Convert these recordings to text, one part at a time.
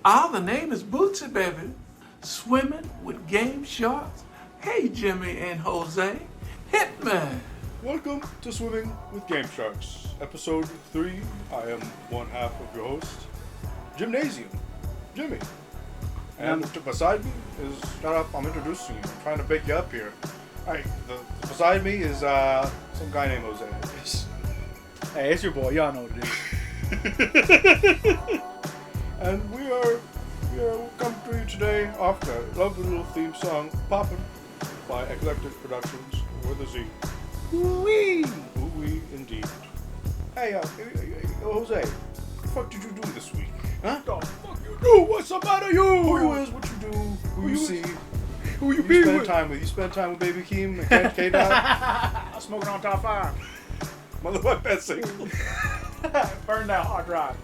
The name is Bootsy, baby. Swimming with game sharks. Hey, Jimmy and Jose. Hit me. Welcome to Swimming with Game Sharks, episode 3. I am one half of your host, Gymnasium, Jimmy. And beside me is, shut up, I'm introducing you. I'm trying to pick you up here. Alright, beside me is some guy named Jose. Hey, it's your boy. Y'all know what it is. And we are coming to you today off the lovely little theme song, Poppin' by Eclectic Productionz with a Z. Woo-wee! Ooh-wee, indeed. Hey, Jose, what the fuck did you do this week? Huh? The fuck you do? What's the matter, you? Who you is, what you do, who you see, Who you you be spend with? time with. You spend time with Baby Keem and K-Dot. Smoking on top 5. Motherfucker, that single. Burned out hard drive.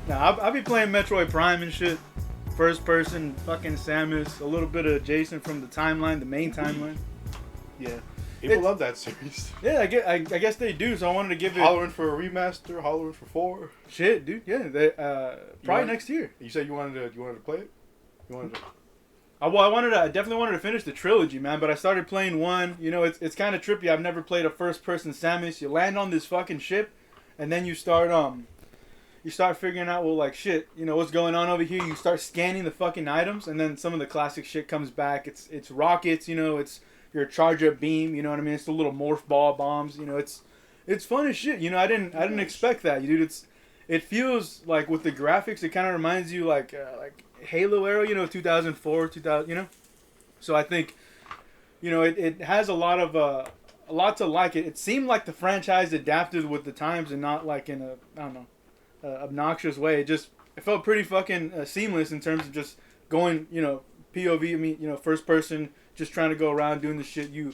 Nah, I'll be playing Metroid Prime and shit. First person, fucking Samus, a little bit of Jason from the timeline, the main timeline. Yeah. People love that series. Yeah, I guess they do, so I wanted to give it... Hollering for a remaster, hollering for 4. Shit, dude, yeah. They, probably next year. You said you wanted to play it? You wanted to... I definitely wanted to finish the trilogy, man, but I started playing 1. You know, it's kind of trippy. I've never played a first-person Samus. You land on this fucking ship, and then you start figuring out, well, like, shit, you know, what's going on over here. You start scanning the fucking items, and then some of the classic shit comes back. It's rockets, you know, it's your charge-up beam, you know what I mean? It's the little morph ball bombs, you know, it's fun as shit. You know, I didn't expect that, dude. It feels like with the graphics, it kind of reminds you like Halo era, you know, 2004, 2000, you know. So I think, you know, it has a lot to like. It seemed like the franchise adapted with the times and not like in a, I don't know, obnoxious way. It felt pretty fucking seamless in terms of just going, you know, POV. I mean, you know, first person, just trying to go around doing the shit. You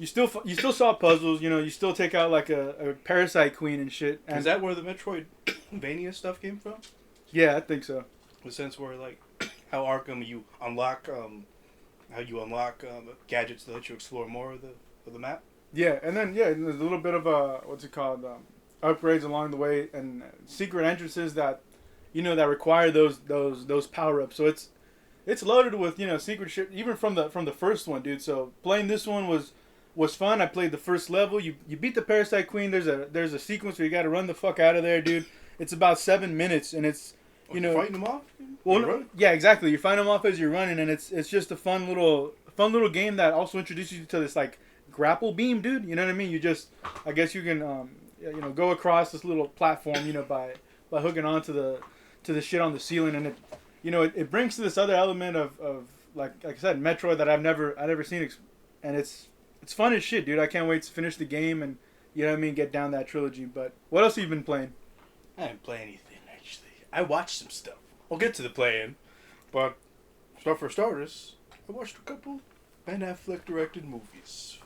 still saw puzzles. You know, you still take out like a parasite queen and shit. And Is that where the Metroidvania stuff came from? Yeah, I think so. The sense where, like, how Arkham you unlock gadgets that let you explore more of the map. Yeah, and then there's a little bit of what's it called, upgrades along the way and secret entrances that, you know, that require those power ups. So it's loaded with, you know, secret shit even from the first one, dude. So playing this one was fun. I played the first level. You beat the Parasite Queen. There's a sequence where you got to run the fuck out of there, dude. It's about 7 minutes and it's, you know, fighting them off. Well, yeah, exactly. You find them off as you're running, and it's just a fun little game that also introduces you to this like grapple beam, dude. You know what I mean? I guess you can you know, go across this little platform, you know, by hooking onto the shit on the ceiling, and it brings to this other element of like I said, Metroid that I've never seen, and it's fun as shit, dude. I can't wait to finish the game and, you know what I mean, get down that trilogy. But what else have you been playing? I didn't play anything, actually. I watched some stuff. I'll get to the playing, but for starters, I watched a couple Ben Affleck directed movies.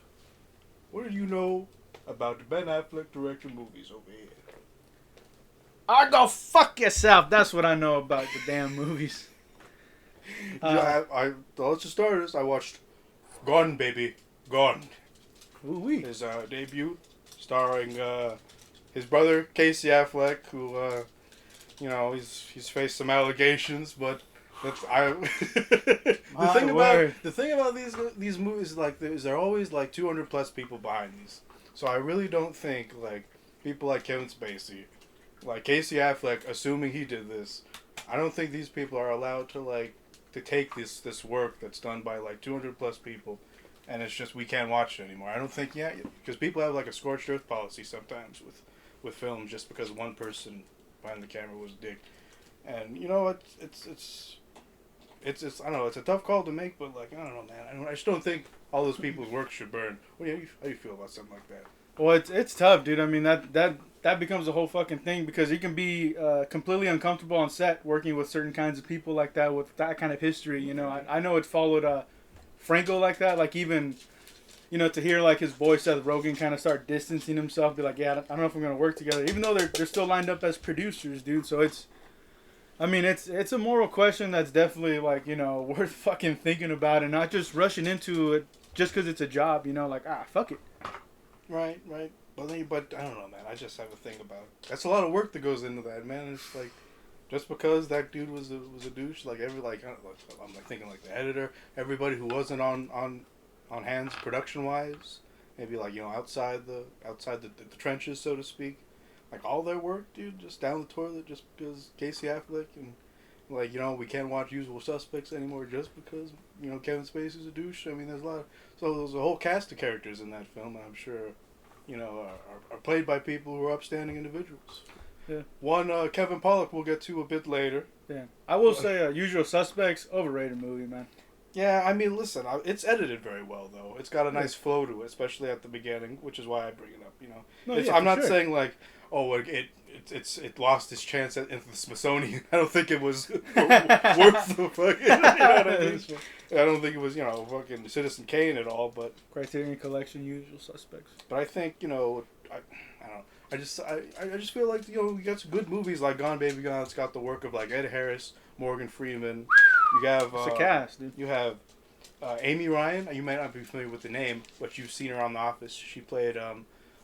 What do you know about the Ben Affleck directed movies over here? Go fuck yourself. That's what I know about the damn movies. Let's just starters. I watched Gone, Baby, Gone. Ooh-wee. His debut, starring his brother Casey Affleck, who you know, he's faced some allegations, but the thing about these movies is like there are always like 200 plus people behind these. So I really don't think like people like Kevin Spacey, like Casey Affleck, assuming he did this, I don't think these people are allowed to take this work that's done by like 200 plus people, and it's just we can't watch it anymore. I don't think because people have like a scorched earth policy sometimes with films just because one person behind the camera was a dick, and you know it's I don't know, it's a tough call to make, but like I don't know, man, I just don't think all those people's work should burn. How do you feel about something like that? Well, it's tough, dude. I mean that becomes a whole fucking thing because you can be completely uncomfortable on set working with certain kinds of people like that with that kind of history. You know, I know it followed Franco like that, like even, you know, to hear like his boy Seth Rogen kind of start distancing himself, be like, yeah, I don't know if we're gonna work together, even though they're still lined up as producers, dude. So it's a moral question that's definitely like, you know, worth fucking thinking about and not just rushing into it just because it's a job, you know, like fuck it. Right. But I don't know, man. I just have a thing about that's a lot of work that goes into that, man. It's like just because that dude was a douche, like I'm like thinking like the editor, everybody who wasn't on hands production wise, maybe like outside the trenches, so to speak, like all their work, dude, just down the toilet, just because Casey Affleck and like we can't watch Usual Suspects anymore just because Kevin Spacey's a douche. I mean, there's a whole cast of characters in that film, and I'm sure are played by people who are upstanding individuals. Yeah. One Kevin Pollak we'll get to a bit later. Yeah, I will say Usual Suspects, overrated movie, man. Yeah, I mean, listen, it's edited very well though. It's got a nice flow to it, especially at the beginking, which is why I bring it up. No, I'm not sure. saying like, oh, it lost its chance at the Smithsonian. I don't think it was worth the fucking. You know what I mean? I don't think it was fucking Citizen Kane at all, but Criterion Collection, Usual Suspects. But I think I don't know. I just feel like we got some good movies like Gone Baby Gone. It's got the work of like Ed Harris, Morgan Freeman. You have It's a cast, dude. You have Amy Ryan. You might not be familiar with the name, but you've seen her on The Office. She played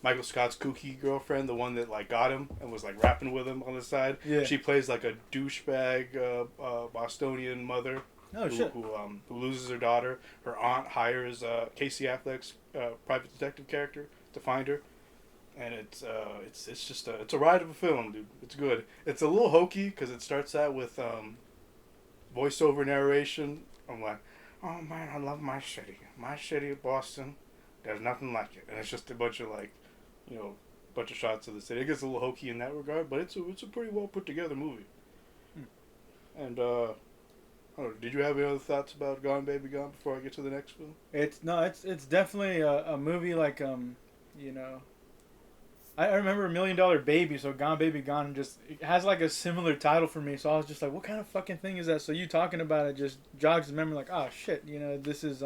Michael Scott's kooky girlfriend, the one that like got him and was like rapping with him on the side. Yeah. She plays like a douchebag Bostonian mother. Who loses her daughter. Her aunt hires Casey Affleck's private detective character to find her. And it's just it's a ride of a film, dude. It's good. It's a little hokey because it starts out with voiceover narration. I'm like, oh man, I love my city, Boston. There's nothing like it, and it's just a bunch of like, bunch of shots of the city. It gets a little hokey in that regard, but it's a pretty well put together movie. And I don't know, did you have any other thoughts about Gone Baby Gone before I get to the next film? It's definitely a movie like I remember $1 Million Baby, so Gone Baby Gone it has like a similar title for me, so I was just like, what kind of fucking thing is that? So you talking about it just jogs the memory, like, oh shit, this is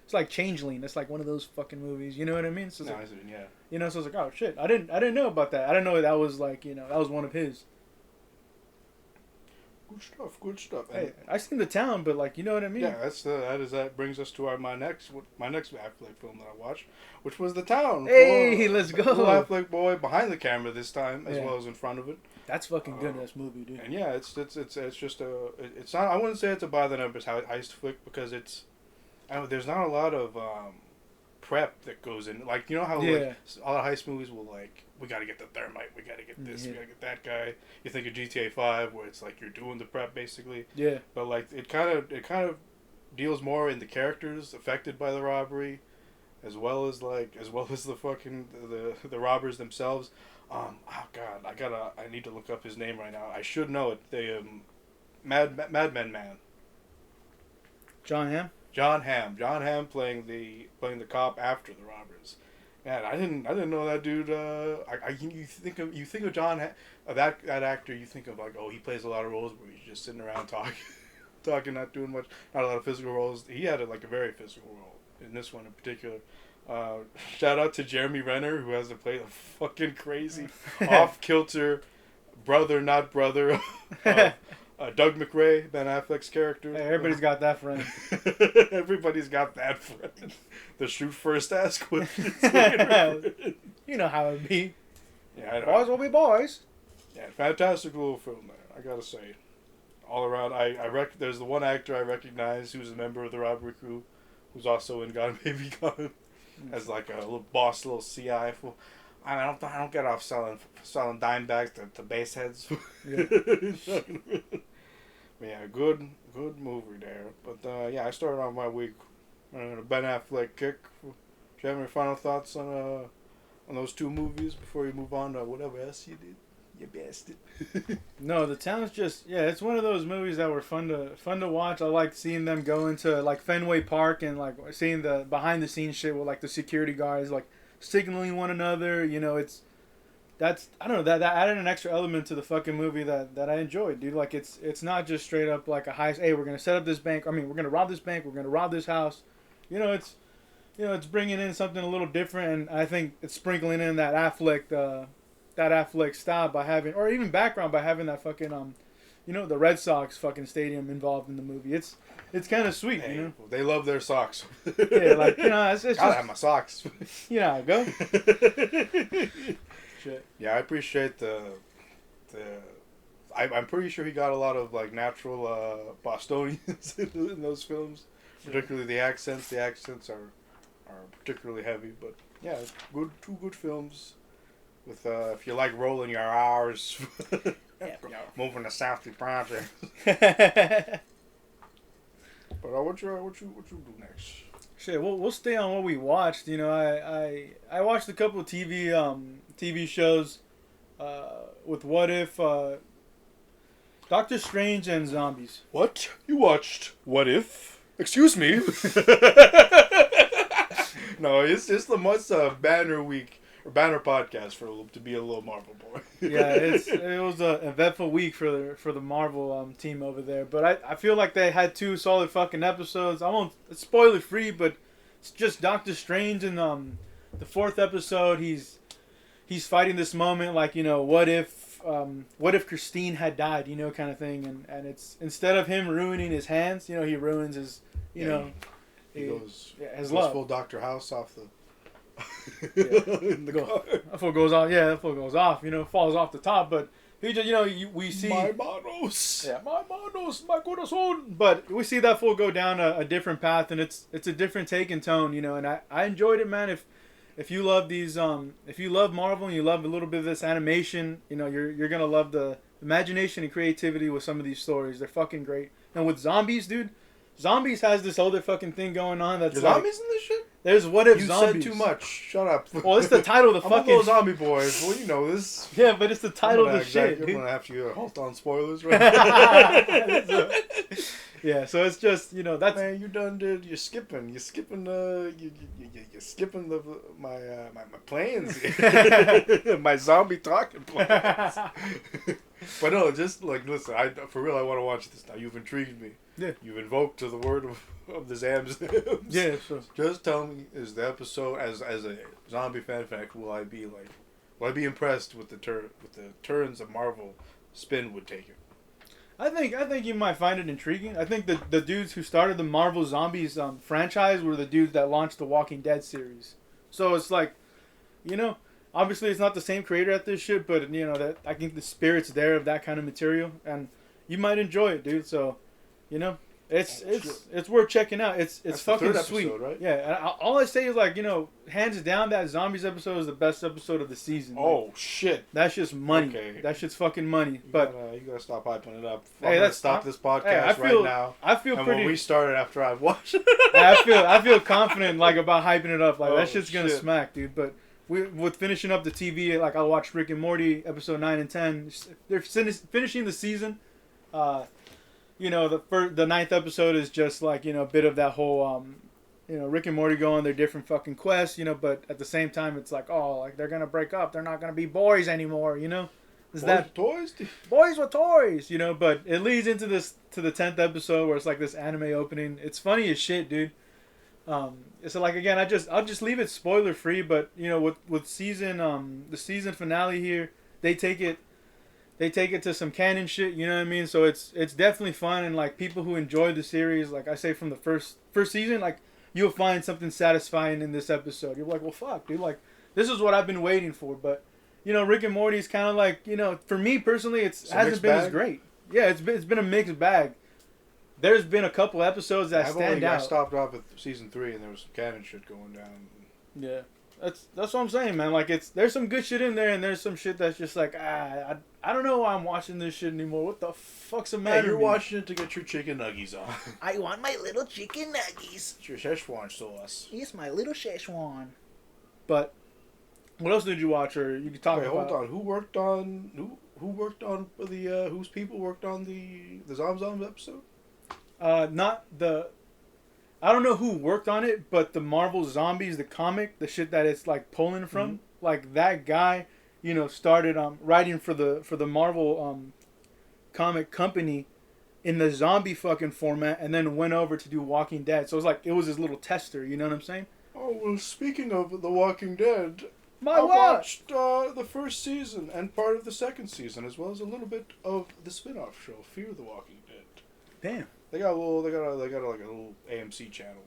it's like Changeling. It's like one of those fucking movies, you know what I mean? So No, like, yeah. So I was like, oh shit, I didn't know about that. I didn't know that was like that was one of his. Good stuff. Hey, I seen The Town, but like, you know what I mean? Yeah, that brings us to my next Affleck film that I watched, which was The Town. Hey, let's go. Little Affleck boy behind the camera this time, as well as in front of it. That's fucking good. This movie, dude. And yeah, it's just it's not. I wouldn't say it's a by the numbers heist flick because there's not a lot of prep that goes in. Like how like all the heist movies will like, we got to get the thermite, we got to get this, we got to get that guy. You think of GTA 5 where it's like you're doing the prep basically. Yeah. But like it kind of deals more in the characters affected by the robbery, as well as the fucking the robbers themselves. Oh god, I need to look up his name right now. I should know it. The Madman Man. John Hamm. John Hamm playing the cop after the robbers. Man, I didn't know that dude. You think of John that actor. You think of like, oh, he plays a lot of roles where he's just sitting around talking, not doing much, not a lot of physical roles. He had a very physical role in this one in particular. Shout out to Jeremy Renner, who has to play the fucking crazy off kilter brother, not brother. Doug McRae, Ben Affleck's character. Hey, everybody's got that friend. Everybody's got that friend. The shoot first, ask what. You know how it be. Yeah, I know. Boys will be boys. Yeah, fantastic little film there. I gotta say, all around. There's the one actor I recognize who's a member of the robbery crew, who's also in Gone Baby Gone, as like a little boss, little CI. I don't get off selling dime bags to base heads. Yeah. Yeah, good movie there. But I started off my week on a Ben Affleck kick. Do you have any final thoughts on those two movies before you move on to whatever else you did? You bastard. No, The Town's just it's one of those movies that were fun to watch. I liked seeing them go into like Fenway Park and like seeing the behind the scenes shit with like the security guys like signaling one another. I don't know, that added an extra element to the fucking movie that I enjoyed, dude. Like it's not just straight up like a heist. Hey, we're gonna set up this bank. I mean, we're gonna rob this bank. We're gonna rob this house. It's bringing in something a little different, and I think it's sprinkling in that Affleck style by having, or even background by having that fucking the Red Sox fucking stadium involved in the movie. It's kind of sweet, hey, they love their socks. Yeah, like it's gotta just have my socks. You know how it go. Shit. Yeah, I appreciate I'm pretty sure he got a lot of like natural Bostonians in those films, particularly the accents. The accents are particularly heavy, but yeah, two good films. With if you like rolling your R's, moving to Southie Project. But what you do next? Shit, we'll stay on what we watched. You know, I watched a couple of TV shows, with What If, Doctor Strange and zombies. What? You watched What If? Excuse me. No, it's the most banner week or banner podcast to be a little Marvel boy. Yeah, it was an eventful week for the Marvel team over there. But I feel like they had 2 solid fucking episodes. I won't spoiler free, but it's just Doctor Strange in the 4th episode. He's fighting this moment like, you know, what if Christine had died, you know, kind of thing, and it's instead of him ruining his hands, you know, he ruins his, you know, he goes his love. Full Dr. House off the. In the car. That fool goes off. Yeah, that fool goes off. You know, falls off the top. But he just, you know, we see my manos. Yeah, my manos, my corazón. But we see that fool go down a different path, and it's a different take and tone. You know, and I enjoyed it, man. If you love these, if you love Marvel and you love a little bit of this animation, you know, you're gonna love the imagination and creativity with some of these stories. They're fucking great. And with zombies, dude. Zombies has this other fucking thing going on that's like, zombies in this shit? There's What If you Zombies. You said too much. Shut up. Well, it's the title of the I'm fucking... a little zombie boys. Well, you know this. Yeah, but it's the title of the shit. You're going to have to halt on spoilers right now. Yeah, so it's just, you know, that's... Man, you done did... You're skipping the... You're skipping my plans here. My zombie talking plans. But no, just like, listen, for real, I want to watch this now. You've intrigued me. Yeah. You've invoked to the word of the Zams. Yeah, sure. Just tell me, is the episode, as a zombie fan fact, will I be impressed with the turns a Marvel spin would take it? I think you might find it intriguing. I think the dudes who started the Marvel Zombies franchise were the dudes that launched the Walking Dead series. So it's like, you know, obviously it's not the same creator at this shit, but you know that I think the spirit's there of that kind of material, and you might enjoy it, dude. So, you know, it's worth checking out. It's fucking sweet, episode, right? Yeah. And all I say is like, you know, hands down, that Zombies episode is the best episode of the season. Oh like, shit! That's just money. Okay. That shit's fucking money. But you gotta stop hyping it up. Hey, let's stop this podcast right now. I feel and pretty. When we started after I've watched it. I feel confident like about hyping it up. Like that shit's gonna shit. smack, dude. But with finishing up the TV, like I'll watch Rick and Morty episode 9 and 10. They're finishing the season. You know, the 9th episode is just like, you know, a bit of that whole you know, Rick and Morty go on their different fucking quests, you know, but at the same time it's like, oh, like they're gonna break up, they're not gonna be boys anymore, you know. Is that toys? Boys with toys, you know, but it leads into the 10th episode where it's like this anime opening. It's funny as shit, dude. So like again, I'll just leave it spoiler free, but you know, with season the season finale here, they take it to some canon shit, you know what I mean? So it's definitely fun, and like people who enjoy the series, like I say from the first season, like you'll find something satisfying in this episode. You're like, well, fuck, dude, like this is what I've been waiting for. But you know, Rick and Morty is kind of like, you know, for me personally, hasn't been as great. Yeah, it's been a mixed bag. There's been a couple episodes that stand out. I stopped off at season 3, and there was some canon shit going down. Yeah. That's what I'm saying, man. Like there's some good shit in there, and there's some shit that's just like, I don't know why I'm watching this shit anymore. What the fuck's the matter? Hey, you're watching it to get your chicken nuggies on. I want my little chicken nuggies. It's your Szechuan sauce. Yes, my little Szechuan. But what else did you watch, or you could talk about? Hold on. Who worked on the whose people worked on the Zom episode? Not the. I don't know who worked on it, but the Marvel Zombies, the comic, the shit that it's like pulling from, like that guy, you know, started writing for the Marvel comic company in the zombie fucking format, and then went over to do Walking Dead. So it was his little tester. You know what I'm saying? Oh well, speaking of The Walking Dead, I watched the first season and part of the second season, as well as a little bit of the spin-off show Fear the Walking Dead. Damn. They got like a little AMC channel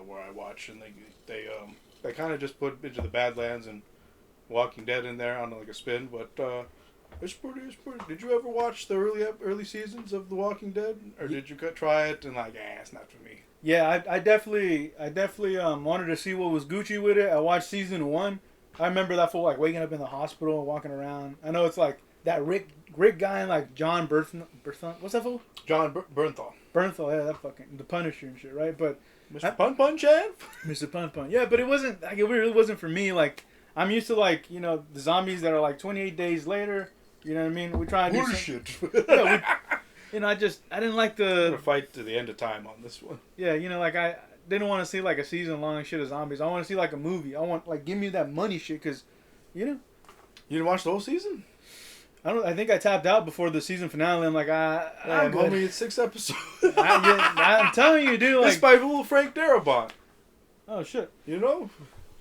where I watch, and they kind of just put Into the Badlands and Walking Dead in there on like a spin. But It's pretty. Did you ever watch the early seasons of The Walking Dead, or did you try it and like, it's not for me? Yeah, I definitely wanted to see what was Gucci with it. I watched season 1. I remember that fool like waking up in the hospital and walking around. I know it's like that Rick guy and like John Berthon. What's that fool? John Bernthal. Bernthal, yeah, that fucking the Punisher and shit, right? But Mr. Pun Pun Champ. Mr. Pun Pun, yeah, but it wasn't like it really wasn't for me. Like I'm used to like the zombies that are like 28 days later. You know what I mean? We try and do Bullshit. I didn't like the fight to the end of time on this one. Yeah, like I didn't want to see like a season long shit of zombies. I want to see like a movie. I want like give me that money shit because, You didn't watch the whole season? I think I tapped out before the season finale. I'm like, I'm good. Only 6 episodes. I'm telling you, dude. Like, it's by little Frank Darabont. Oh shit. You know?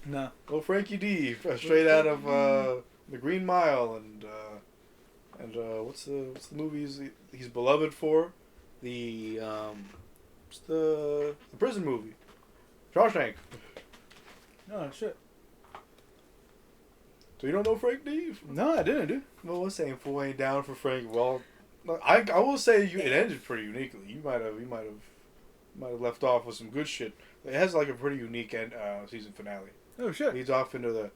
No. Little Frankie D, straight out of The Green Mile and what's the movie he's beloved for? The prison movie, Shawshank. Oh shit. So you don't know Frank D? No, I didn't, dude. Well, what's saying fool ain't down for Frank? Well, I will say it ended pretty uniquely. You might have left off with some good shit. It has like a pretty unique season finale. Oh shit. Leads off into the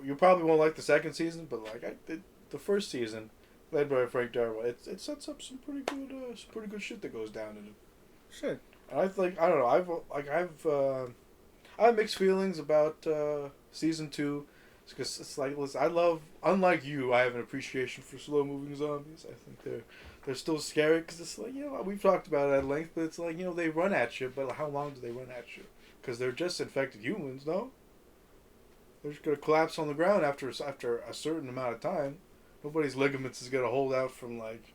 you probably won't like the second season, but like the first season, led by Frank Darabont, it sets up some pretty good shit that goes down in it. Shit. And I think I don't know. I have mixed feelings about season 2. Because it's like, listen, unlike you, I have an appreciation for slow moving zombies. I think they're still scary because it's like, we've talked about it at length, but it's like, they run at you, but how long do they run at you? Because they're just infected humans, no? They're just gonna collapse on the ground after a certain amount of time. Nobody's ligaments is gonna hold out from like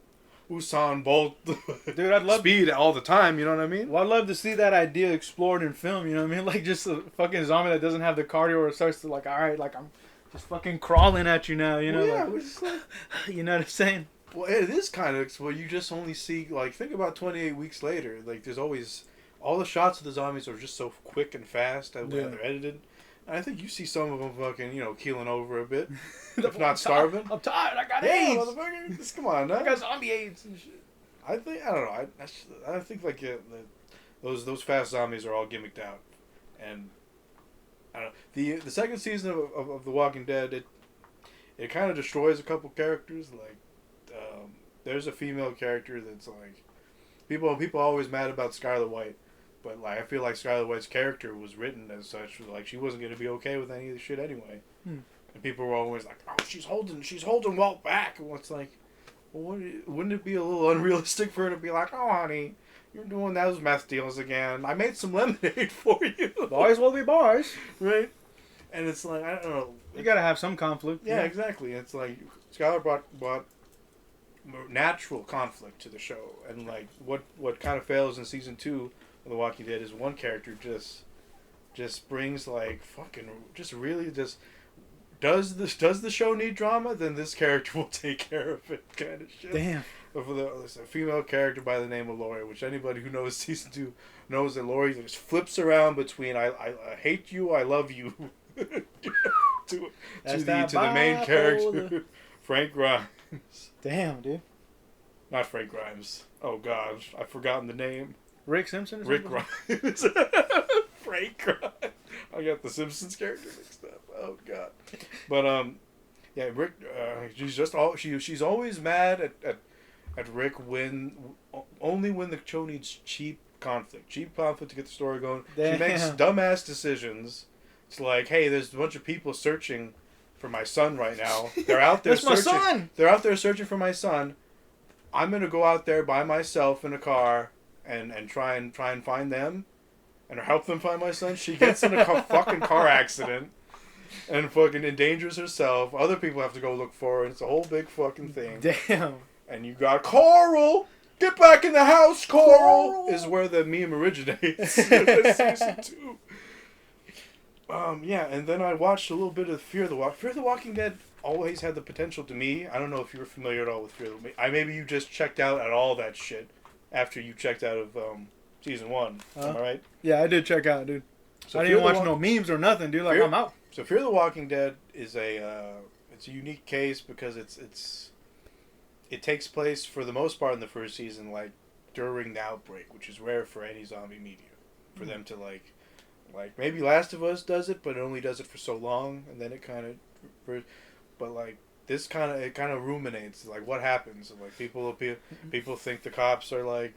Usain Bolt, dude. I'd love speed all the time. You know what I mean? Well, I'd love to see that idea explored in film. You know what I mean? Like just a fucking zombie that doesn't have the cardio, or starts to like, all right, like I'm just fucking crawling at you now. You know? Well, yeah, like, it's like, you know what I'm saying? Well, it is kind of well. You just only see like think about 28 weeks later. Like there's always all the shots of the zombies are just so quick and fast and they're edited. And I think you see some of them fucking keeling over a bit, if not starving. I'm tired. I got AIDS. AIDS. Come on, now. I got zombie AIDS and shit. I don't know. I think like those fast zombies are all gimmicked out, and I don't know. The second season of The Walking Dead it kind of destroys a couple characters. Like there's a female character that's like people are always mad about Skylar White, but like I feel like Skylar White's character was written as such, like she wasn't gonna be okay with any of the shit anyway, and people were always like, oh, she's holding Walt back, and it's like. Well, wouldn't it be a little unrealistic for her to be like, oh, honey, you're doing those meth deals again. I made some lemonade for you. Boys will be boys. Right? And it's like, I don't know. You gotta have some conflict. Yeah, exactly. It's like, Skylar brought natural conflict to the show. And like, what kind of fails in season 2 of The Walking Dead is one character just brings like, fucking, just really just... Does the show need drama? Then this character will take care of it, kind of shit. Damn. But there's a female character by the name of Lori, which anybody who knows season 2 knows that Lori just flips around between I hate you, I love you, to the main character, Frank Grimes. Damn, dude. Not Frank Grimes. Oh God, I've forgotten the name. Rick Simpson. Or Rick Grimes. Frank Grimes. I got the Simpsons character mixed up. Oh God, but yeah, Rick. She's always mad at Rick only when the show needs cheap conflict to get the story going. Damn. She makes dumbass decisions. It's like, hey, there's a bunch of people searching for my son right now. They're out there. That's searching. My son. They're out there searching for my son. I'm gonna go out there by myself in a car and try and find them. And help them find my son. She gets in a fucking car accident and fucking endangers herself. Other people have to go look for her. And it's a whole big fucking thing. Damn. And you got Coral. Get back in the house, Coral. Is where the meme originates. Season 2. Yeah, and then I watched a little bit of Fear the Walking Dead always had the potential to me. I don't know if you were familiar at all with Fear the Walking Dead. Maybe you just checked out at all that shit after you checked out of season 1. Am I right? Yeah, I did check out, dude. So I didn't watch no memes or nothing, dude. Like, I'm out. So Fear the Walking Dead is it's a unique case because it's it takes place for the most part in the first season, like during the outbreak, which is rare for any zombie media, for them to like maybe Last of Us does it, but it only does it for so long, and then it kind of, but like this kind of ruminates like what happens, and like people think the cops are are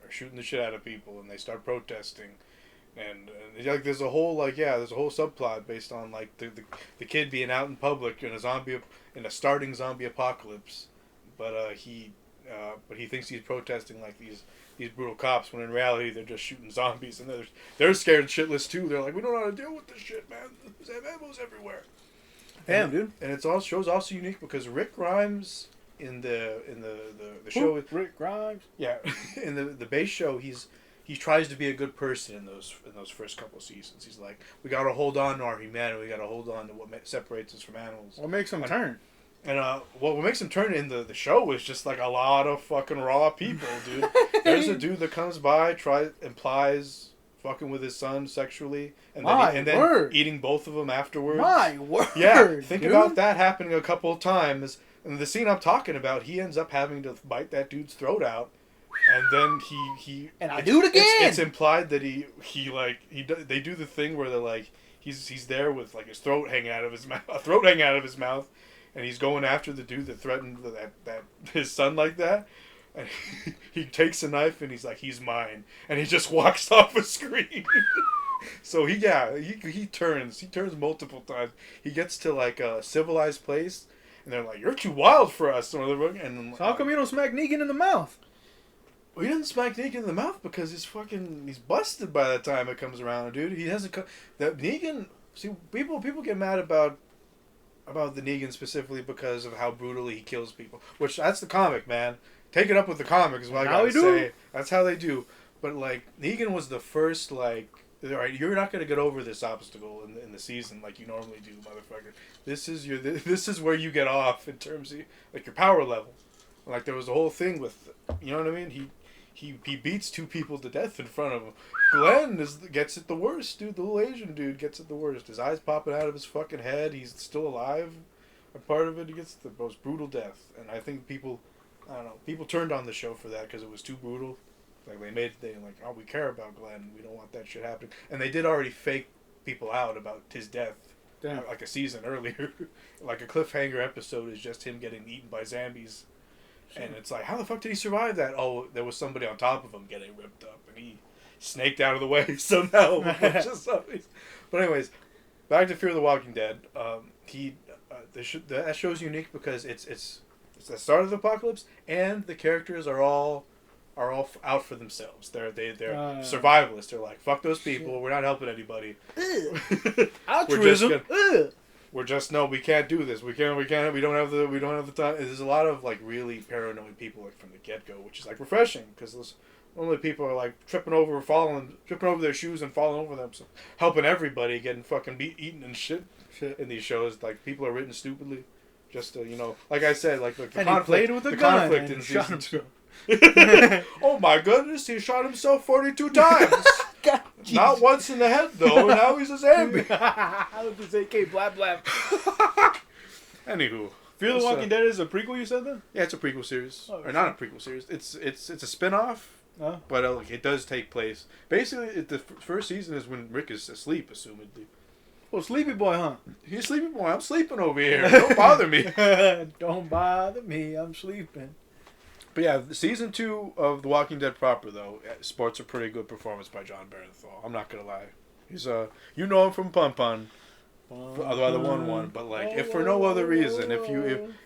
shooting the shit out of people, and they start protesting. And like there's a whole subplot based on like the kid being out in public in a starting zombie apocalypse, but he thinks he's protesting like these brutal cops, when in reality they're just shooting zombies, and they're scared shitless too. They're like, we don't know how to deal with this shit, man. There's ammo's everywhere. Damn, dude. And it's all show's also unique because Rick Grimes in the show, Rick Grimes. yeah, in the base show he tries to be a good person in those first couple of seasons. He's like, we gotta hold on to our humanity. We gotta hold on to what separates us from animals. What makes him turn? And what makes him turn in the show is just like a lot of fucking raw people, dude. There's a dude that comes by, implies fucking with his son sexually, and then eating both of them afterwards. My word. Yeah, think dude. about that happening a couple of times. And the scene I'm talking about, he ends up having to bite that dude's throat out. And then he and I do it again. It's implied that they do the thing where they're like he's there with like his throat hanging out of his mouth, and he's going after the dude that threatened that his son like that, and he takes a knife and he's like, he's mine, and he just walks off the screen. So he turns multiple times. He gets to like a civilized place, and they're like, you're too wild for us, so how come you don't smack Negan in the mouth? Well, he doesn't smack Negan in the mouth because he's busted by the time it comes around, dude. He hasn't that Negan. See, people get mad about the Negan specifically because of how brutally he kills people. Which that's the comic, man. Take it up with the comic is what I gotta say. That's how they do. But like Negan was the first like, all right, you're not gonna get over this obstacle in the season like you normally do, motherfucker. This is where you get off in terms of like your power level. Like there was a whole thing with, you know what I mean? He beats two people to death in front of him. Glenn gets it the worst, dude. The little Asian dude gets it the worst. His eyes popping out of his fucking head. He's still alive. A part of it, he gets the most brutal death. And I think people turned on the show for that because it was too brutal. Like oh, we care about Glenn. We don't want that shit happening. And they did already fake people out about his death. Damn. Like a season earlier. Like a cliffhanger episode is just him getting eaten by zombies. And it's like, how the fuck did he survive that? Oh, there was somebody on top of him getting ripped up, and he snaked out of the way somehow. But anyways, back to Fear the Walking Dead. That show's unique because it's the start of the apocalypse, and the characters are all out for themselves. They're survivalists. They're like, fuck those people. Shit. We're not helping anybody. Altruism. We can't do this. We don't have the time. There's a lot of like really paranoid people like from the get go, which is like refreshing because normally people are like tripping over their shoes and falling over them. So helping everybody getting fucking eaten and shit in these shows. Like people are written stupidly, just to, like I said, like the conflict in season 2. Oh my goodness, he shot himself 42 times. God, not once in the head though, and now he's a zombie. I was just AK blah blah. Anywho, Fear the Walking Dead is a prequel, you said that? Yeah, it's a prequel series. Or not a prequel series. It's a spin-off. Oh. But it does take place. Basically, the first season is when Rick is asleep, assumedly. Well, sleepy boy, huh? He's a sleepy boy. I'm sleeping over here. Don't bother me. Don't bother me. I'm sleeping. But yeah, season 2 of The Walking Dead proper, though, sports a pretty good performance by John Bernthal. I'm not going to lie. He's you know him from Pun Pun. The other one, but like if for no other reason, if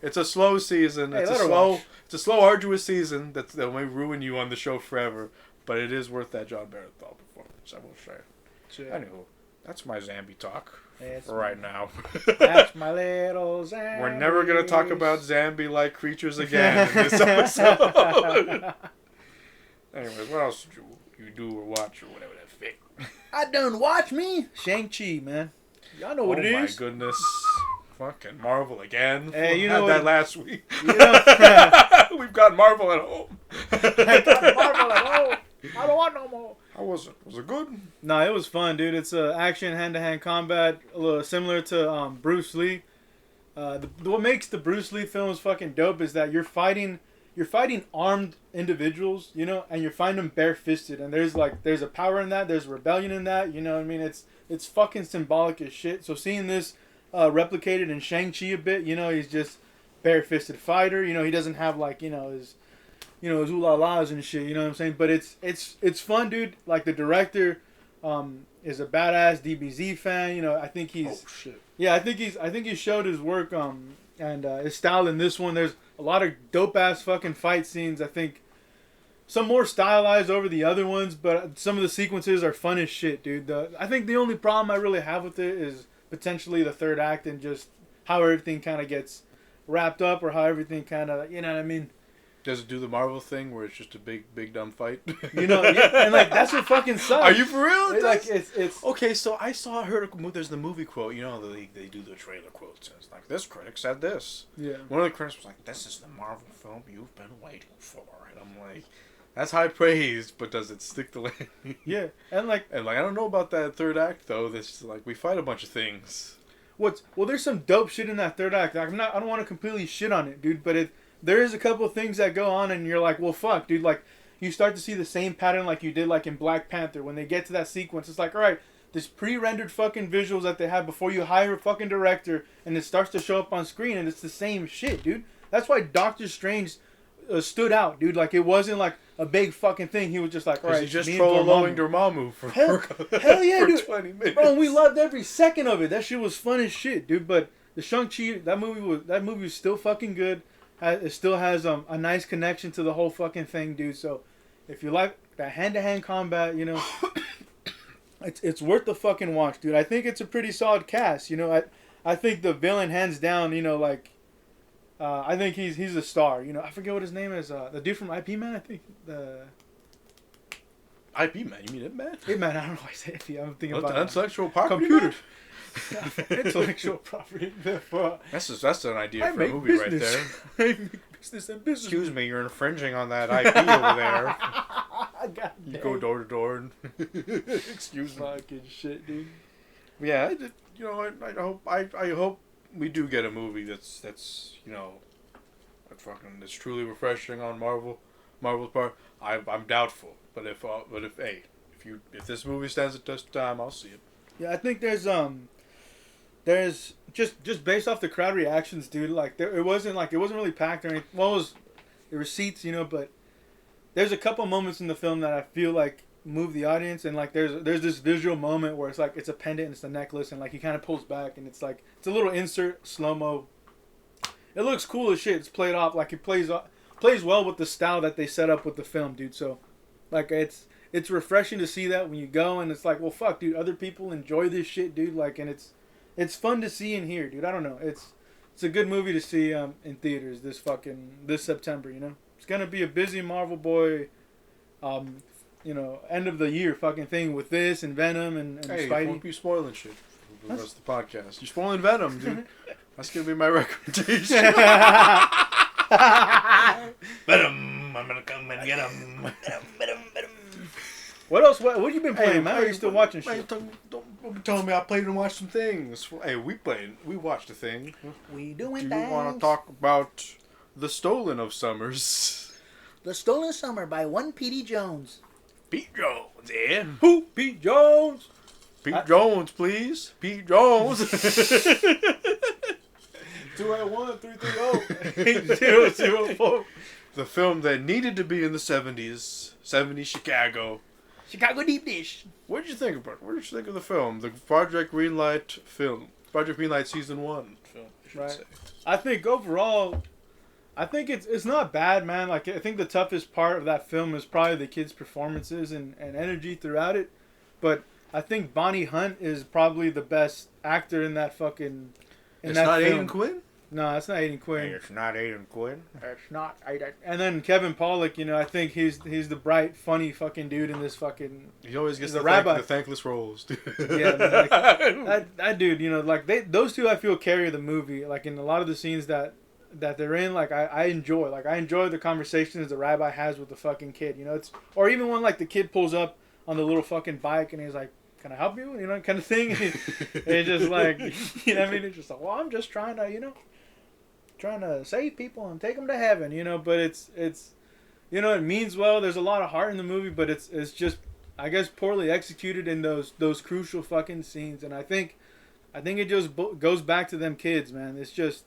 it's a slow season, it's a slow, arduous season that may ruin you on the show forever, but it is worth that John Bernthal performance, I will say. Sure. Anywho, that's my zombie talk for right now. That's my little zombie. We're never gonna talk about zombie-like creatures again in this episode. Anyways, what else did you do or watch or whatever that fit? I done watch me Shang-Chi, man. Y'all know what it is. Oh my goodness. Fucking Marvel again. Hey, you had know that last week. You know, we've got Marvel at home. I got Marvel at home. I don't want no more. How was it? Was it good? No, it was fun, dude. It's action, hand-to-hand combat, a little similar to Bruce Lee. what makes the Bruce Lee films fucking dope is that you're fighting armed individuals, you know, and you're fighting them bare-fisted, and there's a power in that, there's rebellion in that, you know what I mean? It's fucking symbolic as shit. So seeing this replicated in Shang-Chi a bit, you know, he's just bare-fisted fighter, you know, he doesn't have like, you know, his ooh-la-las and shit, you know what I'm saying? But it's fun, dude. Like the director is a badass DBZ fan, you know. I think he's Oh shit. yeah, I think he showed his work and his style in this one. There's a lot of dope ass fucking fight scenes. I think some more stylized over the other ones, but some of the sequences are fun as shit, dude. I think the only problem I really have with it is potentially the third act and just how everything kind of gets wrapped up, or how everything kind of, you know what I mean? Does it do the Marvel thing where it's just a big dumb fight? You know, yeah, and like that's what fucking sucks. Are you for real? It's okay. So I heard there's the movie quote. You know, they do the trailer quotes. And it's like, this critic said this. yeah. One of the critics was like, "This is the Marvel film you've been waiting for," and I'm like, "That's high praise, but does it stick the landing?" Yeah, and like I don't know about that third act though. This like we fight a bunch of things. there's some dope shit in that third act. Like, I don't want to completely shit on it, dude, but there is a couple of things that go on, and you're like, well, fuck, dude. Like, you start to see the same pattern like you did like in Black Panther. When they get to that sequence, it's like, all right, this pre-rendered fucking visuals that they have before you hire a fucking director, and it starts to show up on screen, and it's the same shit, dude. That's why Doctor Strange stood out, dude. Like, it wasn't like a big fucking thing. He was just like, all right, He just me and trolling Dormammu. Dormammu for Hell yeah, for dude. 20 minutes. Bro, we loved every second of it. That shit was fun as shit, dude. But the Shang-Chi, that movie was still fucking good. It still has a nice connection to the whole fucking thing, dude. So if you like that hand-to-hand combat, you know, it's worth the fucking watch, dude. I think it's a pretty solid cast. You know, I think the villain, hands down, you know, like I think he's a star. You know, I forget what his name is. The dude from IP Man, I think. The IP Man, you mean it, man? Hey man, I don't know why I say IP. I'm thinking What, about the intellectual property? computers. Intellectual property. That's an idea I for a make movie right business. there. I make business and business. Excuse me, you're infringing on that IP over there. God You damn. go door to door and excuse me. Fucking shit, dude. Yeah, you know, I hope we do get a movie that's you know, that's truly refreshing on Marvel's part. I'm doubtful, but if this movie stands the test of time, I'll see it. Yeah, I think there's just based off the crowd reactions, dude. Like it wasn't really packed or anything. Well, there were seats, you know, but there's a couple moments in the film that I feel like move the audience, and like there's this visual moment where it's like it's a pendant and it's a necklace, and like he kind of pulls back and it's like it's a little insert slow-mo. It looks cool as shit. It's played off like it plays well with the style that they set up with the film, dude. So like it's refreshing to see that when you go, and it's like, well, fuck, dude, other people enjoy this shit, dude. Like, and it's fun to see and hear, dude. I don't know. It's a good movie to see in theaters this September, you know. It's gonna be a busy Marvel boy, you know, end of the year fucking thing with this and Venom and Hey, Spidey. you won't be spoiling shit for the rest of the podcast. You're spoiling Venom, dude. That's gonna be my recommendation. Venom, I'm gonna come and get him. What else? What have you been playing, man? Or are you still watching shit? Don't tell me I played and watched some things. Hey, we watched a thing. We doing Do things. you want to talk about The Stolen of Summers? The Stolen Summer by one P.D. Jones. Pete Jones, yeah. Who? Pete Jones. Pete Jones, please. Pete Jones. 281-330-8004. The film that needed to be in the 70s Chicago. Chicago Deep Dish. What did you think about it? What did you think of the film? The Project Greenlight film. Project Greenlight Season 1 film, I should Right. say. I think overall, I think it's not bad, man. Like, I think the toughest part of that film is probably the kids' performances and energy throughout it. But I think Bonnie Hunt is probably the best actor in that fucking It's not Aiden Quinn? No, it's not Aiden Quinn. It's not Aiden Quinn. It's not Aiden. And then Kevin Pollak, you know, I think he's the bright, funny fucking dude in this fucking. He always gets He's a the rabbi. thankless roles. Dude. Yeah, man, like, that dude, you know, like those two I feel carry the movie. Like in a lot of the scenes that they're in, like I enjoy. Like I enjoy the conversations the rabbi has with the fucking kid. You know, or even when like the kid pulls up on the little fucking bike and he's like, can I help you? You know, kind of thing. It's just like, you know what I mean? It's just like, well, I'm just trying to, you know, trying to save people and take them to heaven, you know, but it's, you know, it means well. There's a lot of heart in the movie, but it's just, I guess, poorly executed in those crucial fucking scenes. And I think it just goes back to them kids, man. It's just,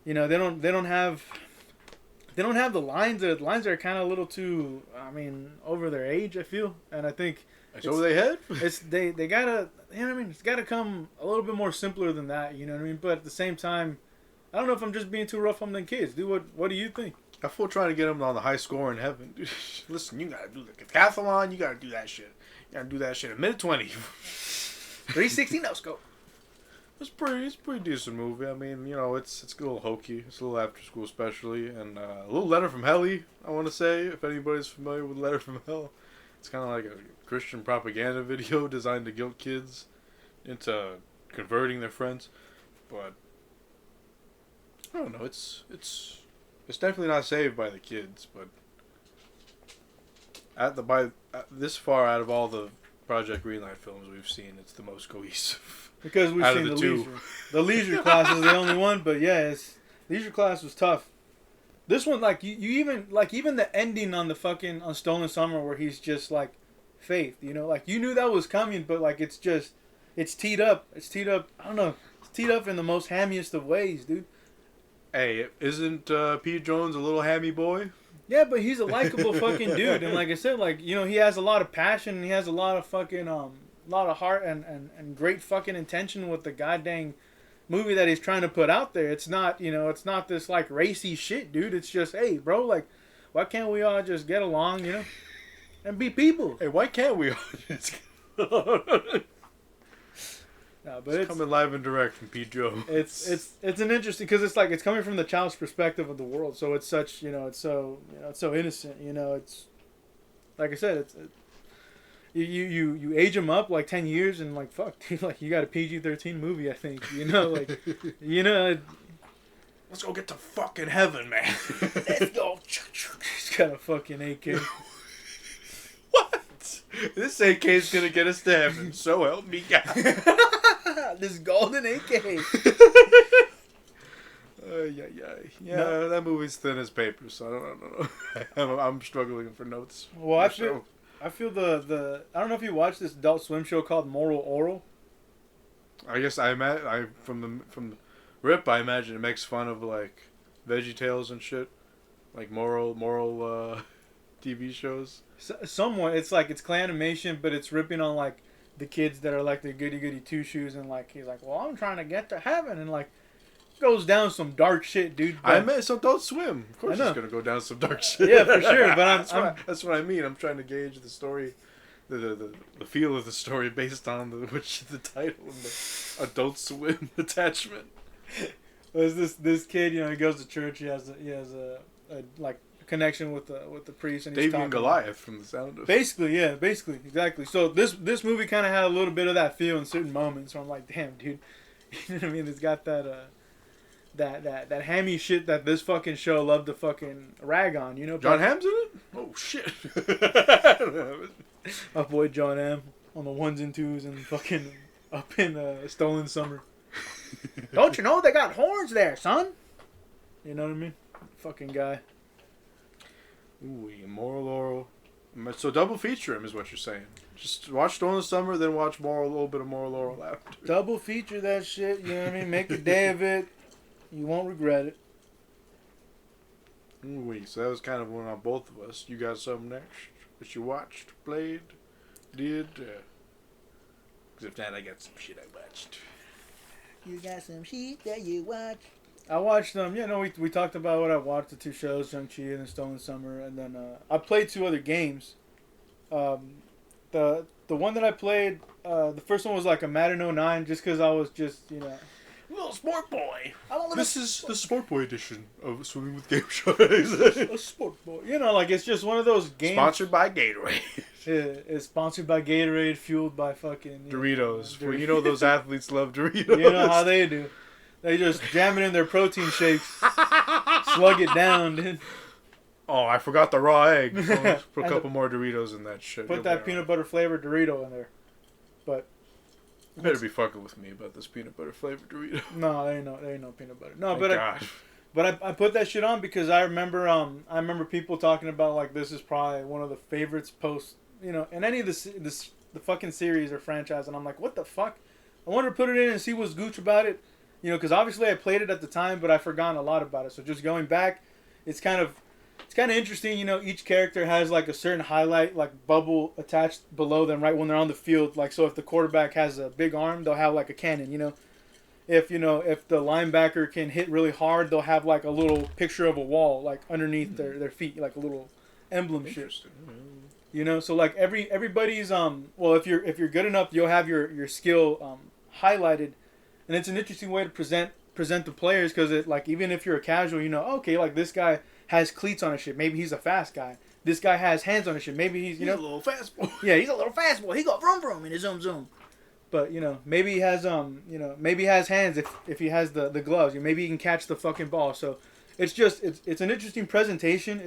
you know, they don't have the lines. The lines are kind of a little too, I mean, over their age, I feel. And I think It's over their head? it's they gotta, you know what I mean? It's gotta come a little bit more simpler than that, you know what I mean? But at the same time, I don't know if I'm just being too rough on them kids. Dude, what do you think? I feel trying to get them on the high score in heaven. Dude, listen, you gotta do the decathlon. You gotta do that shit. You gotta do that shit in minute 20. 360 no scope. It's pretty decent movie. I mean, you know, it's a little hokey. It's a little after school, especially, and a little Letter from Hell-y, I want to say, if anybody's familiar with Letter from Hell. It's kind of like a Christian propaganda video designed to guilt kids into converting their friends. But I don't know. It's definitely not saved by the kids, but this far out of all the Project Greenlight films we've seen, it's the most cohesive. Because we've seen the leisure class is the only one, but yeah, leisure class was tough. This one, like you even the ending on on Stolen Summer, where he's just like Faith, you know, like you knew that was coming, but like it's teed up. I don't know, it's teed up in the most hammiest of ways, dude. Hey, isn't Pete Jones a little hammy boy? Yeah, but he's a likable fucking dude, and like I said, like, you know, he has a lot of passion, and he has a lot of fucking lot of heart and great fucking intention with the goddamn movie that he's trying to put out there. It's not, you know, it's not this like racy shit, dude. It's just, hey, bro, like, why can't we all just get along, you know, and be people? Hey, why can't we all just No, but it's coming live and direct from Pete Jones. It's an interesting, because it's like it's coming from the child's perspective of the world, so it's such, you know, it's so innocent, you know. It's like I said, you age them up like 10 years and like fuck, dude, like you got a PG-13 movie, I think, you know, like, you know. Let's go get to fucking heaven, man. Let's go. He's got a fucking AK. What? This AK is gonna get us to heaven. So help me God. This golden AK. Yeah, no. That movie's thin as paper, so I don't know. I'm struggling for notes. Well, I feel the I don't know if you watched this Adult Swim show called Moral Oral. I guess from the rip, I imagine it makes fun of like Veggie Tales and shit, like moral TV shows. Somewhat, it's like it's claymation, but it's ripping on like the kids that are like the goody two shoes, and like he's like, well, I'm trying to get to heaven, and like goes down some dark shit, dude. I meant, so don't swim. Of course, it's gonna go down some dark shit. Yeah, for sure. But that's what I mean. I'm trying to gauge the story, the feel of the story based on the title and the Adult Swim attachment. There's this kid, you know, he goes to church. He has a like connection with the priest, and he's David talking and Goliath from the sound of basically, exactly. So this movie kind of had a little bit of that feel in certain moments. So I'm like, damn, dude, you know what I mean? It's got that that hammy shit that this fucking show loved to fucking rag on, you know. John Hamm's in it? Oh shit! My boy John Hamm on the ones and twos and fucking up in Stolen Summer. Don't you know they got horns there, son? You know what I mean? Fucking guy. Ooh, Moral Oral. So double feature him is what you're saying. Just watch Stolen Summer, then watch a little bit of Moral Oral after. Double feature that shit, you know what I mean? Make a day of it. You won't regret it. Ooh, so that was kind of one on both of us. You got something next that you watched, played, did? Because if not, I got some shit I watched. You got some shit that you watch. I watched them. Yeah, no, we talked about what I watched, the two shows, Shang-Chi and Stolen Summer, and then I played 2 other games. The one that I played, the first one was like a Madden 09, just because I was just, you know, Little sport boy. I This is the sport boy edition of Swimming with Game Shows. a sport boy. You know, like it's just one of those games. Sponsored by Gatorade. It's sponsored by Gatorade, fueled by fucking Doritos. Well, you know those athletes love Doritos. You know how they do. They just jam it in their protein shakes, slug it down, dude. Oh, I forgot the raw egg. Put a couple more Doritos in that shit. Put that peanut butter flavored Dorito in there. But You better be fucking with me about this peanut butter flavored Dorito. no, there ain't no peanut butter. No, Thank but I put that shit on because I remember people talking about like this is probably one of the favorites post, you know, in any of the fucking series or franchise, and I'm like, what the fuck? I wanted to put it in and see what's gooch about it, you know, because obviously I played it at the time, but I've forgotten a lot about it. So just going back, it's kind of interesting, you know. Each character has like a certain highlight, like bubble attached below them, right when they're on the field. Like so, if the quarterback has a big arm, they'll have like a cannon, you know. If the linebacker can hit really hard, they'll have like a little picture of a wall, like underneath their feet, like a little emblem shit. You know, so like everybody's well, if you're good enough, you'll have your skill highlighted, and it's an interesting way to present the players because it like even if you're a casual, you know, okay, like this guy has cleats on his shit, maybe he's a fast guy. This guy has hands on his shit, maybe he's a little fast boy. Yeah, he's a little fast boy. He got vroom vroom in his zoom. But you know, maybe he has maybe he has hands if he has the gloves. Maybe he can catch the fucking ball. So it's an interesting presentation.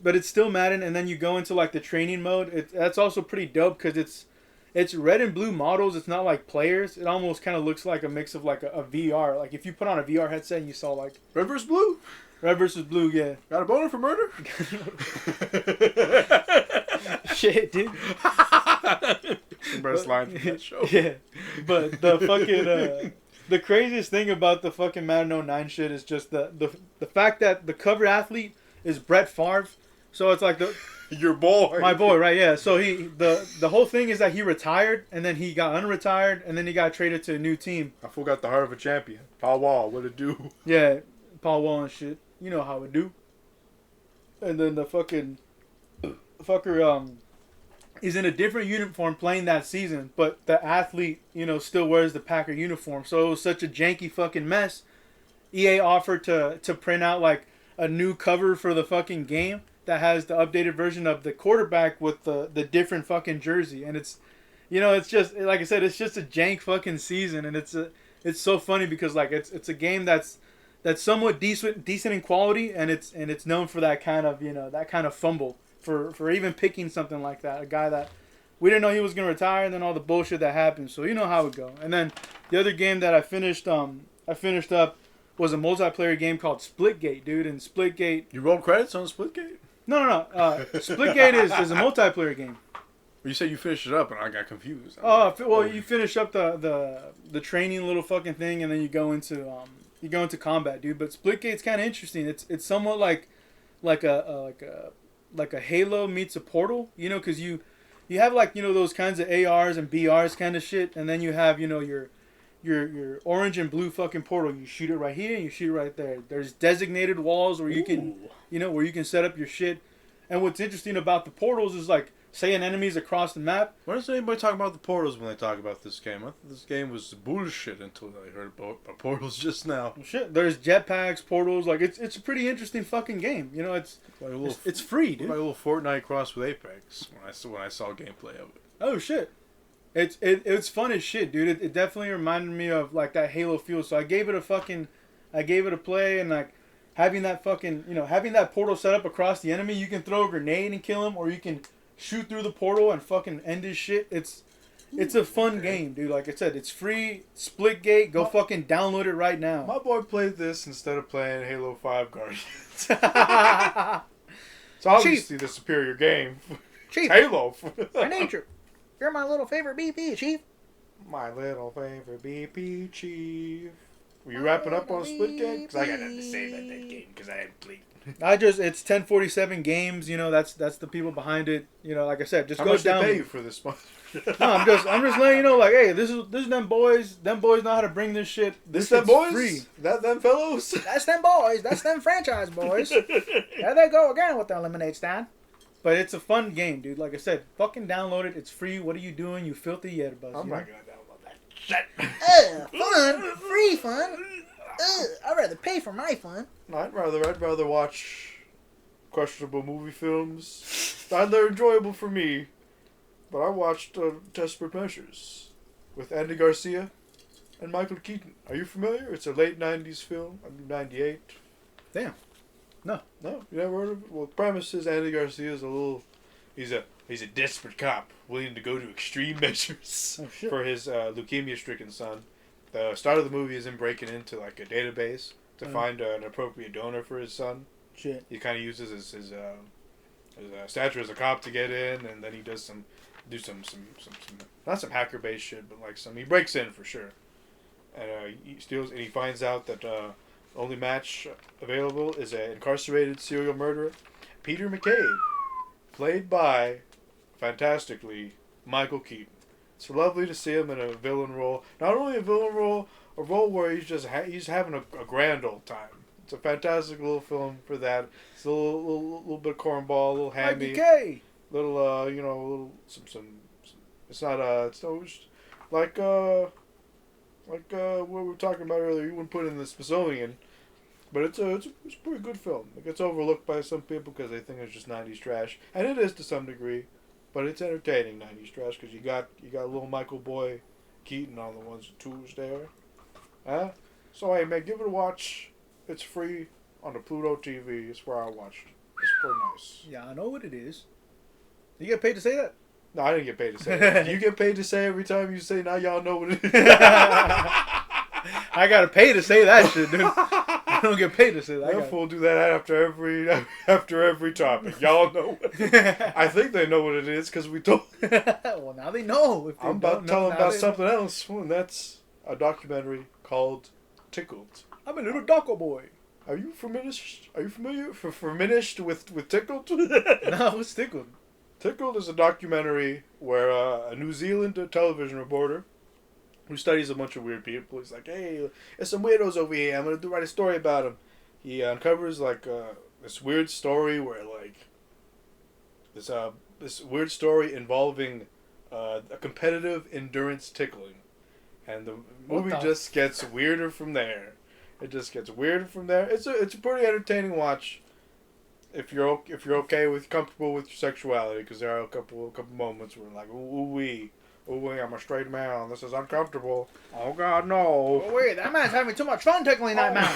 But it's still Madden, and then you go into like the training mode. That's also pretty dope because it's red and blue models. It's not like players. It almost kind of looks like a mix of like a VR. Like if you put on a VR headset and you saw like Red versus blue. Red versus blue, yeah. Got a boner for murder? Shit, dude. The best line from that show. Yeah, but the fucking the craziest thing about the fucking Madden 09 shit is just the fact that the cover athlete is Brett Favre. So it's like your boy, my boy, right? Yeah. So the whole thing is that he retired and then he got unretired and then he got traded to a new team. I forgot the heart of a champion. Paul Wall, what it do? Yeah, Paul Wall and shit. You know how it do. And then the fucker is in a different uniform playing that season, but the athlete, you know, still wears the Packer uniform. So it was such a janky fucking mess. EA offered to print out like a new cover for the fucking game that has the updated version of the quarterback with the different fucking jersey, and it's, you know, it's just like I said, it's just a jank fucking season, and it's so funny because like it's a game that's somewhat decent in quality, and it's known for that kind of, you know, that kind of fumble for even picking something like that, a guy that we didn't know he was gonna retire, and then all the bullshit that happened. So you know how it go. And then the other game that I finished up was a multiplayer game called Splitgate, dude. And Splitgate. You rolled credits on Splitgate? No. Splitgate is a multiplayer game. You said you finished it up, and I got confused. Oh, well, you finish up the training little fucking thing, and then you go into combat, dude. But Splitgate's kind of interesting. It's somewhat like a Halo meets a Portal, you know, because you have like, you know, those kinds of ARs and BRs kind of shit, and then you have, you know, your orange and blue fucking portal. You shoot it right here and you shoot it right there. There's designated walls where you can, you know, where you can set up your shit. And what's interesting about the portals is like, say an enemy's across the map. Why does anybody talk about the portals when they talk about this game? I thought this game was bullshit until I heard about portals just now. Well, shit, there's jetpacks, portals. Like it's a pretty interesting fucking game. You know, it's free, dude. Like a little Fortnite cross with Apex when I saw gameplay of it. Oh shit. It's fun as shit, dude. It definitely reminded me of like that Halo feel. So I gave it a play, and like having that fucking, you know, having that portal set up across the enemy, you can throw a grenade and kill him, or you can shoot through the portal and fucking end his shit. It's a fun game, dude. Like I said, it's free. Splitgate, go fucking download it right now. My boy played this instead of playing Halo 5 Guardians. It's obviously the superior game. Chief, Halo. by nature, you're my little favorite BP, Chief. My little favorite BP Chief. Were you wrapping up on Splitgate? Because I got nothing to say about that game because I haven't played. It's 1047 games, you know, that's the people behind it. You know, like I said, just How go much down. they pay you for this month? No, I'm just letting you know, like, hey, this is them boys. Them boys know how to bring this shit. This shit's them boys? free. That them fellows? That's them boys. That's them franchise boys. There they go again with their lemonade stand. But it's a fun game, dude. Like I said, fucking download it. It's free. What are you doing, you filthy yerbuzz? I'm not going to download that shit. Fun. Free fun. I'd rather pay for my fun. I'd rather watch questionable movie films. They're enjoyable for me. But I watched Desperate Measures with Andy Garcia and Michael Keaton. Are you familiar? It's a late 90s film. 98. Damn. No. No? You never heard of it? Well, the premise is Andy Garcia is a little he's a desperate cop willing to go to extreme measures for his leukemia-stricken son. The start of the movie is him breaking into like a database to find an appropriate donor for his son. Shit. He kind of uses his stature as a cop to get in, and then he does some not some hacker-based shit, but like he breaks in for sure. And he steals, and he finds out that only match available is an incarcerated serial murderer, Peter McCabe, played by, fantastically, Michael Keaton. It's lovely to see him in a villain role. Not only a villain role, a role where he's just he's having a grand old time. It's a fantastic little film for that. It's a little bit of cornball, a little hammy, little little some. It's not it's no like what we were talking about earlier. You wouldn't put in the Smithsonian, but it's a pretty good film. It gets overlooked by some people because they think it's just 90s trash, and it is to some degree, but it's entertaining 90s trash because you got little Michael Boy Keaton on the ones and twos there. So hey man, give it a watch. It's free on the Pluto TV. It's where I watched. It's pretty nice. Yeah, I know what it is. You get paid to say that? No, I didn't get paid to say it. You get paid to say every time you say, now y'all know what it is. I gotta pay to say that shit, dude. I don't get paid to say that. That fool do that after every topic. Y'all know what it is. I think they know what it is because we told. Well, now they know. If they I'm about to tell them about something else, and that's a documentary called Tickled. I'm a little doco boy. Are you familiar with Tickled? No, what's Tickled? Tickled is a documentary where a New Zealand television reporter who studies a bunch of weird people, he's like, hey, there's some weirdos over here. I'm going to write a story about them. He uncovers like this weird story where like this weird story involving a competitive endurance tickling. And the movie just gets weirder from there. It just gets weirder from there. It's a pretty entertaining watch. If you're comfortable with your sexuality, because there are a couple moments where like ooh I'm a straight man. This is uncomfortable. Oh God, no! Oh wait, that man's having too much fun tickling that man.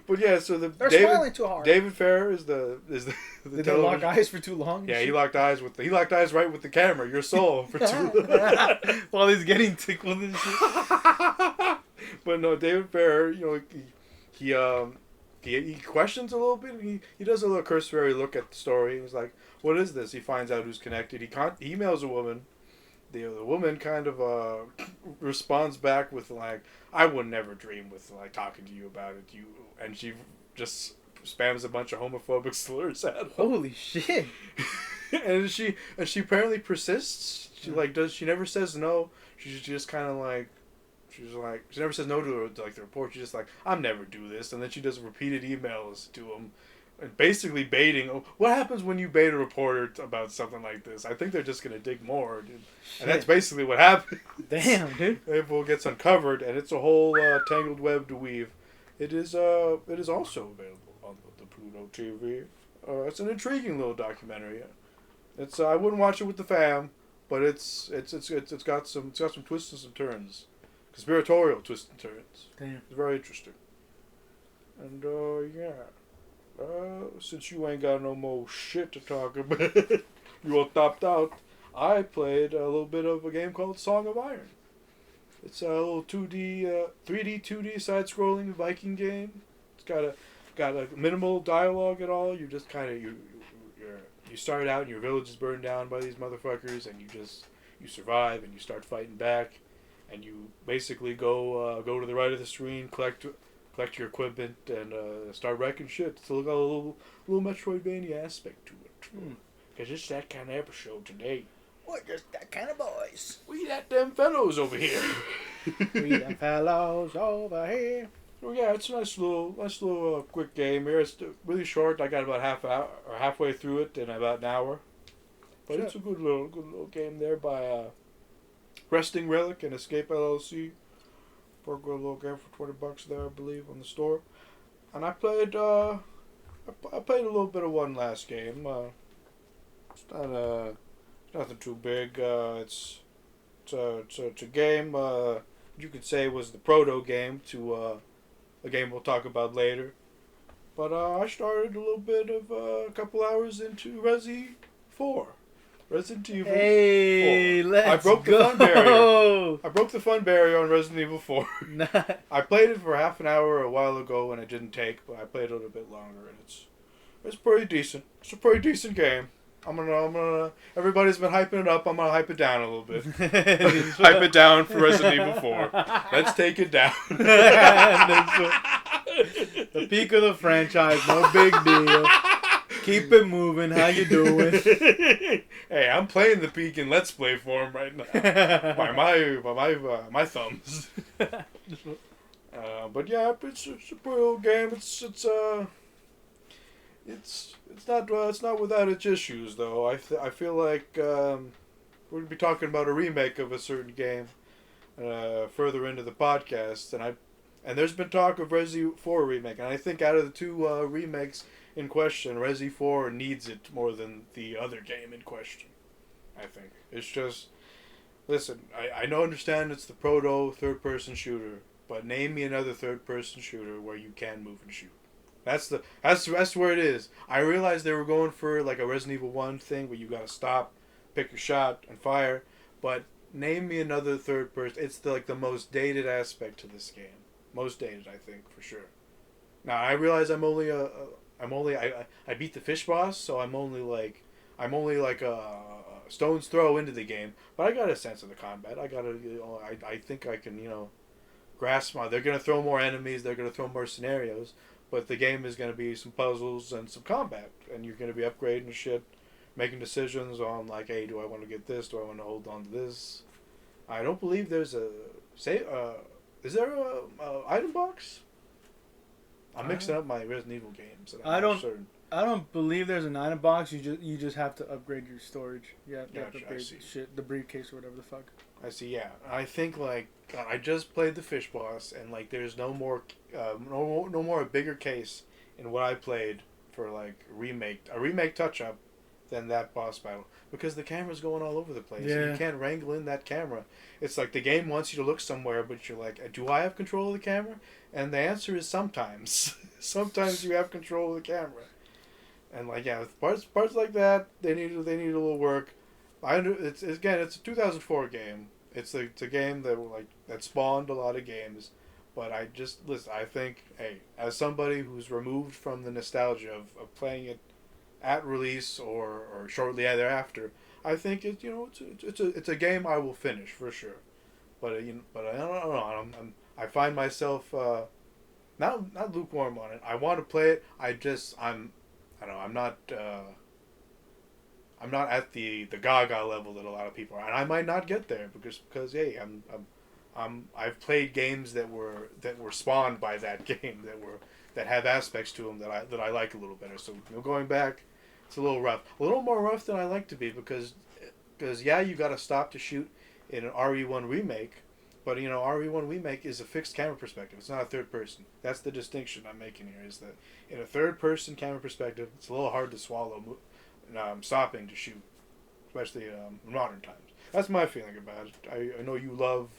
But yeah, so they're smiling too hard. David Farrer is the Did they lock eyes for too long? Yeah, he locked eyes right with the camera, your soul, for too long. While he's getting tickled and shit. But no, David Farrer, he questions a little bit. He does a little cursory look at the story. He's like, "What is this?" He finds out who's connected. He emails a woman. The woman kind of responds back with like, "I would never dream with like talking to you about it." And she just spams a bunch of homophobic slurs at him. Holy shit! and she apparently persists. She never says no. She's just kind of like. She never says no to the report. She's just like, I'm never do this. And then she does repeated emails to him and basically baiting. Oh, what happens when you bait a reporter about something like this? I think they're just going to dig more, dude. And that's basically what happened. Damn, dude. It gets uncovered, and it's a whole tangled web to weave. It is also available on the Pluto TV. It's an intriguing little documentary. It's I wouldn't watch it with the fam, but it's got some twists and some turns. Conspiratorial twists and turns. Damn. It's very interesting. And, since you ain't got no more shit to talk about, you all topped out, I played a little bit of a game called Song of Iron. It's a little 3D 2D side-scrolling Viking game. It's got a minimal dialogue at all. You just kind of, you start out and your village is burned down by these motherfuckers, and you survive and you start fighting back. And you basically go to the right of the screen, collect your equipment, and start wrecking shit. It's got a little Metroidvania aspect to it. Because it's that kind of episode today. We're just that kind of boys. We that them fellows over here. We them fellows over here. So yeah, it's a nice little quick game here. It's really short. I got about halfway through it in about an hour. But It's a good little game there by Resting Relic and Escape LLC. For a good little game for $20 there, I believe, on the store. And I played a little bit of one last game. It's not nothing too big. It's a game you could say was the proto game to a game we'll talk about later. But I started a little bit of a couple hours into Resi 4. Resident Evil 4. Let's I broke go. the fun barrier. I broke the fun barrier on Resident Evil 4. I played it for half an hour a while ago and it didn't take, but I played it a little bit longer and it's pretty decent. It's a pretty decent game. I'm gonna. Everybody's been hyping it up. I'm gonna hype it down a little bit. Hype it down for Resident Evil 4. Let's take it down. The peak of the franchise, no big deal. Keep it moving. How you doing? Hey, I'm playing the peak in Let's Play form right now by my thumbs. But yeah, it's a pretty old game. It's not without its issues though. I feel like we're gonna be talking about a remake of a certain game further into the podcast, and there's been talk of Resi 4 remake, and I think out of the two remakes in question, Resi 4 needs it more than the other game in question. I think it's just, listen, I understand it's the proto third-person shooter, but name me another third-person shooter where you can move and shoot. That's where it is. I realized they were going for like a Resident Evil 1 thing where you gotta stop, pick your shot, and fire, but name me another third-person. It's the most dated aspect to this game. Most dated, I think, for sure. Now I realize I beat the fish boss, so I'm only like a stone's throw into the game, but I got a sense of the combat. I think I can grasp they're gonna throw more enemies, they're gonna throw more scenarios, but the game is gonna be some puzzles and some combat, and you're gonna be upgrading shit, making decisions on like, hey, do I want to get this? Do I want to hold on to this? I don't believe there's is there a item box? I'm mixing up my Resident Evil games. I don't believe there's an item box. You just have to upgrade your storage. You have to upgrade shit, the briefcase or whatever the fuck. I see. Yeah, I think God, I just played the fish boss, and there's no more a bigger case in what I played for a remake touch up than that boss battle, because the camera's going all over the place. Yeah. And you can't wrangle in that camera. It's like the game wants you to look somewhere, but you're like, do I have control of the camera? And the answer is sometimes. Sometimes you have control of the camera. And parts like that, they need a little work. It's a 2004 game. It's a game that spawned a lot of games, but I think, hey, as somebody who's removed from the nostalgia of playing it at release or shortly thereafter, I think it's a game I will finish for sure. But I don't know. I find myself not lukewarm on it. I want to play it. I'm not at the Gaga level that a lot of people are, and I might not get there because hey, I've played games that were spawned by that game that have aspects to them that I like a little better. So going back, it's a little rough, a little more rough than I like to be because you got to stop to shoot in an RE1 remake, but RE1 remake is a fixed camera perspective. It's not a third person. That's the distinction I'm making here. Is that in a third person camera perspective, it's a little hard to swallow. Stopping to shoot, especially in modern times. That's my feeling about it. I know you love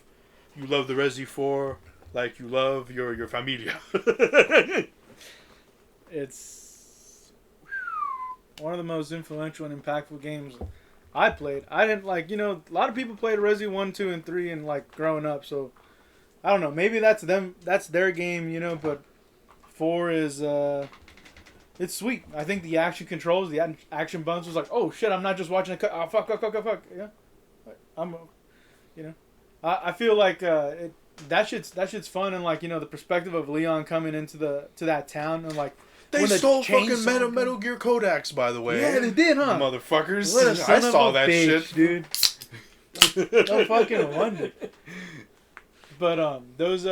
the Resi 4 like you love your familia. It's one of the most influential and impactful games I played. I didn't a lot of people played Resi 1, 2, and 3 and growing up, so I don't know, maybe that's their game, but 4 is it's sweet. I think the action controls, the action bumps was oh shit, I'm not just watching a cut. Oh fuck. Yeah, I feel like that shit's fun, and the perspective of Leon coming into that town and they stole fucking Metal Gear Kodaks, by the way. Yeah, they did, huh? Motherfuckers. What a son I saw of a that bitch, shit, dude. No fucking wonder. But those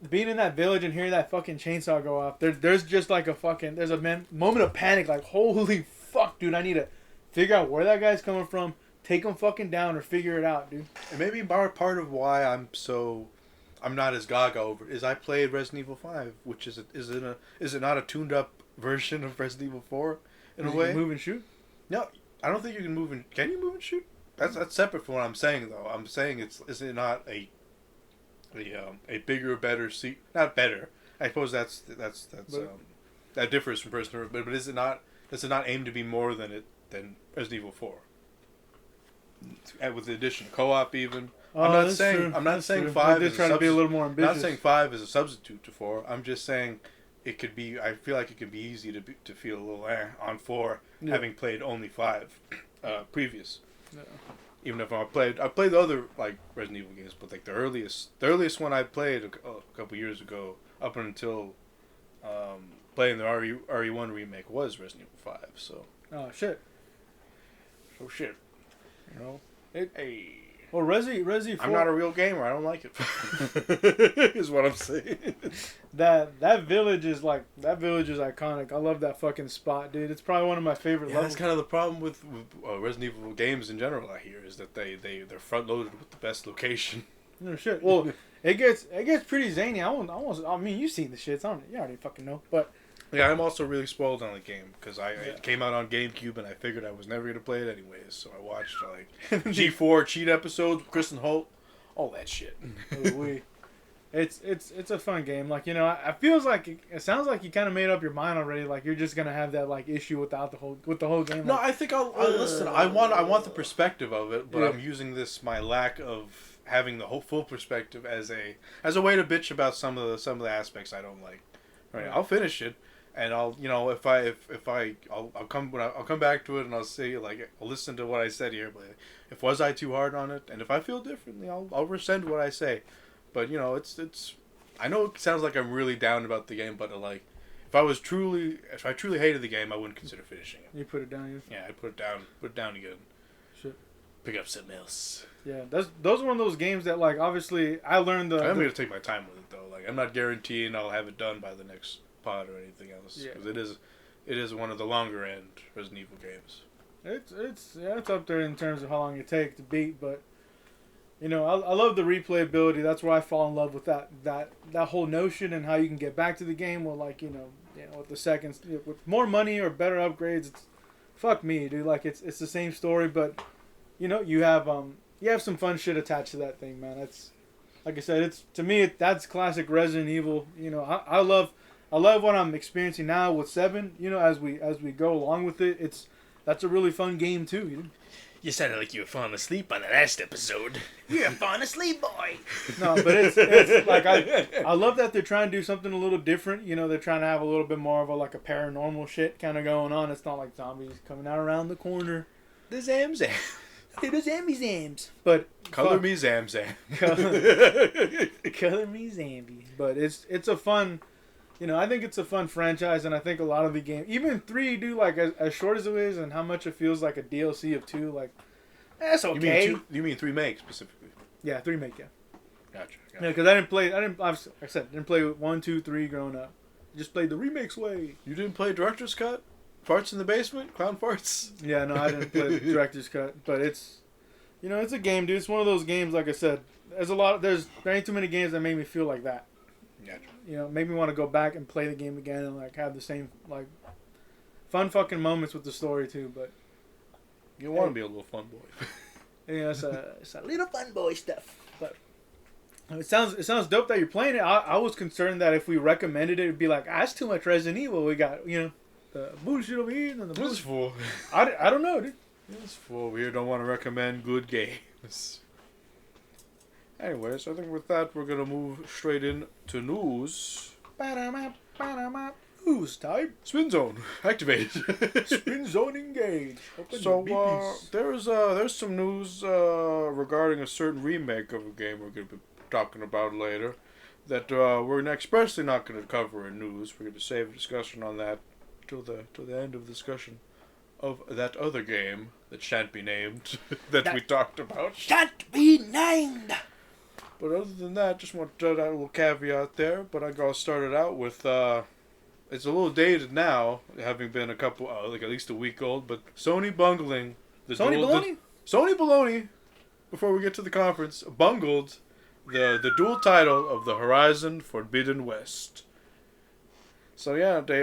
being in that village and hearing that fucking chainsaw go off, there's just there's a moment of panic, holy fuck, dude, I need to figure out where that guy's coming from, take him fucking down, or figure it out, dude. And maybe part of why I'm not as gaga over it is I played Resident Evil 5, which is it not a tuned up version of Resident Evil 4 in a way? Move and shoot? No, I don't think you can move and... Can you move and shoot? That's separate from what I'm saying, though. I'm saying is it not a bigger, better not better. I suppose that's that differs from person to person. But is it not? Does it not aim to be more than Resident Evil 4? And with the addition of co-op, even. I'm not saying. I'm not saying 5 is trying to be a little more ambitious. I'm not saying 5 is a substitute to 4. I'm just saying it could be. I feel like it could be easy to feel a little on 4, having played only 5 previous. Yeah. Even if I played the other like Resident Evil games, but like the earliest one I played a couple years ago, up until playing the RE1 remake, was Resident Evil 5. So. Oh shit. So shit. You know. Hey. Well, Resi 4. I'm not a real gamer. I don't like it. Is what I'm saying. That village is iconic. I love that fucking spot, dude. It's probably one of my favorite levels. That's kind of the problem with Resident Evil games in general. I hear is that they're front loaded with the best location. No shit. Well, it gets pretty zany. I mean, you've seen the shits. You already fucking know, but. Yeah, I'm also really spoiled on the game because it came out on GameCube and I figured I was never going to play it anyways. So I watched like G4 cheat episodes with Kristen Holt, all that shit. It's a fun game. Like, you know, it sounds like you kind of made up your mind already. Like you're just gonna have that like issue with the whole game. No, I think I'll listen. I want the perspective of it, but I'm using my lack of having the whole full perspective as a way to bitch about some of the aspects I don't like. Right, I'll finish it. And I'll come back to it and I'll say like I'll listen to what I said here, but if was I too hard on it, and if I feel differently, I'll rescind what I say. But you know it's I know it sounds like I'm really down about the game, but like if I truly hated the game, I wouldn't consider finishing it. You put it down, Yeah, I'd put it down again. Shit. Pick up something else. Yeah, those are one of those games that like obviously I learned I'm gonna take my time with it though. Like I'm not guaranteeing I'll have it done by the next pod or anything else because it is one of the longer end Resident Evil games. It's up there in terms of how long it takes to beat, but you know I love the replayability. That's where I fall in love with that whole notion and how you can get back to the game with like you know with the seconds with more money or better upgrades. It's fuck me, dude. Like it's the same story, but you know you have some fun shit attached to that thing, man. It's like I said, that's classic Resident Evil. You know I love what I'm experiencing now with 7. You know, as we go along with it, that's a really fun game too. You know? You sounded like you were falling asleep on the last episode. You're falling asleep, boy. No, but it's like I love that they're trying to do something a little different. You know, they're trying to have a little bit more of a paranormal shit kind of going on. It's not like zombies coming out around the corner. The Zamzam. The Zams. But color me Zamzam. Color me Zambi. But it's a fun. You know, I think it's a fun franchise, and I think a lot of the games, even 3, do like as short as it is, and how much it feels like a DLC of 2, like that's okay. You mean 3 Make specifically? Yeah, 3 Make, yeah. Gotcha. Yeah, because I didn't play 1, 2, 3 growing up. I just played the remakes way. You didn't play Director's Cut? Farts in the basement? Clown farts? Yeah, no, I didn't play the Director's Cut, but it's a game, dude. It's one of those games, like I said. There ain't too many games that make me feel like that. Gotcha. You know, make me want to go back and play the game again and like have the same like fun fucking moments with the story too. But you want to be a little fun boy. Yeah, it's a little fun boy stuff. But it sounds dope that you're playing it. I was concerned that if we recommended it, it'd be like that's too much Resident Evil. We got the bullshit over here and the bullshit. Fool. I don't know, dude. This fool over here don't want to recommend good games. Anyways, I think with that, we're going to move straight into news. News time. Spin zone activated. Spin zone engaged. So, there's some news regarding a certain remake of a game we're going to be talking about later that we're expressly not going to cover in news. We're going to save a discussion on that till the end of the discussion of that other game that shan't be named that we talked about. Shan't be named! But other than that, just want to throw that little caveat there. But I'm going to start it out with, it's a little dated now, having been at least a week old, but Sony bungling. Sony Baloney, before we get to the conference, bungled the dual title of the Horizon Forbidden West. So yeah, they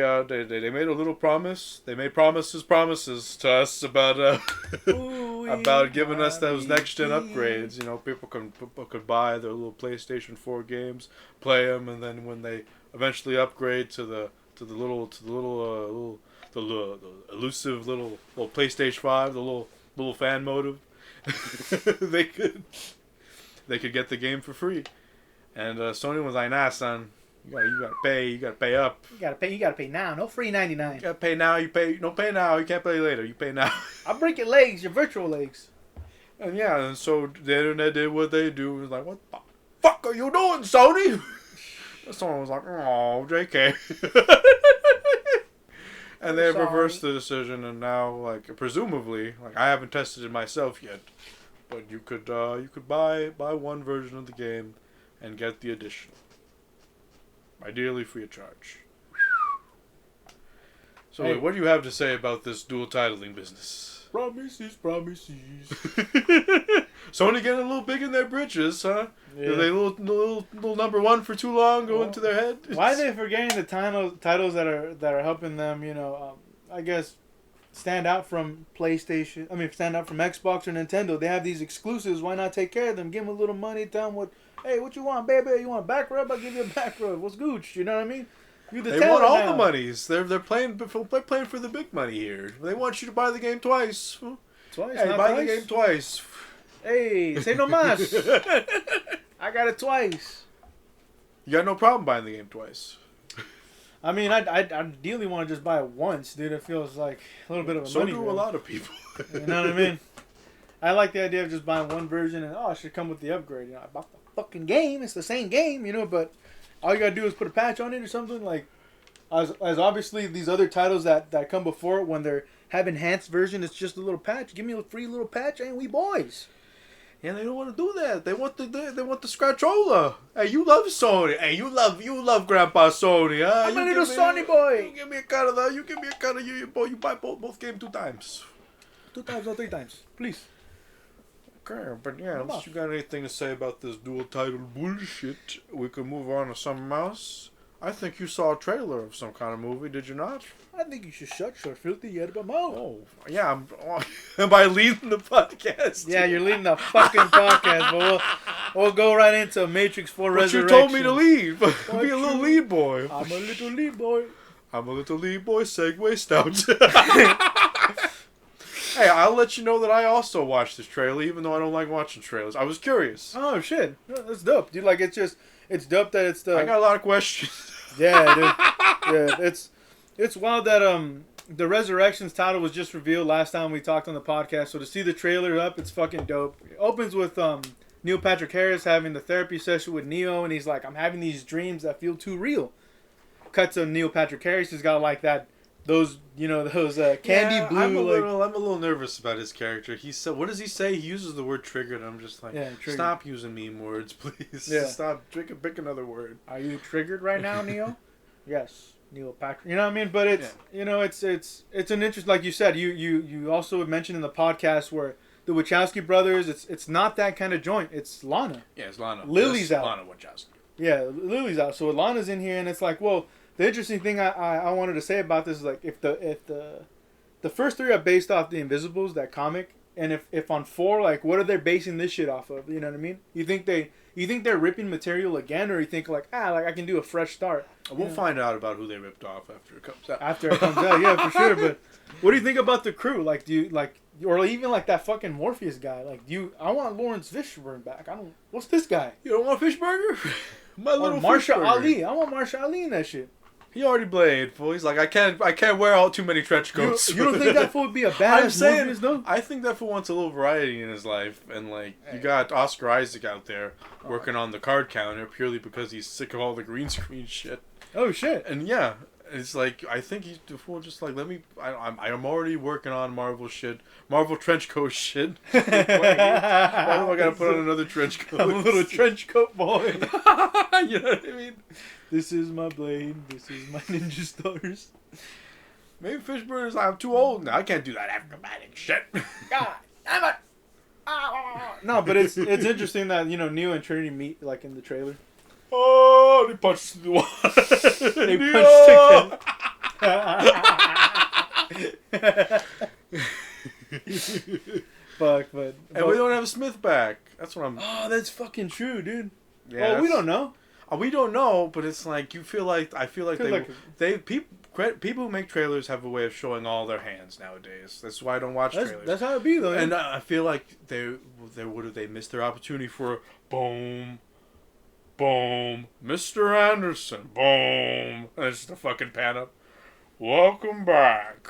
made a little promise. They made promises to us about about giving us those next gen upgrades. You know, people could buy their little PlayStation 4 games, play them, and then when they eventually upgrade to the the elusive little PlayStation 5, the little fan motive, they could get the game for free. And Sony was like, nah, son, you gotta pay up. You gotta pay now. No free 99. You gotta pay now. Don't pay now. You can't pay later. You pay now. I'll break your legs, your virtual legs. And yeah, and so the internet did what they do. It was like, what the fuck are you doing, Sony? Someone was like, oh, JK. And they have reversed the decision, and now, like, presumably, like, I haven't tested it myself yet, but you could buy one version of the game and get the additional. Ideally free of charge. So, Hey. what do you have to say about this dual titling business? Promises. Sony getting a little big in their britches, huh? Yeah. Are they little number one for too long going to their head? Why are they forgetting the titles that are helping them, I guess, stand out from PlayStation? I mean, stand out from Xbox or Nintendo. They have these exclusives. Why not take care of them? Give them a little money. Tell them hey, what you want, baby? You want a back rub? I'll give you a back rub. What's gooch? You know what I mean? They want all the monies. They're playing for the big money here. They want you to buy the game twice. Twice? Hey, not buy twice? the game twice. Hey, say no mas. I got it twice. You got no problem buying the game twice. I mean, I ideally want to just buy it once, dude. It feels like a little bit of a So money do a grab. lot of people. You know what I mean? I like the idea of just buying one version and, it should come with the upgrade. I bought the fucking game. It's the same game, but all you gotta do is put a patch on it or something. Like, as obviously these other titles that come before it, when they're have enhanced version, it's just a little patch. Give me a free little patch and we boys. Yeah, they don't want to do that. They want the Scratchola. Hey, you love Sony. Hey, you love Grandpa Sony. Huh? I'm a little Sony boy. You give me a cut of that. You give me a cut of you. You buy both games 2 times. 2 times or 3 times, please. Okay, but yeah, unless you got anything to say about this dual title bullshit, we could move on to something else. I think you saw a trailer of some kind of movie, did you not? I think you should shut your filthy yet about mouth. Oh, yeah. Am I leading the podcast? Yeah, you're leading the fucking podcast, but we'll go right into Matrix 4 But Resurrection. you told me to leave. Be a little lead boy. I'm a little lead boy. I'm a little lead boy, Segway Stout. Hey, I'll let you know that I also watched this trailer, even though I don't like watching trailers. I was curious. Oh, shit. That's dope, dude. Like, it's dope that it's the... I got a lot of questions. Yeah, dude. Yeah, it's wild that the Resurrections title was just revealed last time we talked on the podcast. So to see the trailer up, it's fucking dope. It opens with Neil Patrick Harris having the therapy session with Neo, and he's like, "I'm having these dreams that feel too real." Cut to Neil Patrick Harris. He's got like those candy blue. I'm a little nervous about his character. He said, what does he say? He uses the word triggered. I'm just like, stop using meme words, please. Yeah. Stop. Pick another word. Are you triggered right now, Neo? Yes, Neil Patrick. You know what I mean? But it's it's an interest. Like you said, you also mentioned in the podcast where the Wachowski brothers. It's not that kind of joint. It's Lana. Yeah, it's Lana. Lily's out. Lana Wachowski. Yeah, Lily's out. So Lana's in here, and it's like, well, the interesting thing I wanted to say about this is like if the first 3 are based off the Invisibles, that comic, and if on 4, like, what are they basing this shit off of? You know what I mean? You think they're ripping material again, or you think like I can do a fresh start? We'll find out about who they ripped off after it comes out. After it comes out, yeah, for sure. But what do you think about the crew? Like, do you like, or even like that fucking Morpheus guy? Like, I want Lawrence Fishburne back. What's this guy? You don't want Fishburger? My little Marsha Fishburger. Ali. I want Marsha Ali in that shit. He already played, fool. He's like, I can't wear all too many trench coats. You don't think that fool would be a I'm badass saying, Morpheus though? I think that fool wants a little variety in his life, and like you got Oscar Isaac out there working on the card counter purely because he's sick of all the green screen shit. Oh shit! And yeah, it's like I think he's the fool just like I'm already working on Marvel shit, Marvel trench coat shit. Why do I gotta put on another trench coat? I'm a little trench coat boy. You know what I mean? This is my blade. This is my ninja stars. Maybe Fishburne is like, I'm too old now. I can't do that acrobatic shit. God damn it! No, but it's interesting that Neo and Trinity meet like in the trailer. Oh, they punched through the wall. They punched together. Fuck, but And we don't have Smith back. That's what I'm. Oh, that's fucking true, dude. Yeah, well, we don't know. We don't know, but it's like I feel like Like- people who make trailers have a way of showing all their hands nowadays. That's why I don't watch trailers. That's how it be though. And Yeah. I feel like they missed their opportunity for boom, boom, Mr. Anderson, boom, and it's just a fucking pan up. Welcome back,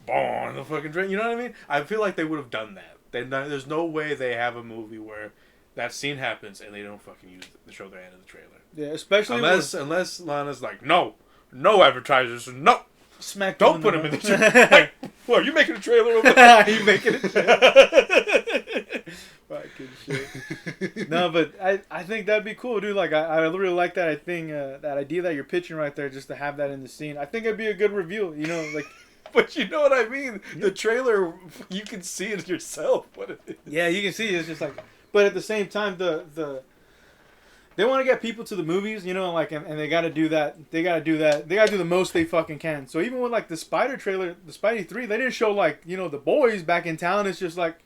boom, the fucking drink. You know what I mean? I feel like they would have done that. There's no way they have a movie where that scene happens and they don't fucking show their hand in the trailer. Yeah, especially Unless Lana's like, no advertisers, no. smack. Don't put him in the trailer. Wait, what, are you making a trailer over there? You making it? Fucking shit. No, but I think that'd be cool, dude. Like I really like that. I think that idea that you're pitching right there, just to have that in the scene. I think it'd be a good reveal. You know, like. But you know what I mean? The trailer, you can see it yourself. What it is. Yeah, you can see it's just like. But at the same time, they want to get people to the movies, you know, like, and they got to do that. They got to do that. They got to do the most they fucking can. So even with like the Spider trailer, the Spidey 3, they didn't show like, you know, the boys back in town. It's just like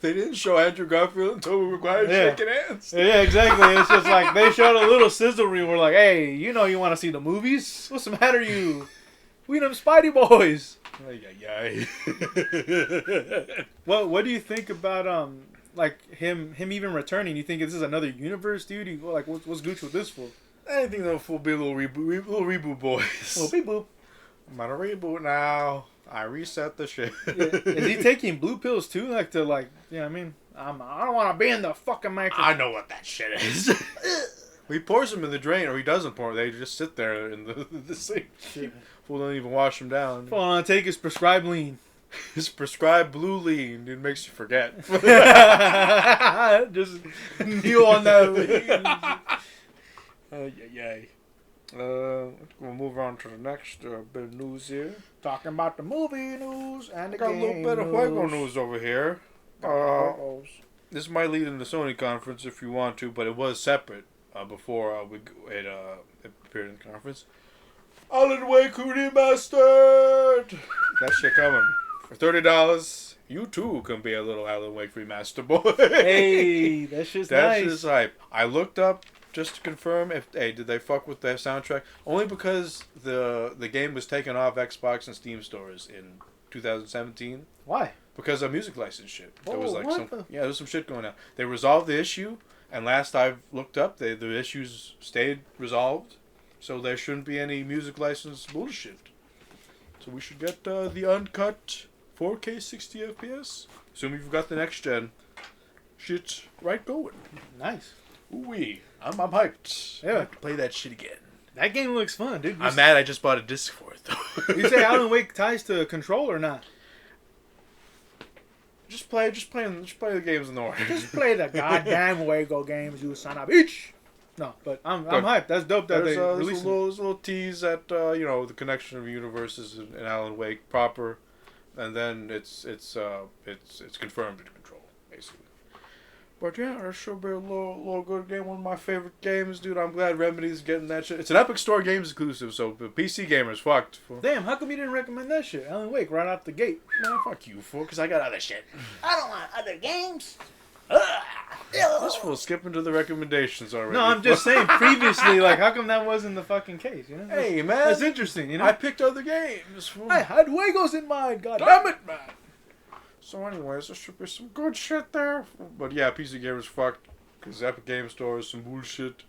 They didn't show Andrew Garfield and Tobey Maguire shaking hands. yeah, exactly. It's just like they showed a little sizzle reel. We're like, hey, you know, you want to see the movies? What's the matter, you? We them Spidey boys. Ay. What do you think about like him even returning? You think this is another universe, dude? Like what's Gucci with this for? I think they'll be a little reboot boys. Well, people. I'm on a reboot now. I reset the shit. Is he taking blue pills too? Like to like, you know what I mean? I don't want to be in the fucking Matrix. I know what that shit is. He pours them in the drain, or he doesn't pour. They just sit there in the sink. Fool don't even wash them down. Fall on, take his prescribed lean. His prescribed blue lean, it makes you forget. Just kneel on that lean. Yay. We'll move on to the next bit of news here. Talking about the movie news and the Got a little bit of Fuego news over here. This might lead into Sony conference if you want to, but it was separate before it appeared in the conference. Alan Wake Remastered! That shit coming. For $30, you too can be a little Alan Wake Remaster boy. Hey, that shit's nice. That's just hype. I looked up just to confirm did they fuck with their soundtrack? Only because the game was taken off Xbox and Steam stores in 2017. Why? Because of music license shit. There was like what there was some shit going on. They resolved the issue, and last I've looked up, the issues stayed resolved, so there shouldn't be any music license bullshit. So we should get the uncut 4K 60 FPS. Assuming you've got the next gen shit right going. Nice. Ooh-wee. I'm hyped. Yeah. I have to play that shit again. That game looks fun, dude. I'm mad I just bought a disc for it, though. You say Alan Wake ties to a controller or not? Just play the games in the order. Just play the goddamn Wago games, you son of a bitch. No, but I'm hyped. That's dope that There's they a released it. little tease at the connection of universes in Alan Wake proper, and then it's confirmed in Control basically. But yeah, it should be a little good game. One of my favorite games, dude. I'm glad Remedy's getting that shit. It's an Epic Store Games exclusive, so the PC gamers fucked. Damn, how come you didn't recommend that shit? Alan Wake right off the gate. Man, fuck you, fool, because I got other shit. I don't want other games. This fool skipping to the recommendations already. No, I'm just saying previously, like, how come that wasn't the fucking case, you know? Hey, man. That's interesting, you know? I picked other games. Fool. I had Wagos in mind, goddamn. Damn it, man. So anyways, there should be some good shit there. But yeah, PC gamers fucked. Because Epic Game Store is some bullshit.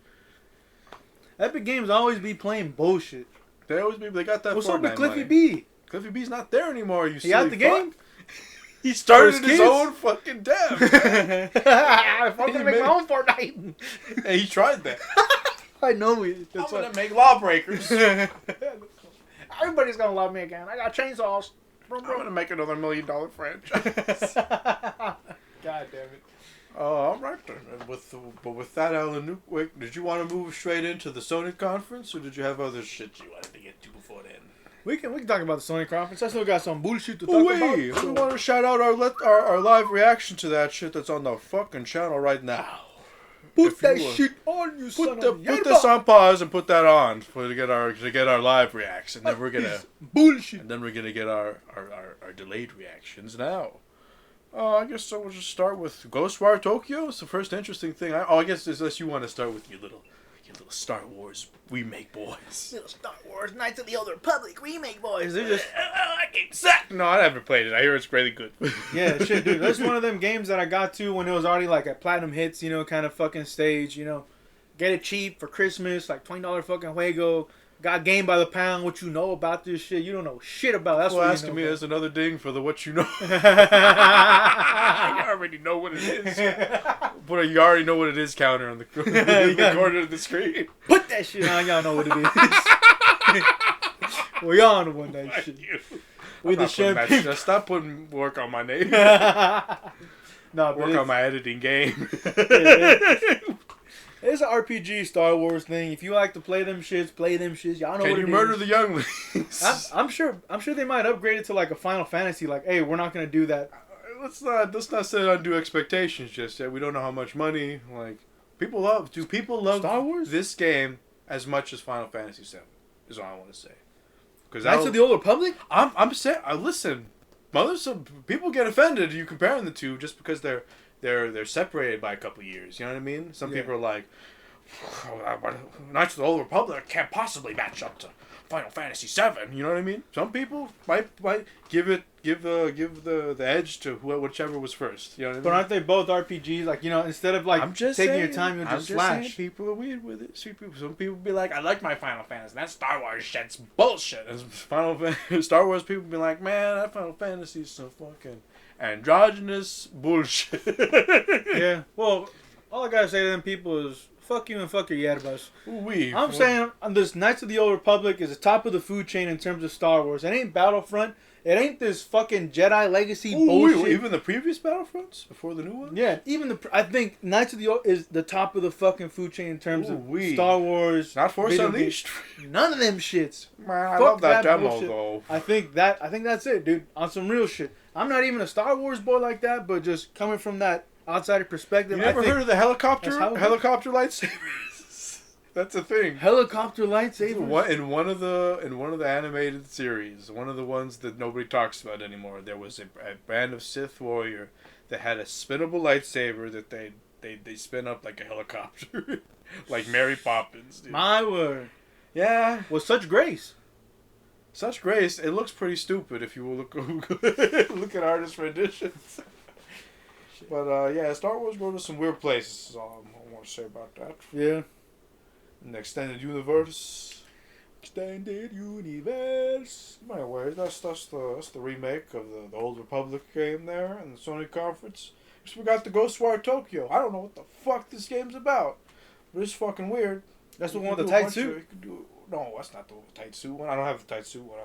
Epic Games always be playing bullshit. They got that What's Fortnite up with Cliffy money. B? Cliffy B's not there anymore, you He out the game? He started his his kids? own fucking dev. I'm gonna make my own Fortnite. Hey, he tried that. I know it. I'm gonna make Lawbreakers. Everybody's gonna love me again. I got chainsaws. I'm gonna make another $1 million franchise. God damn it. All right then. And with that, Alan Wake, did you want to move straight into the Sony conference, or did you have other shit you wanted to get to before then? We can talk about the Sony conference. I still got some bullshit to talk about. We want to shout out our live reaction to that shit that's on the fucking channel right now. Put that shit on, you son of a Put this on pause and put that on to get our live reacts, and then we're gonna bullshit. And then we're gonna get our delayed reactions now. I guess so. We'll just start with Ghostwire Tokyo. It's the first interesting thing. I guess unless you want to start with your You little Star Wars remake boys. Little Star Wars Knights of the Old Republic remake boys. They're just I game suck. No, I never played it. I hear it's really good. Yeah, shit, dude. That's one of them games that I got to when it was already like at platinum hits, you know, kind of fucking stage, you know. Get it cheap for Christmas, like $20 fucking juego. Got game by the pound. What you know about this shit? You don't know shit about. That's what asking you know me. about. There's another ding for the what you know. You already know what it is. But you already know what it is counter on the corner of the screen. Put that shit on. Y'all know what it is. We all know that shit. With the champagne. Just stop putting work on my name. Work on my editing game. It's an RPG Star Wars thing. If you like to play them shits, play them shits. Y'all know what it is. Can you murder the younglings? I'm sure they might upgrade it to like a Final Fantasy. Like, hey, we're not gonna do that. Let's not set undue expectations just yet. We don't know how much money. Like, people love Star Wars? This game as much as Final Fantasy VII. Is all I want to say. Because Knights of the Old Republic. I'm saying, listen, some people get offended. You comparing the two just because they're separated by a couple years. You know what I mean? Some people are like, Knights of the Old Republic can't possibly match up to Final Fantasy VII. You know what I mean? Some people might give the edge to whichever was first. You know what I mean? But aren't they both RPGs? Like, you know, instead of like taking your time, you'll just slash. People are weird with it. Some people be like, I like my Final Fantasy. That Star Wars shit's bullshit. And Star Wars people be like, man, that Final Fantasy is so fucking androgynous bullshit. Yeah. Well, all I gotta say to them people is fuck you and fuck your yerbas. I'm saying this Knights of the Old Republic is the top of the food chain in terms of Star Wars. It ain't Battlefront. It ain't this fucking Jedi Legacy bullshit. Even the previous Battlefronts before the new one. Yeah, I think Knights of the Old is the top of the fucking food chain in terms of Star Wars. Not Force Unleashed. None of them shits. Man, I love that demo bullshit. though. I think that's it, dude. On some real shit. I'm not even a Star Wars boy like that, but just coming from that outsider perspective. You never heard of the helicopter lightsabers? That's a thing. Helicopter lightsabers. In one of the animated series, one of the ones that nobody talks about anymore, there was a band of Sith warrior that had a spinnable lightsaber that they spin up like a helicopter, like Mary Poppins. Dude. My word. Yeah. With such grace. Such grace. It looks pretty stupid if you will look at artist renditions. But yeah, Star Wars go to some weird places. Is all I want to say about that. Yeah. In the extended universe. Anyway, that's the remake of the Old Republic game there in the Sony conference. So we got the Ghostwire Tokyo. I don't know what the fuck this game's about, but it's fucking weird. That's the one with the tight suit. No, that's not the tight suit one. I don't have the tight suit one.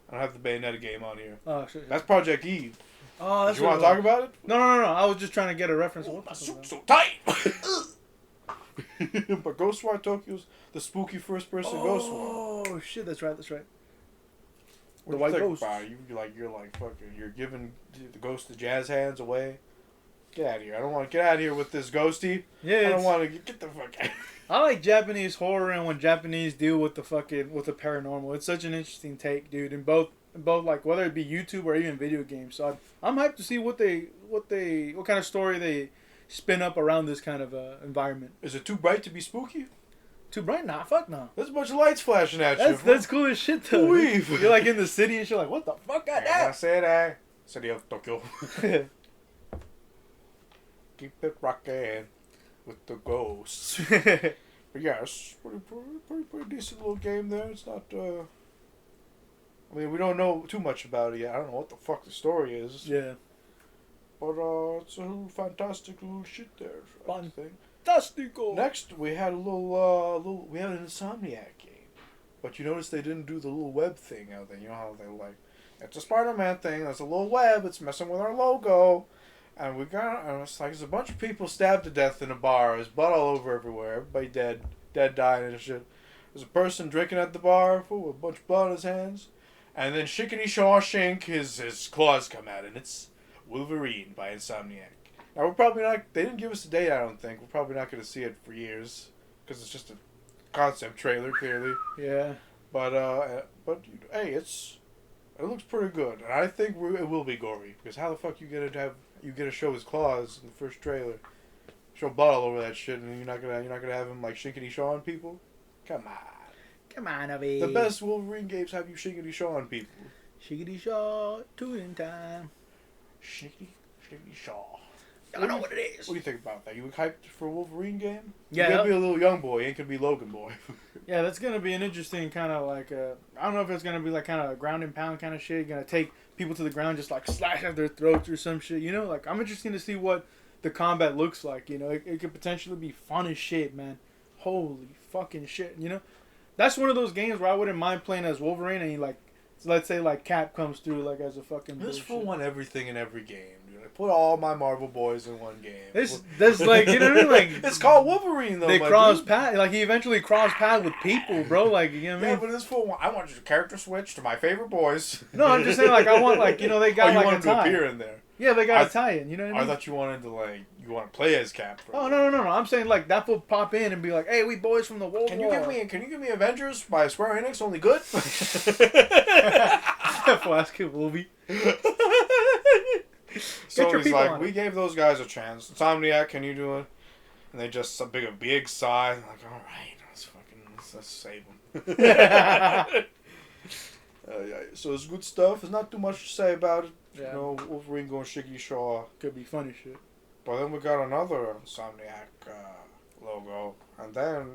I don't have the Bayonetta game on here. Oh shit. That's Project Eve. Oh, that's you want to talk about it? No. I was just trying to get a reference. Oh, my suit's so tight. But Ghostwire Tokyo's the spooky first-person Ghostwire. Oh shit, that's right. What the white ghost. You're like fucking. You're giving the ghost the jazz hands away. Get out of here! I don't want to get out of here with this ghosty. Yeah, I don't want to get the fuck out. I like Japanese horror and when Japanese deal with the paranormal. It's such an interesting take, dude. In both like whether it be YouTube or even video games. So I'm hyped to see what kind of story they spin up around this kind of environment. Is it too bright to be spooky? Too bright? Nah, fuck no. There's a bunch of lights flashing at you. That's cool as shit though. You're like in the city and shit like, what the fuck got that? I said that. City of Tokyo. Keep it rocking with the ghosts. But yeah, it's pretty decent little game there. It's not, I mean, we don't know too much about it yet. I don't know what the fuck the story is. Yeah. But it's a little fantastic little shit there. Fun thing. Fantastico. Next, we had we had an Insomniac game. But you notice they didn't do the little web thing out there. You know how they like, it's a Spiderman thing. There's a little web. It's messing with our logo. And it's like there's a bunch of people stabbed to death in a bar. There's blood all over everywhere. Everybody dead, dying and shit. There's a person drinking at the bar with a bunch of blood on his hands. And then Shickety Shawshank, his claws come out, and it's Wolverine by Insomniac. Now, we're probably not, they didn't give us a date, I don't think. We're probably not going to see it for years. Because it's just a concept trailer, clearly. Yeah. But hey, it looks pretty good. And I think it will be gory. Because how the fuck you get to show his claws in the first trailer? show blood all over that shit, and you're not gonna have him like shinkity shaw on people. Come on. Come on, Obi. The best Wolverine games have you shinkity shaw on people. Shiggity shaw, tootin' time. Shinkity shaw. I don't know what it is. What do you think about that? You hyped for a Wolverine game? Yeah. You're gonna be a little young boy. You ain't gonna be Logan boy. Yeah, that's gonna be an interesting kind of like I don't know if it's gonna be like kind of a ground and pound kind of shit. You're gonna take people to the ground, just like slash at their throats or some shit. You know, like I'm interested to see what the combat looks like. You know, it could potentially be fun as shit, man. Holy fucking shit. You know, that's one of those games where I wouldn't mind playing as Wolverine and like, let's say like Cap comes through like as a fucking. This bullshit. fool want everything in every game. Dude. I put all my Marvel boys in one game. This like, you know what I mean? Like it's called Wolverine though. They cross path, like he eventually crossed path with people, bro. Like, you know what I mean? Yeah, but this fool, I want your character switch to my favorite boys. No, I'm just saying, like, I want, like, you know, they got you like want a him to tie. appear in there. Yeah, they got a tie-in. You know what I I mean? thought you wanted to you want to play as Cap. Oh no! I'm saying like that will pop in and be like, "Hey, we boys from the World Can War." you give me Avengers by Square Enix? Only good. Flask movie. So your he's people like, on we it. gave those guys a chance. Insomniac, can you do it? And they just a big sigh. Like, all right, let's save them. Yeah, so it's good stuff. There's not too much to say about it. Yeah. You know, Wolverine going Shiggy Shaw. Could be funny shit. But then we got another Insomniac logo. And then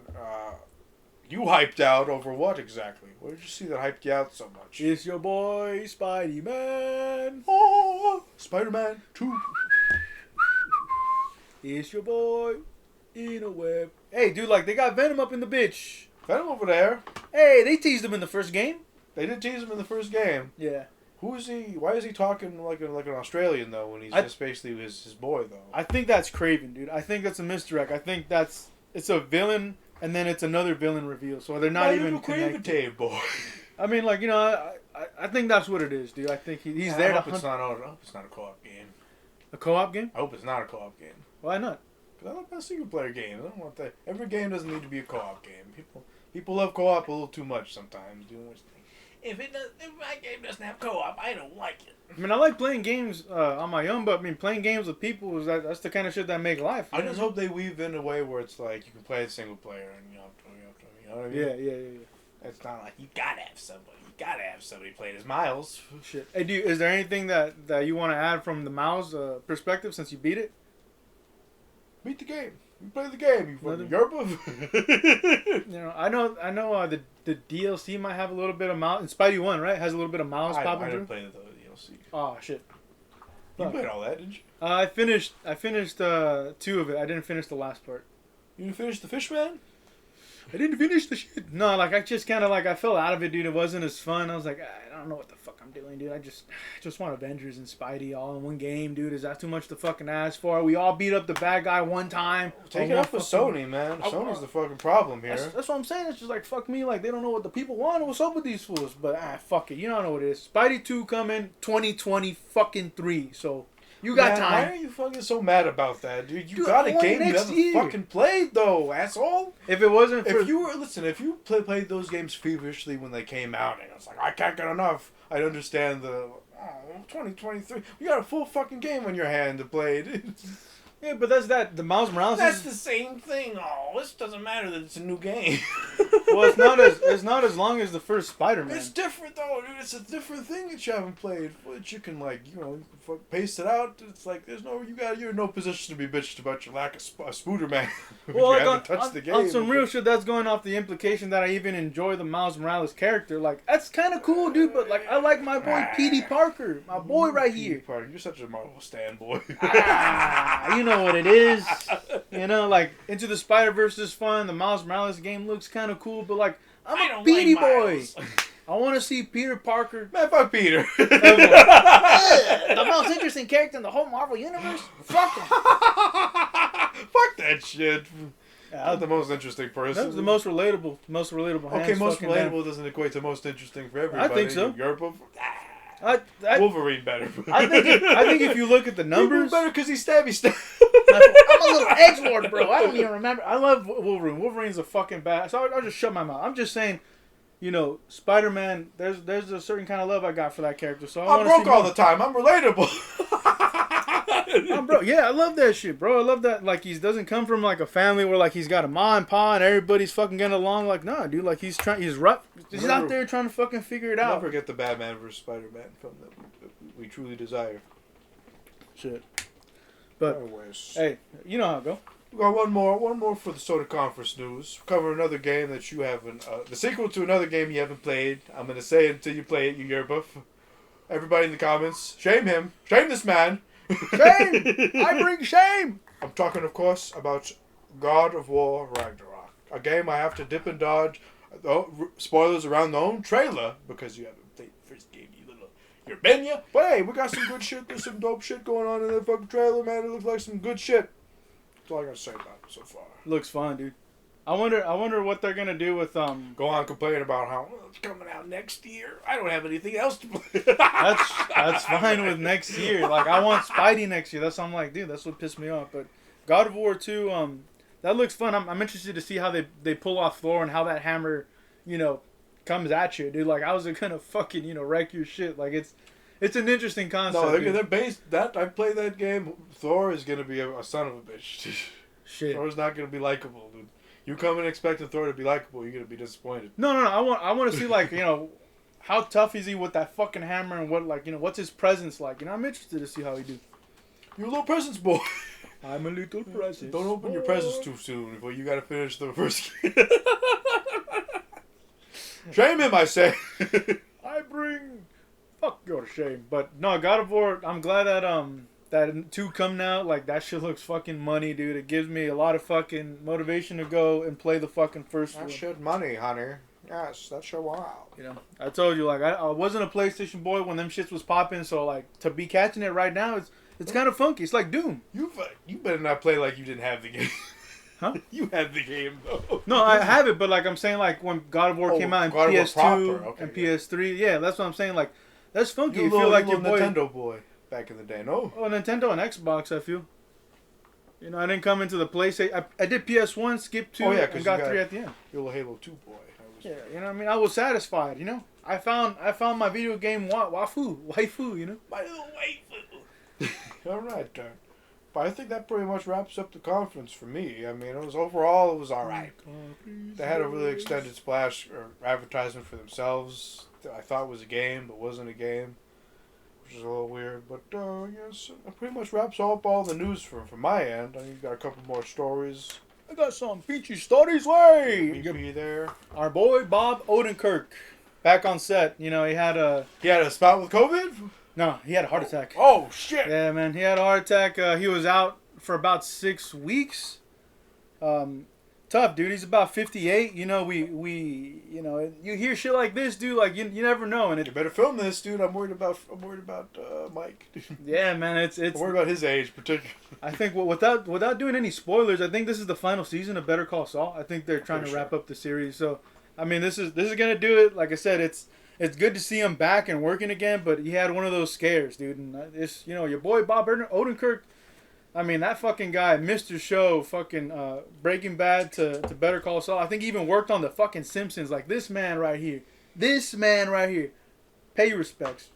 you hyped out over what exactly? What did you see that hyped you out so much? It's your boy Spiderman. Oh, Spider-Man 2. It's your boy in a web. Hey, dude, like they got Venom up in the bitch. Venom over there. Hey, they teased him in the first game. They did tease him in the first game. Yeah. Who is he? Why is he talking like an Australian though? When he's just basically his boy though. I think that's Craven, dude. I think that's a misdirect. I think it's a villain, and then it's another villain reveal. So they're not even connected. Craven boy. I mean, like, you know, I think that's what it is, dude. I think he's there to I hunt. hope it's not a co-op game. A co-op game? I hope it's not a co-op game. Why not? Because I love a single player game. I don't want that. Every game doesn't need to be a co-op game. People love co-op a little too much sometimes. Doing which thing. If my game doesn't have co-op, I don't like it. I mean, I like playing games on my own, but I mean, playing games with people that's the kind of shit that make life. I just hope they weave in a way where it's like you can play a single player and you know what I mean? Yeah. It's not like you gotta have somebody playing as Miles. Shit. Hey, dude, is there anything that you want to add from the Miles perspective since you beat it? Beat the game. You play the game. You fucking yerpa. You know, I know. The DLC might have a little bit of Miles. And Spidey 1, right? Has a little bit of Miles popping I through. didn't play the DLC. Oh shit. You played all that, didn't you? I finished 2 of it. I didn't finish the last part. You didn't finish the Fishman? I didn't finish the shit. No, like I just kind of like I fell out of it, dude. It wasn't as fun. I was like, I don't know what the fuck I'm doing, dude. I just want Avengers and Spidey all in one game, dude. Is that too much to fucking ask for? We all beat up the bad guy one time. Take it up with Sony, man. Sony's the fucking problem here. That's what I'm saying. It's just like fuck me. Like they don't know what the people want. What's up with these fools? But fuck it. You don't know what it is. Spidey 2 coming 2020 fucking 3. So. You got time. Why are you fucking so mad about that, dude? You got a game you haven't fucking played, though, asshole. If it wasn't for... If you played those games feverishly when they came out, and it's like, I can't get enough, I'd understand 2023. You got a full fucking game on your hand to play, dude. Yeah, but that's that. The Miles Morales That's the same thing. Oh, this doesn't matter that it's a new game. Well, it's not as long as the first Spider-Man. It's different though, dude. It's a different thing that you haven't played. But you can paste it out. It's like you're in no position to be bitched about your lack of Spider-Man. Well, you haven't touched the game. On some real shit, that's going off the implication that I even enjoy the Miles Morales character. Like that's kind of cool, dude. But like I like my boy Petey Parker, my boy right here. Petey Parker, you're such a Marvel stan boy. You know what it is. You know, like Into the Spider-Verse is fun. The Miles Morales game looks kind of cool, but like I'm a Petey boy. I want to see Peter Parker. Man, fuck Peter. The most interesting character in the whole Marvel universe? Fuck him. Fuck that shit. Yeah, Not the most interesting person. That's the most relatable. Most relatable. Okay, most relatable doesn't equate to most interesting for everybody. I think so. You're Wolverine better. I think if you look at the numbers, better because he's stabby stab. I'm a little edgelord, bro. I don't even remember. I love Wolverine. Wolverine's a fucking bad. So I'll just shut my mouth. I'm just saying, you know, Spider-Man. There's a certain kind of love I got for that character. So I'm broke all the time. I'm relatable. Oh, bro, yeah, I love that shit, bro. I love that. Like, he doesn't come from like a family where like he's got a ma and pa and everybody's fucking getting along. Like, nah, dude. Like, he's rough. He's out there trying to fucking figure it out. Never get the Batman vs Spider-Man film that we truly desire. Shit. But anyways, hey, you know how it go. We got one more for the Sony conference news. Cover another game that you haven't, the sequel to another game you haven't played. I'm gonna say it until you play it, you yearbuff. Everybody in the comments, shame him, shame this man. Shame! I bring shame! I'm talking, of course, about God of War Ragnarok. A game I have to dip and dodge. Spoilers around the own trailer, because you haven't played the first game, you're Benya. But hey, we got some good shit. There's some dope shit going on in the fucking trailer, man. It looks like some good shit. That's all I gotta say about it so far. Looks fun, dude. I wonder what they're gonna do with Go on complaining about how it's coming out next year. I don't have anything else to play. That's fine with next year. Like, I want Spidey next year. That's what I'm like, dude. That's what pissed me off. But God of War 2, that looks fun. I'm interested to see how they pull off Thor and how that hammer, comes at you, dude. Like, how's it gonna fucking wreck your shit? Like, it's an interesting concept. No, they're based that. I played that game. Thor is gonna be a son of a bitch. Shit. Thor's not gonna be likable, dude. You come in expecting Thor to be likable, you're gonna be disappointed. No. I want to see, like, how tough is he with that fucking hammer and what, like, what's his presence like? I'm interested to see how he do. You're a little presents boy. I'm a little present. Don't open your presents too soon, but you gotta finish the first game. Shame him, I say. I bring fuck your shame. But no, God of War, I'm glad that 2 coming out. Like, that shit looks fucking money, dude. It gives me a lot of fucking motivation to go and play the fucking first one. That shit money, honey. Yes, that's your wow. I told you, like, I wasn't a PlayStation boy when them shits was popping, so, like, to be catching it right now, it's kind of funky. It's like Doom. You better not play like you didn't have the game. Huh? You had the game, though. No, I have it, but, like, I'm saying, like, when God of War came out in PS2 and PS3, yeah, that's what I'm saying. Like, that's funky. You feel like your boy... Nintendo boy back in the day, no? Oh, Nintendo and Xbox, I feel. I didn't come into the PlayStation. I did PS1, skipped 2, and got 3 at the end. You're a Halo 2 boy. Yeah, what I mean? I was satisfied, I found my video game waifu, My little waifu. All right, Turn. But I think that pretty much wraps up the conference for me. I mean, it was all right. They had a really extended splash or advertisement for themselves that I thought was a game, but wasn't a game, which is a little weird. But yes, it pretty much wraps up all the news from my end. I got a couple more stories. I got some peachy stories, way. Be there. Our boy Bob Odenkirk, back on set. He had a spout with COVID. No, he had a heart attack. Oh shit! Yeah, man, he had a heart attack. He was out for about 6 weeks. Tough, dude. He's about 58. You hear shit like this, dude. Like, you never know. And you better film this, dude. I'm worried about Mike. Yeah, man. It's. I'm worried about his age, particularly. I think without doing any spoilers, I think this is the final season of Better Call Saul. I think they're trying to wrap up the series. So, I mean, this is gonna do it. Like I said, it's good to see him back and working again. But he had one of those scares, dude. And it's your boy Bob Odenkirk. I mean, that fucking guy, Mr. Show, fucking Breaking Bad to Better Call Saul. I think he even worked on the fucking Simpsons. Like, this man right here. Pay your respects.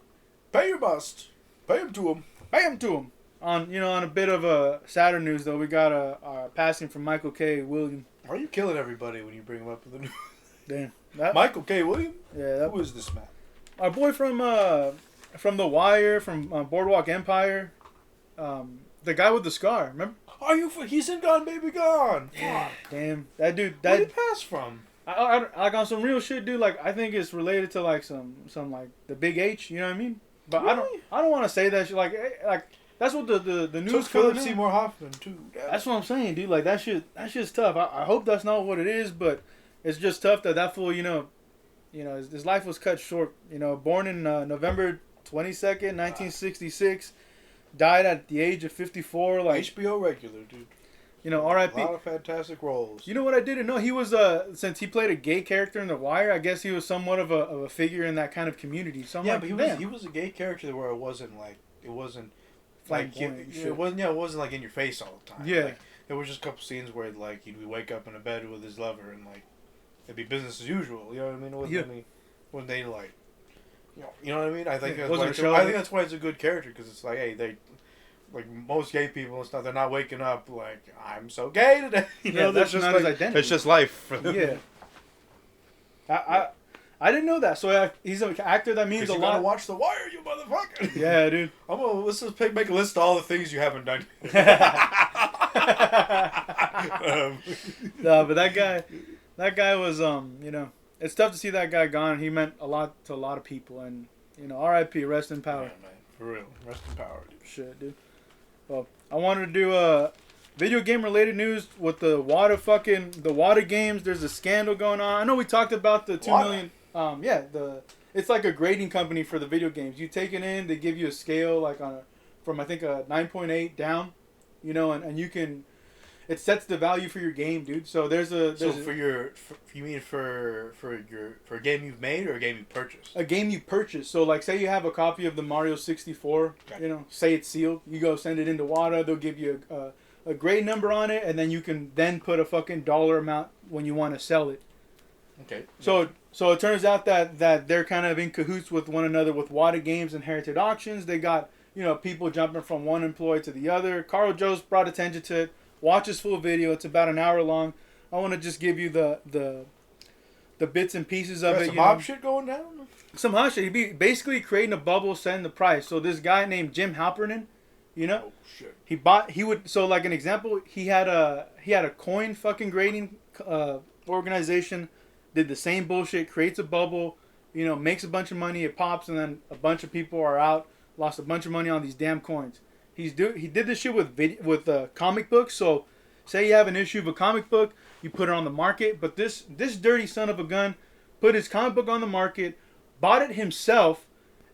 Pay your bust. Pay him to him. Pay him to him. On a bit of a sadder news, though, we got a passing from Michael K. Williams. Why are you killing everybody when you bring him up with the news? Damn. Michael K. Williams? Yeah. Who is this man? Our boy from The Wire, from Boardwalk Empire. The guy with the scar, remember? He's in Gone Baby Gone. Yeah. Damn. That dude. Where did he pass from? I like, on some real shit, dude. Like, I think it's related to like some like the Big H. You know what I mean? But really? I don't want to say that shit. Like that's what the news. Took Philip Seymour Hoffman too. Yeah. That's what I'm saying, dude. Like, that shit's tough. I hope that's not what it is, but it's just tough that fool. His life was cut short. Born in November 22nd, 1966. Died at the age of 54. Like, HBO regular, dude. R.I.P. A lot of fantastic roles. You know what I didn't know? He was since he played a gay character in The Wire, I guess he was somewhat of a figure in that kind of community. So but he was a gay character where it wasn't like it wasn't like it wasn't like in your face all the time. Yeah. Like, there was just a couple scenes where like he'd wake up in a bed with his lover and like it'd be business as usual. You know what I mean? It wasn't any like. You know what I mean? I think that's why it's a good character because it's like, hey, like most gay people and stuff, they're not waking up like I'm so gay today. You know, that's just not like, his identity. It's just life for them. Yeah. I didn't know that. So he's an actor that means a You lot. gotta watch The Wire, you motherfucker. Yeah, dude. Let's just make a list of all the things you haven't done. No, but that guy was you know, it's tough to see that guy gone. He meant a lot to a lot of people, and you know, R.I.P. Rest in power. Man, for real, rest in power, dude. Shit, dude. Well, I wanted to do video game related news with the Wata games. There's a scandal going on. I know we talked about the 2 million. It's like a grading company for the video games. You take it in, they give you a scale like from I think a 9.8 down, you know, and you can. It sets the value for your game, dude. So you mean for a game you've made or a game you purchased? A game you purchased. So like, say you have a copy of the Mario 64. Okay. You know, say it's sealed. You go send it into Wata. They'll give you a grade number on it, and then you can then put a fucking dollar amount when you want to sell it. Okay. So it turns out that they're kind of in cahoots with one another with Wata Games and Heritage Auctions. They got, you know, people jumping from one employee to the other. Carl Jost brought attention to it. Watch his full video. It's about an hour long. I want to just give you the bits and pieces of it. Some hot shit going down? Some hot shit. He'd be basically creating a bubble, setting the price. So this guy named Jim Halpernon, you know, so like an example, he had a coin fucking grading organization, did the same bullshit, creates a bubble, you know, makes a bunch of money, it pops, and then a bunch of people are out, lost a bunch of money on these damn coins. He did this shit with comic books. So, say you have an issue of a comic book, you put it on the market. But this dirty son of a gun put his comic book on the market, bought it himself,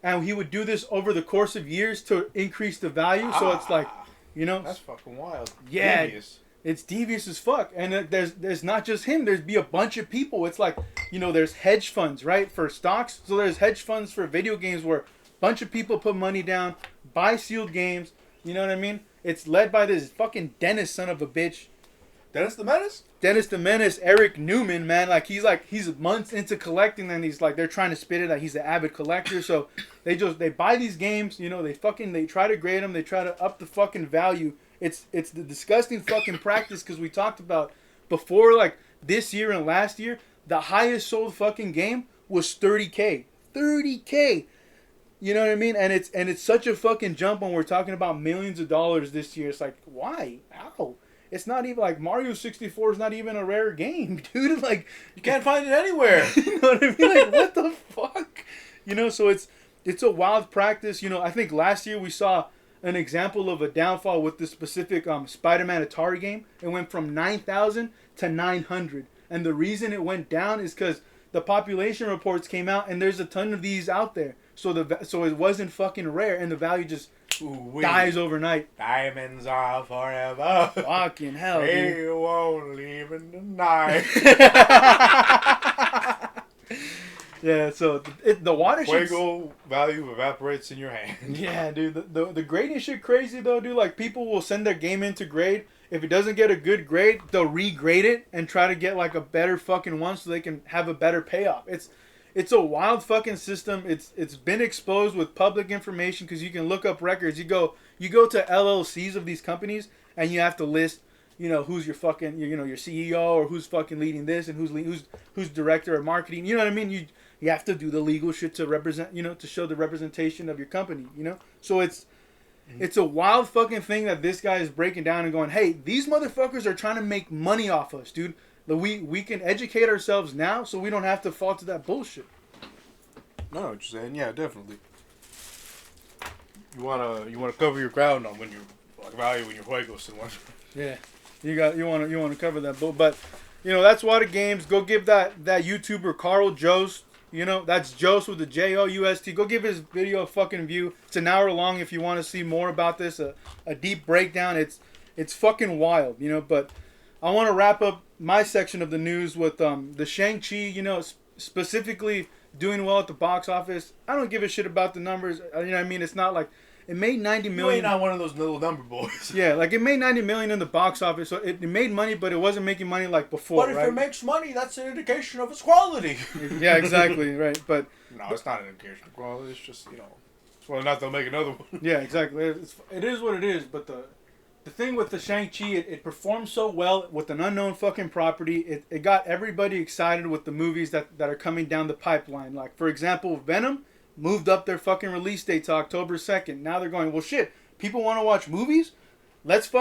and he would do this over the course of years to increase the value. So it's like, you know, that's fucking wild. Yeah, devious. It's devious as fuck. And there's not just him. There's be a bunch of people. It's like, you know, there's hedge funds, right, for stocks. So there's hedge funds for video games where a bunch of people put money down, buy sealed games. You know what I mean? It's led by this fucking Dennis son of a bitch. Dennis the Menace? Dennis the Menace, Eric Newman, man. Like, he's months into collecting, and he's like, they're trying to spit it that he's an avid collector. So they buy these games, you know, they try to grade them, they try to up the fucking value. It's the disgusting fucking practice, because we talked about before, like, this year and last year, the highest sold fucking game was $30K. $30K. You know what I mean? And it's such a fucking jump when we're talking about millions of dollars this year. It's like, why? How? It's not even like Mario 64 is not even a rare game, dude. Like, you can't find it anywhere. You know what I mean? Like, what the fuck? You know, so it's a wild practice. You know, I think last year we saw an example of a downfall with this specific Spiderman Atari game. It went from 9,000 to 900. And the reason it went down is because the population reports came out, and there's a ton of these out there. So it wasn't fucking rare, and the value just dies overnight. Diamonds are forever. Fucking hell, dude. They won't leave in the night. Yeah, so the water shit. Fuego value evaporates in your hand. Yeah, dude. The grading shit crazy though, dude. Like, people will send their game in to grade. If it doesn't get a good grade, they'll regrade it and try to get like a better fucking one so they can have a better payoff. It's a wild fucking system. It's been exposed with public information, because you can look up records. You go to LLCs of these companies, and you have to list, you know, who's your fucking, you know, your CEO, or who's fucking leading this, and who's director of marketing. You know what I mean? You have to do the legal shit to represent, you know, to show the representation of your company, you know? So it's a wild fucking thing that this guy is breaking down and going, hey, these motherfuckers are trying to make money off us, dude. We can educate ourselves now, so we don't have to fall to that bullshit. I know what you're saying. Yeah, definitely. You wanna cover your ground on when you're like valuing your juegos and whatnot. Yeah, you wanna cover that bull, but you know, that's Wata Games. Go give that YouTuber Carl Jost. You know, that's Jost with the Joust. Go give his video a fucking view. It's an hour long if you want to see more about this, a deep breakdown. It's fucking wild, you know. But I want to wrap up my section of the news with the Shang-Chi, you know, specifically doing well at the box office. I don't give a shit about the numbers. You know what I mean? It's not like it made 90 million. You ain't not one of those little number boys. Yeah, like it made 90 million in the box office. So it made money, but it wasn't making money like before, But if right? it makes money, that's an indication of its quality. Yeah, exactly, right. But no, it's not an indication of quality. It's just, you know, Well, not they'll make another one. Yeah, exactly. It is what it is, but the thing with the Shang-Chi, it performed so well with an unknown fucking property. It got everybody excited with the movies that are coming down the pipeline. Like, for example, Venom moved up their fucking release date to October 2nd. Now they're going, well, shit, people want to watch movies? Let's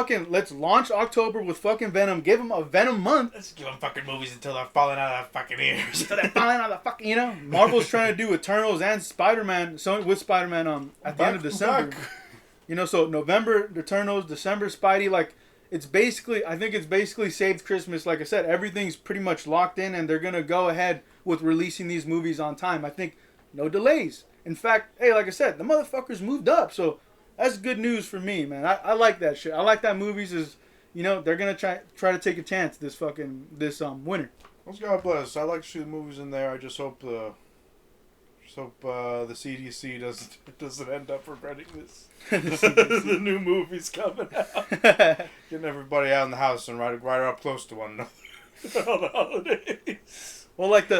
launch October with fucking Venom. Give them a Venom month. Let's give them fucking movies until they're falling out of their fucking ears. Until they're falling out of the fucking, you know? Marvel's trying to do Eternals and Spider-Man, Sony with Spider-Man at the end of December. You know, so November, Eternals, December, Spidey, like, I think it's basically saved Christmas. Like I said, everything's pretty much locked in, and they're going to go ahead with releasing these movies on time. I think no delays. In fact, hey, like I said, the motherfuckers moved up, so that's good news for me, man. I like that shit. I like that movies is, you know, they're going to try to take a chance this winter. Well, God bless. I like to see the movies in there. I just hope the CDC doesn't end up regretting this. The new movies coming out. Getting everybody out in the house and right up close to one another on the holidays. Well, like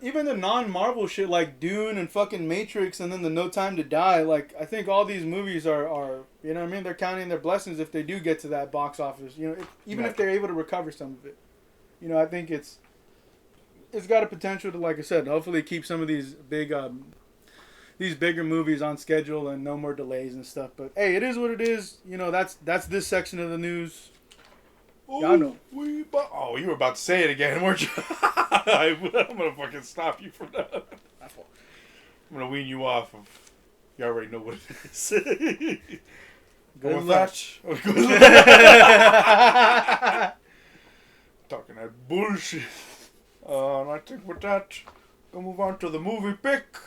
even the non-Marvel shit like Dune and fucking Matrix and then the No Time to Die, like I think all these movies are you know what I mean, they're counting their blessings if they do get to that box office, you know, if they're able to recover some of it. You know, I think it's got a potential to, like I said, hopefully keep some of these bigger movies on schedule and no more delays and stuff. But hey, it is what it is. You know, that's this section of the news. Y'all know. You were about to say it again, weren't you? I'm gonna fucking stop you from that. I'm gonna wean you off of. You already know what it is. Good luck. Talking that bullshit. And I think with that, we'll move on to the movie pick.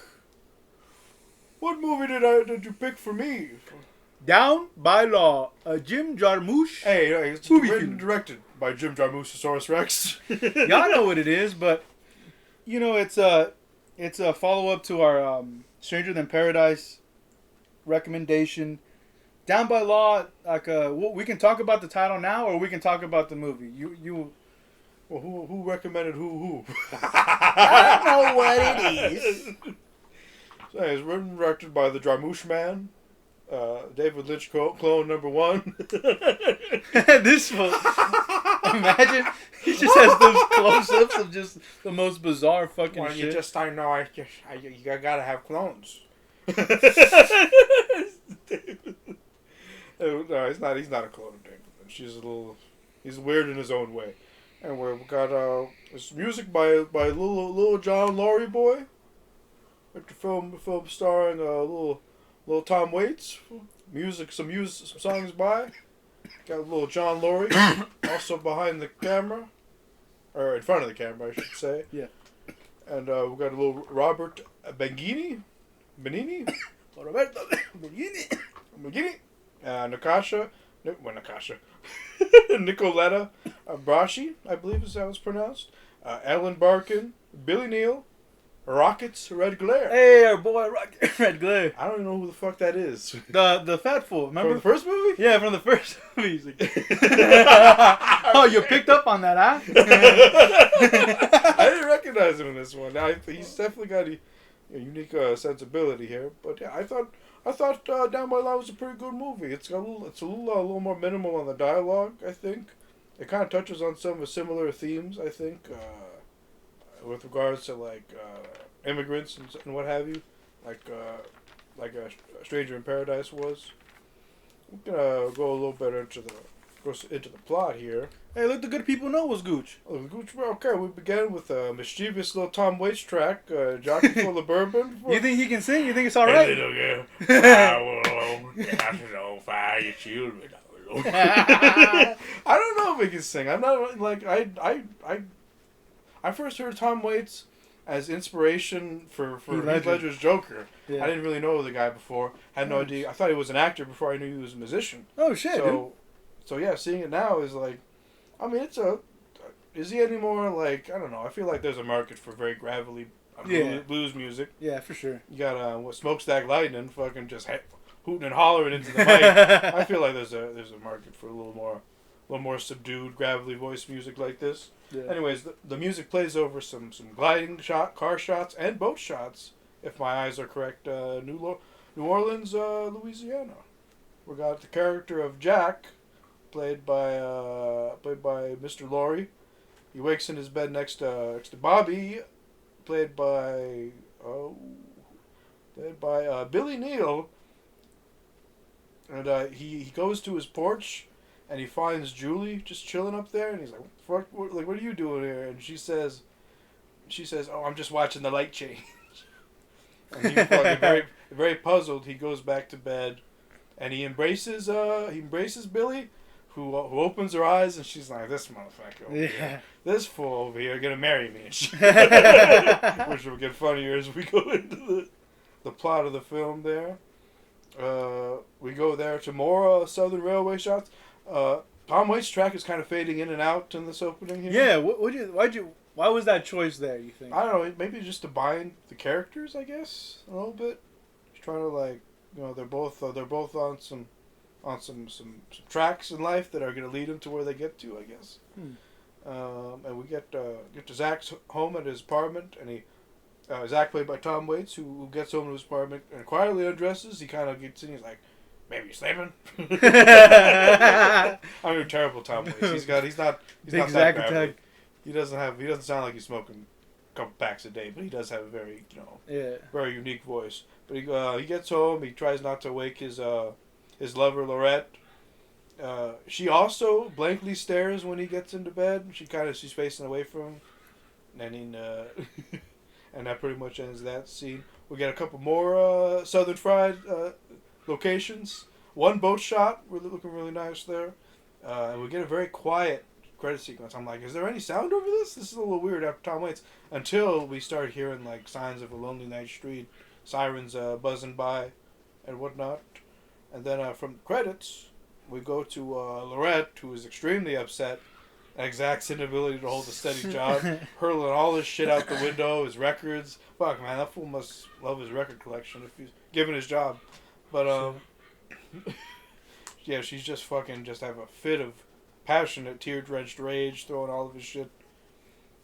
What movie did you pick for me? Down by Law, Jim Jarmusch. Hey, it's written and directed by Jim Jarmusch, Rex. Y'all know what it is, but you know it's a follow-up to our Stranger Than Paradise recommendation. Down by Law, like we can talk about the title now, or we can talk about the movie. You. Well, who recommended who? I don't know what it is. So, it's written and directed by the Jarmusch Man. David Lynch clone number 1. This one. Imagine he just has those close-ups of just the most bizarre fucking shit. You gotta have clones. No, he's not a clone of David Lynch. He's weird in his own way. And we've got this music by little John Laurie boy. Like the film starring little Tom Waits. Some songs by. Got a little John Laurie, also behind the camera, or in front of the camera, I should say. Yeah. And we've got a little Robert Benigni. Roberto Benigni. Natasha. Nicoletta Braschi, I believe is how it's pronounced. Ellen Barkin, Billy Neal, Rockets Red Glare. Hey, our boy Rocket Red Glare. I don't even know who the fuck that is. The fat fool. Remember From the first movie? Yeah, from the first movie. Oh, you picked up on that, huh? I didn't recognize him in this one. He's definitely got a unique sensibility here. But yeah, I thought Down by Law was a pretty good movie. It's a little more minimal on the dialogue, I think. It kind of touches on some of the similar themes, I think, with regards to like immigrants and what have you, like a Stranger in Paradise was. We're gonna go a little bit into the plot here. Hey, let the good people know what's Gooch. Oh, Gooch. Okay, we began with a mischievous little Tom Waits track, jockey full of bourbon. You think he can sing? You think it's all right? Hey, little girl, I will fire your children. I don't know if he can sing. I'm not like I first heard Tom Waits as inspiration for Heath Ledger's Joker. Yeah. I didn't really know the guy before. Had no idea. I thought he was an actor before I knew he was a musician. Oh shit! So yeah, seeing it now is like, I mean, is he any more like, I don't know. I feel like there's a market for very gravelly blues music. Yeah, for sure. You got Smokestack Lightning fucking just hooting and hollering into the mic. I feel like there's a market for a little more subdued, gravelly voice music like this. Yeah. Anyways, the music plays over some gliding car shots and boat shots if my eyes are correct, New Orleans, Louisiana. We got the character of Jack, played by Mr. Laurie. He wakes in his bed next to Bobby, played by Billy Neal. And he goes to his porch, and he finds Julie just chilling up there, and he's like, "Fuck, what are you doing here?" And she says, "Oh, I'm just watching the light change." And he fucking very puzzled. He goes back to bed, and he embraces Billy, who opens her eyes, and she's like, "This motherfucker over here, this fool over here, gonna marry me," and shit. Which will get funnier as we go into the plot of the film. There, we go there to more Southern Railway shots. Tom Waits' track is kind of fading in and out in this opening here. Yeah, why was that choice there, you think? I don't know, maybe just to bind the characters, I guess, a little bit. Just trying to, like, you know, they're both on some tracks in life that are going to lead them to where they get to, I guess. And we get to Zach's home at his apartment, and Zach, played by Tom Waits, who gets home to his apartment and quietly undresses. He kind of gets in, he's like, "Baby, you sleeping?" I'm a terrible Tom Waits. He's not that gravelly. He doesn't sound like he's smoking a couple packs a day, but he does have a very, very unique voice. But he gets home. He tries not to wake his lover Lorette. She also blankly stares when he gets into bed. She's facing away from him, and that pretty much ends that scene. We get a couple more Southern Fried locations. One boat shot, looking really nice there, and we get a very quiet credit sequence. I'm like, is there any sound over this? This is a little weird after Tom Waits. Until we start hearing like signs of a lonely night street, sirens buzzing by, and whatnot. And then from credits, we go to Lorette, who is extremely upset at Zach's inability to hold a steady job, hurling all his shit out the window, his records. Fuck, man, that fool must love his record collection if he's given his job. But yeah, she's just have a fit of passionate, tear-drenched rage, throwing all of his shit.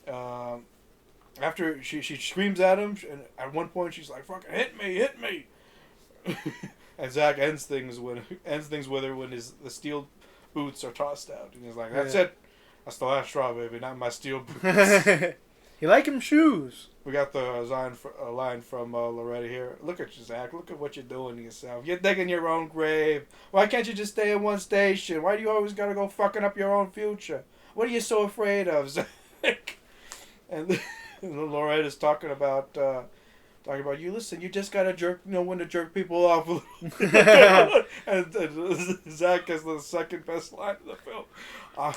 After she screams at him, and at one point she's like, "Fucking hit me!" And Zach ends things with her when the steel boots are tossed out, and he's like, "That's it. That's the last straw, baby. Not my steel boots." You like him shoes. We got the line from Loretta here. "Look at you, Zach. Look at what you're doing to yourself. You're digging your own grave. Why can't you just stay in one station? Why do you always gotta go fucking up your own future? What are you so afraid of, Zach?" And Loretta's talking about you. Listen, you just gotta know when to jerk people off a little. and Zach has the second best line of the film.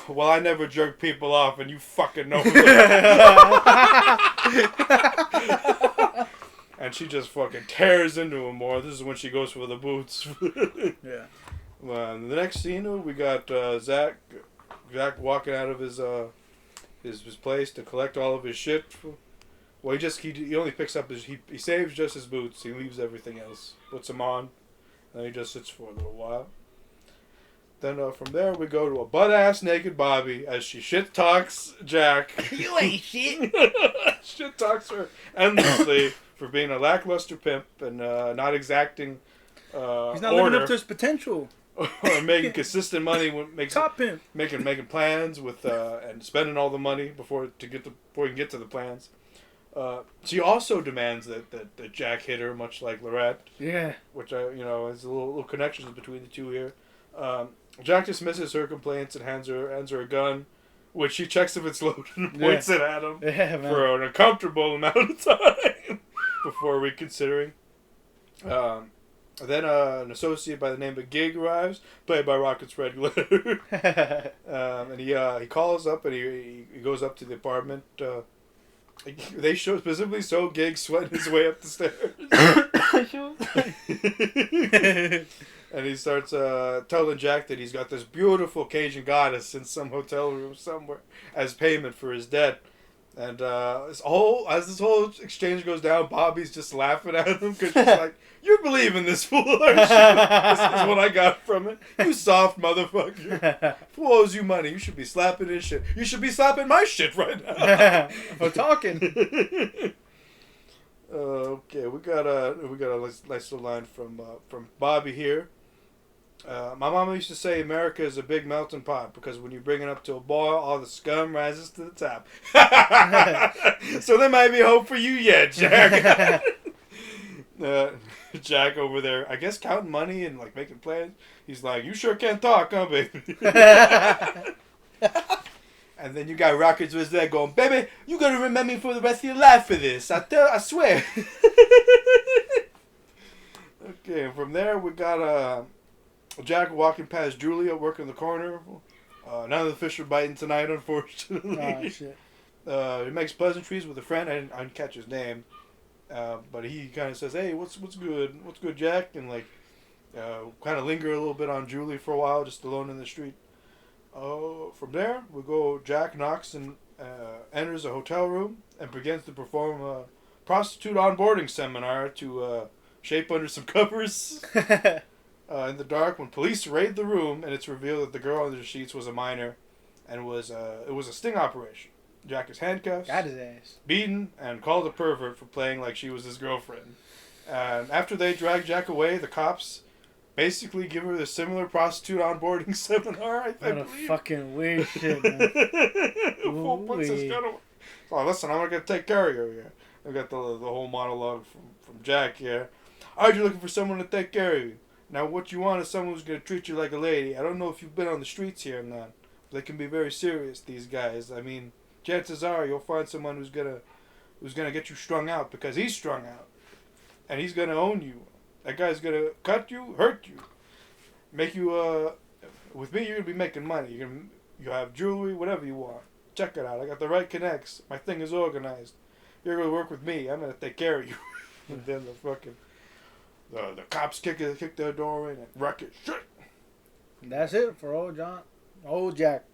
"Well, I never jerk people off, and you fucking know that." And she just fucking tears into him more. This is when she goes for the boots. Yeah. Well, in the next scene, we got Zach walking out of his place to collect all of his shit. Well, he only picks up he saves just his boots. He leaves everything else, puts them on, and then he just sits for a little while. Then from there we go to a butt-ass naked Bobby as she shit-talks Jack. You ain't shit. Shit-talks her endlessly for being a lackluster pimp and not exacting He's not living up to his potential. Or making consistent money Top pimp. making plans with and spending all the money before he can get to the plans. She also demands that Jack hit her, much like Lorette. Yeah. Which is a little connections between the two here. Jack dismisses her complaints and hands her a gun, which she checks if it's loaded and points it at him for an uncomfortable amount of time before reconsidering. Then an associate by the name of Gig arrives, played by Rocket's Red Glitter. And he calls up and he goes up to the apartment. They show specifically Gig sweating his way up the stairs. And he starts telling Jack that he's got this beautiful Cajun goddess in some hotel room somewhere as payment for his debt. And as this whole exchange goes down, Bobby's just laughing at him because she's like, "You believe in this fool, aren't you?" This is what I got from it. "You soft motherfucker. Fool owes you money. You should be slapping his shit. You should be slapping my shit right now." For talking. Okay, we got a nice little line from Bobby here. My mama used to say America is a big melting pot because when you bring it up to a boil, all the scum rises to the top. So there might be hope for you yet, Jack. Jack over there, I guess counting money and like making plans. He's like, "You sure can talk, huh, baby?" And then you got Rockets was there going, "Baby, you gonna remember me for the rest of your life for this. I swear." Okay, and from there we got Jack walking past Julia working the corner. None of the fish are biting tonight, unfortunately. Oh, shit. He makes pleasantries with a friend. I didn't catch his name. But he kind of says, "Hey, what's good? What's good, Jack?" And like, kind of linger a little bit on Julie for a while, just alone in the street. From there, we go. Jack knocks and enters a hotel room and begins to perform a prostitute onboarding seminar to shape under some covers. In the dark, when police raid the room, and it's revealed that the girl under the sheets was a minor, and it was a sting operation. Jack is handcuffed, Got his ass. beaten, and called a pervert for playing like she was his girlfriend. And after they drag Jack away, the cops basically give her the similar prostitute onboarding seminar, I What a believe. fucking weird shit, man. Full princess got away. Oh, listen, I'm going to take care of you here. I got the whole monologue from Jack here. I heard you're looking for someone to take care of you. Now, what you want is someone who's going to treat you like a lady. I don't know if you've been on the streets here or not. But they can be very serious, these guys. I mean, chances are you'll find someone who's gonna get you strung out because he's strung out, and he's gonna own you. That guy's gonna cut you, hurt you, make you. With me, you're gonna be making money. You have jewelry, whatever you want. Check it out. I got the right connects. My thing is organized. You're gonna work with me. I'm gonna take care of you. And then the cops kick their door in and wreck it. Shit. That's it for old Jack.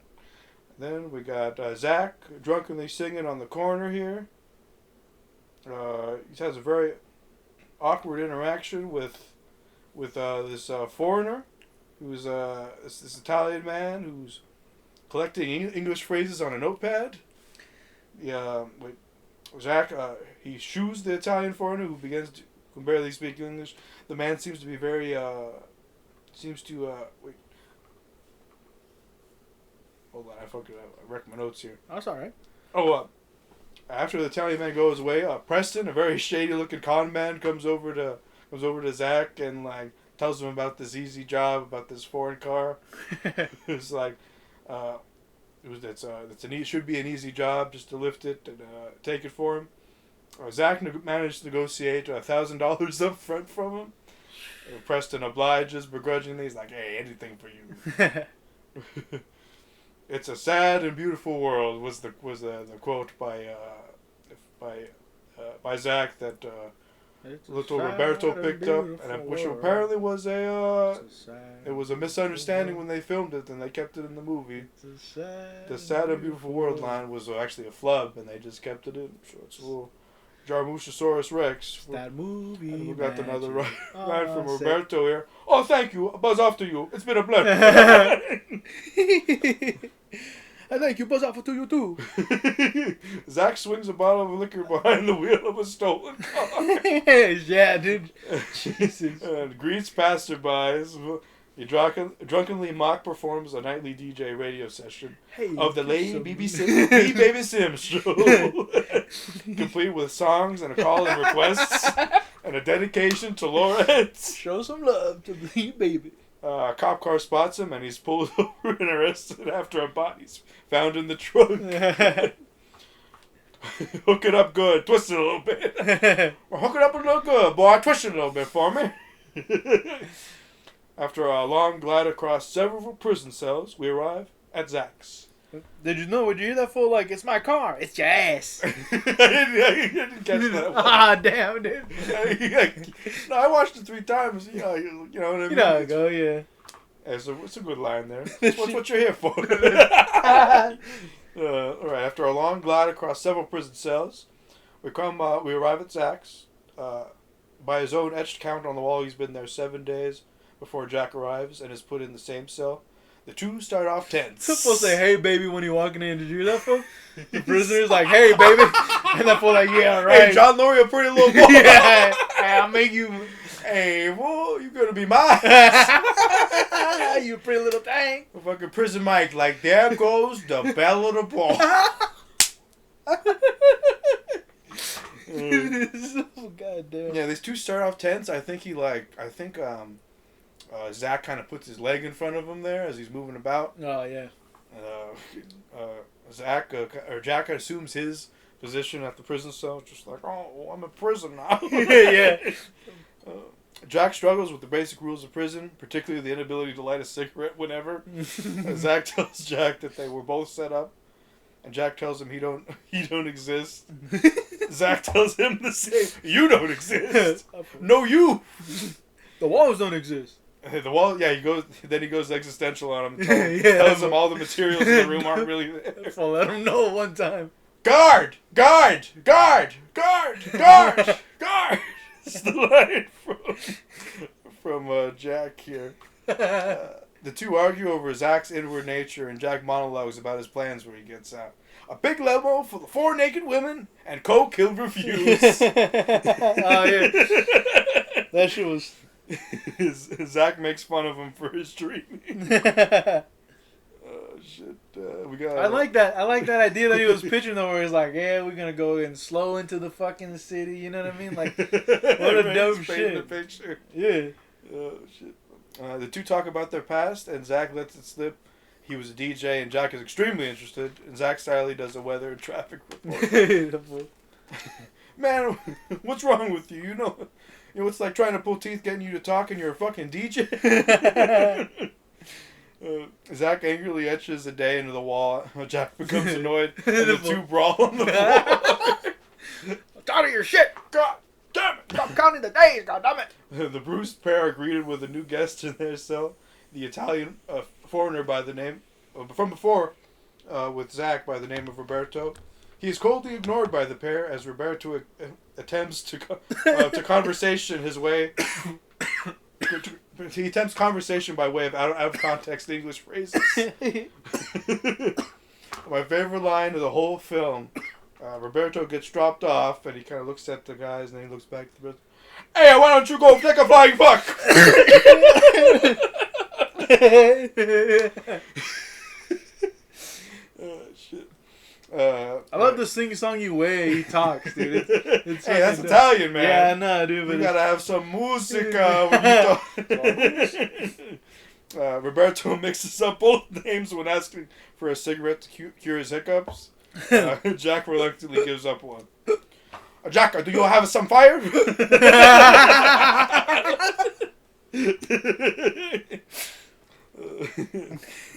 Then we got Zach drunkenly singing on the corner here. He has a very awkward interaction with this foreigner, who's this Italian man who's collecting English phrases on a notepad. Zach he shoos the Italian foreigner who can barely speak English. The man seems to be very wait. Hold on, I wrecked my notes here. That's alright. After the Italian man goes away, Preston, a very shady-looking con man, comes over to Zach and like tells him about this easy job, about this foreign car. It's like, should be an easy job just to lift it and take it for him. Zach managed to negotiate $1,000 up front from him. Preston obliges begrudgingly. He's like, "Hey, anything for you." It's a sad and beautiful world was the quote by Zach that little Roberto picked up, and which apparently was it was a misunderstanding when they filmed it, and they kept it in the movie. The sad and beautiful world line was actually a flub, and they just kept it in. So it's a little Jarmushosaurus Rex. That movie. And we got another line from Roberto here. "Oh, thank you. A buzz off to you. It's been a pleasure." I thank you. Buzz off to you too. Zach swings a bottle of liquor behind the wheel of a stolen car. Yeah, dude. Jesus. And greets passerbys. He drunkenly mock performs a nightly DJ radio session of the Lady Baby Sims show, complete with songs and a call and requests and a dedication to Lawrence. Show some love to me, baby. A cop car spots him and he's pulled over and arrested after a body's found in the trunk. Hook it up good, twist it a little bit. Hook it up a little good, boy. Twist it a little bit for me. After a long glide across several prison cells, we arrive at Zach's. Did you hear that for? Like, it's my car. It's your ass. I didn't catch that one. Ah, damn, dude. No, I watched it 3 times. You know what I mean? You know how it go, yeah. It's a good line there. What you're here for. All right, after a long glide across several prison cells, we arrive at Zach's. By his own etched count on the wall, he's been there 7 days before Jack arrives and is put in the same cell. The two start off tense. It's supposed to say, "Hey, baby," when you're walking in. Did you hear that, fool? The prisoner's like, "Hey, baby," and that fool like, "Yeah, right." Hey, John Laurie, a pretty little boy. Yeah, I'll make you. Hey, well, you gonna be mine. You pretty little thing. Fucking prison Mike, like, there goes the bell of the ball. God damn. Yeah, these two start off tense. I think Zach kind of puts his leg in front of him there as he's moving about. Oh yeah. Jack assumes his position at the prison cell, just like, oh, I'm in prison now. Yeah. Jack struggles with the basic rules of prison, particularly the inability to light a cigarette whenever. Zach tells Jack that they were both set up, and Jack tells him he don't exist. Zach tells him the same. You don't exist. No, you. The walls don't exist. The wall. Yeah, he goes existential on him. Tells him all the materials in the room aren't really there. I'll let him know one time. Guard. It's the line from Jack here. The two argue over Zach's inward nature, and Jack monologues about his plans where he gets out. A big limo full of 4 naked women and coke he'll refuse. Oh, yeah. That shit was... Zach makes fun of him for his dreaming. Oh, shit. We got... I like that idea that he was pitching though, where he's like, yeah, we're gonna go in slow into the fucking city, you know what I mean? Like, what a dope shit. The picture. Yeah. Oh, shit. The two talk about their past, and Zach lets it slip. He was a DJ, and Jack is extremely interested. And Zach Stiley does a weather and traffic report. Man, what's wrong with you? You know, it's like trying to pull teeth getting you to talk, and you're a fucking DJ. Zach angrily etches a day into the wall. Jack becomes annoyed, and the two brawl on the floor. I'm tired of your shit. God damn it! Stop counting the days. God damn it. The bruised pair are greeted with a new guest in their cell. The Italian foreigner by the name from before, with Zach by the name of Roberto. He is coldly ignored by the pair as Roberto attempts to conversation his way. He attempts conversation by way of out of context English phrases. My favorite line of the whole film. Roberto gets dropped off, and he kind of looks at the guys, and then he looks back to the rest. Hey, why don't you go take a flying fuck? Oh, shit. I love the sing-songy way he talks, dude. It's hey, that's Italian, man. Yeah, I know, dude. But you gotta have some musica when you talk. Roberto mixes up both names when asking for a cigarette to cure his hiccups. Jack reluctantly gives up one. Jack, do you have some fire?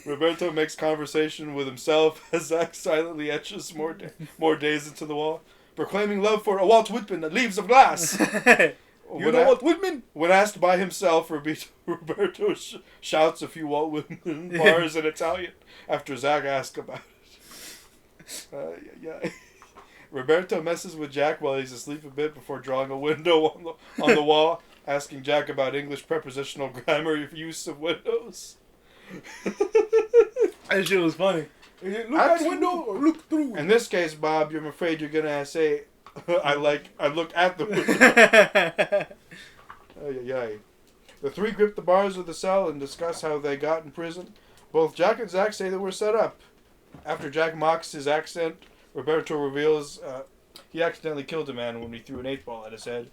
Roberto makes conversation with himself as Zach silently etches more days into the wall, proclaiming love for a Walt Whitman that leaves of glass. You know Walt Whitman? When asked by himself, Roberto shouts a few Walt Whitman bars in Italian after Zach asks about it. Roberto messes with Jack while he's asleep a bit before drawing a window on the wall, asking Jack about English prepositional grammar use of windows. That shit was funny. Look out the window or look through. In this case, Bob, I'm afraid you're gonna say, I look at the window. The three grip the bars of the cell and discuss how they got in prison. Both Jack and Zach say they were set up. After Jack mocks his accent, Roberto reveals he accidentally killed a man when he threw an 8-ball at his head.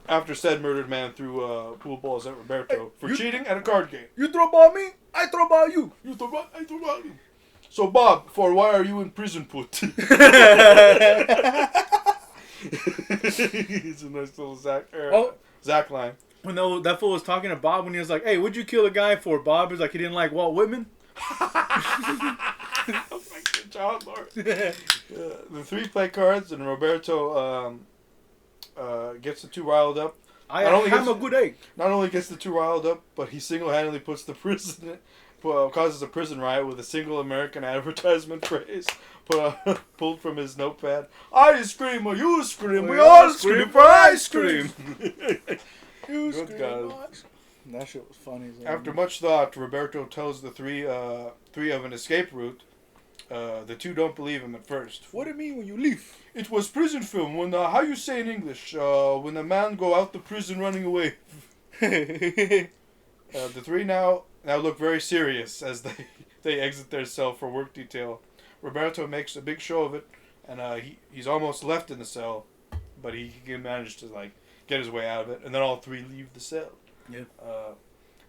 After said murdered man threw pool balls at Roberto for cheating at a card game. You throw ball me, I throw ball you. You throw ball, I throw ball you. So Bob, for why are you in prison put? He's a nice little Zach line. When that fool was talking to Bob when he was like, hey, what'd you kill a guy for? Bob was like, he didn't like Walt Whitman. John Lord. The three play cards and Roberto gets the two riled up. I am a good egg. Not only gets the two riled up, but he single-handedly puts the prison, causes a prison riot with a single American advertisement phrase pulled from his notepad. I scream or you scream, we all scream for ice cream. You scream. That shit was funny. After much thought, Roberto tells the three of an escape route. The two don't believe him at first. What do you mean when you leave? It was prison film. When how you say in English? When a man go out the prison running away. The three now look very serious as they exit their cell for work detail. Roberto makes a big show of it, and he's almost left in the cell, but he can manage to like get his way out of it, and then all three leave the cell. Yeah.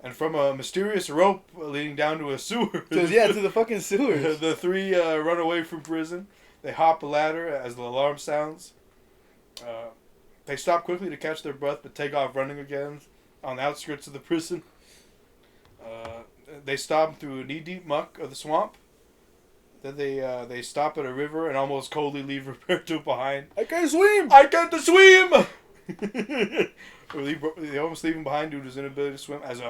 And from a mysterious rope leading down to a sewer. To the fucking sewers. The three run away from prison. They hop a ladder as the alarm sounds. They stop quickly to catch their breath, but take off running again on the outskirts of the prison. They stop through knee-deep muck of the swamp. Then they stop at a river and almost coldly leave Roberto behind. I can't swim! I can't swim! They almost leave him behind due to his inability to swim as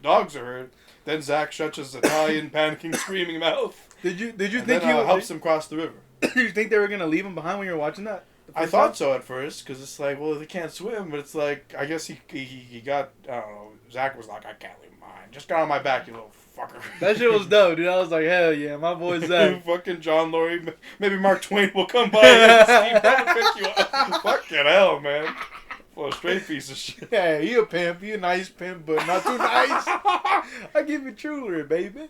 dogs are heard. Then Zack shuts his Italian, panicking, screaming mouth. Did you think then, helps him cross the river? Did you think they were gonna leave him behind when you were watching that? I thought so at first, because it's like, well, they can't swim, but it's like, I guess he got, I don't know, Zack was like, I can't leave him behind. Just get on my back, you little fucker. That shit was dope, dude. I was like, hell yeah, my boy Zack. Fucking John Laurie, maybe Mark Twain will come by and pick you up. Fucking hell, man. Well, a straight piece of shit. Yeah, he a pimp. He a nice pimp, but not too nice. I give you jewelry, baby.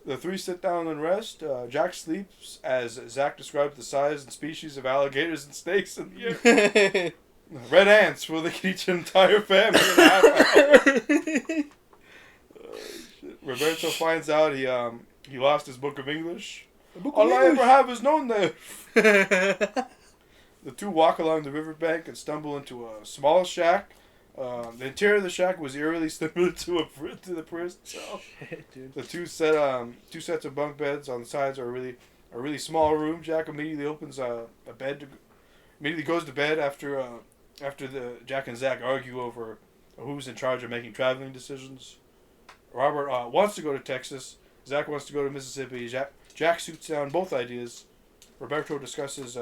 The three sit down and rest. Jack sleeps as Zack describes the size and species of alligators and snakes in the air. Red ants, well, they can eat an entire family in a half hour. Roberto finds out he lost his book of English. All I ever have is known there. The two walk along the riverbank and stumble into a small shack. The interior of the shack was eerily similar to the prison cell. Shit, dude. The two sets of bunk beds on the sides are a really small room. Jack immediately opens a bed. Immediately goes to bed after Jack and Zack argue over who's in charge of making traveling decisions. Robert wants to go to Texas. Zack wants to go to Mississippi. Jack shoots down both ideas. Roberto discusses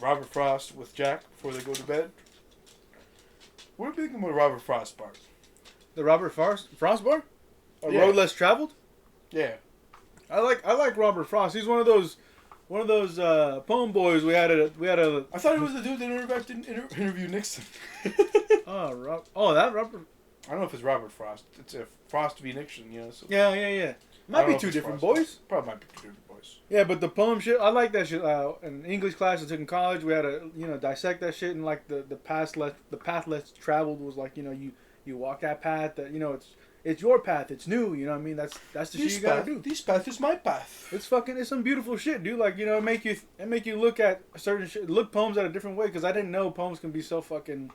Robert Frost with Jack before they go to bed. What do you think of the Robert Frost part? The Robert Frost bar? A Yeah. Road Less Traveled? Yeah. I like Robert Frost. He's one of those poem boys we had a. I thought he was the dude that interviewed Nixon. That Robert. I don't know if it's Robert Frost. It's a Frost v. Nixon, you know. So Yeah. Might be two different boys. Probably might be two different boys. Yeah, but the poem shit, I like that shit. In English class I took in college, we had to dissect that shit, and like the path less traveled was like you walk that path that it's your path, it's new. You know what I mean? That's the shit you gotta do. This path is my path. It's some beautiful shit, dude. Like it make you look at certain shit, look poems at a different way, because I didn't know poems can be so fucking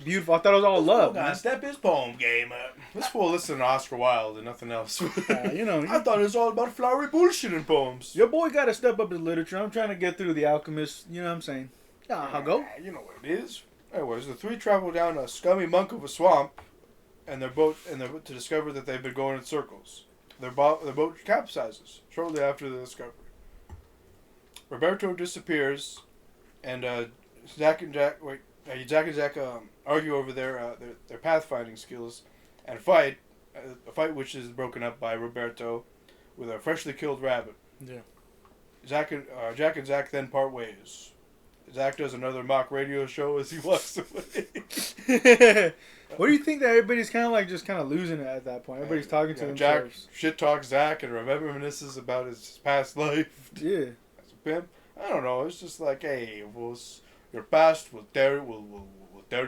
beautiful. I thought it was all love. Man. Step his poem game up. This fool listen to Oscar Wilde and nothing else. I thought it was all about flowery bullshit in poems. Your boy got to step up his literature. I'm trying to get through The Alchemist. You know what I'm saying? Yeah, I'll go. You know what it is. Anyways, the three travel down a scummy monk of a swamp, and to discover that they've been going in circles. Their boat capsizes shortly after the discovery. Roberto disappears, and Zack and Jack argue over their pathfinding skills, and fight. A fight which is broken up by Roberto with a freshly killed rabbit. Yeah. Jack and Zack then part ways. Zack does another mock radio show as he walks away. What do you think that everybody's kind of losing it at that point? Everybody's talking to themselves. Jack shit talks Zack and reminisces about his past life. Yeah. As a pimp. I don't know. It's just like, hey, your past will tear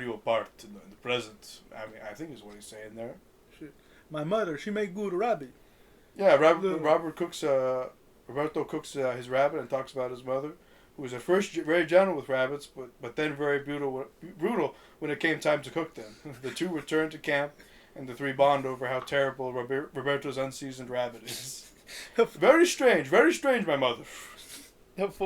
you apart in the present. I mean, I think is what he's saying there. Shit. My mother, she made good rabbit. Yeah, Roberto cooks his rabbit and talks about his mother, who was at first very gentle with rabbits, but then very brutal when it came time to cook them. The two return to camp, and the three bond over how terrible Roberto's unseasoned rabbit is. Very strange, my mother. That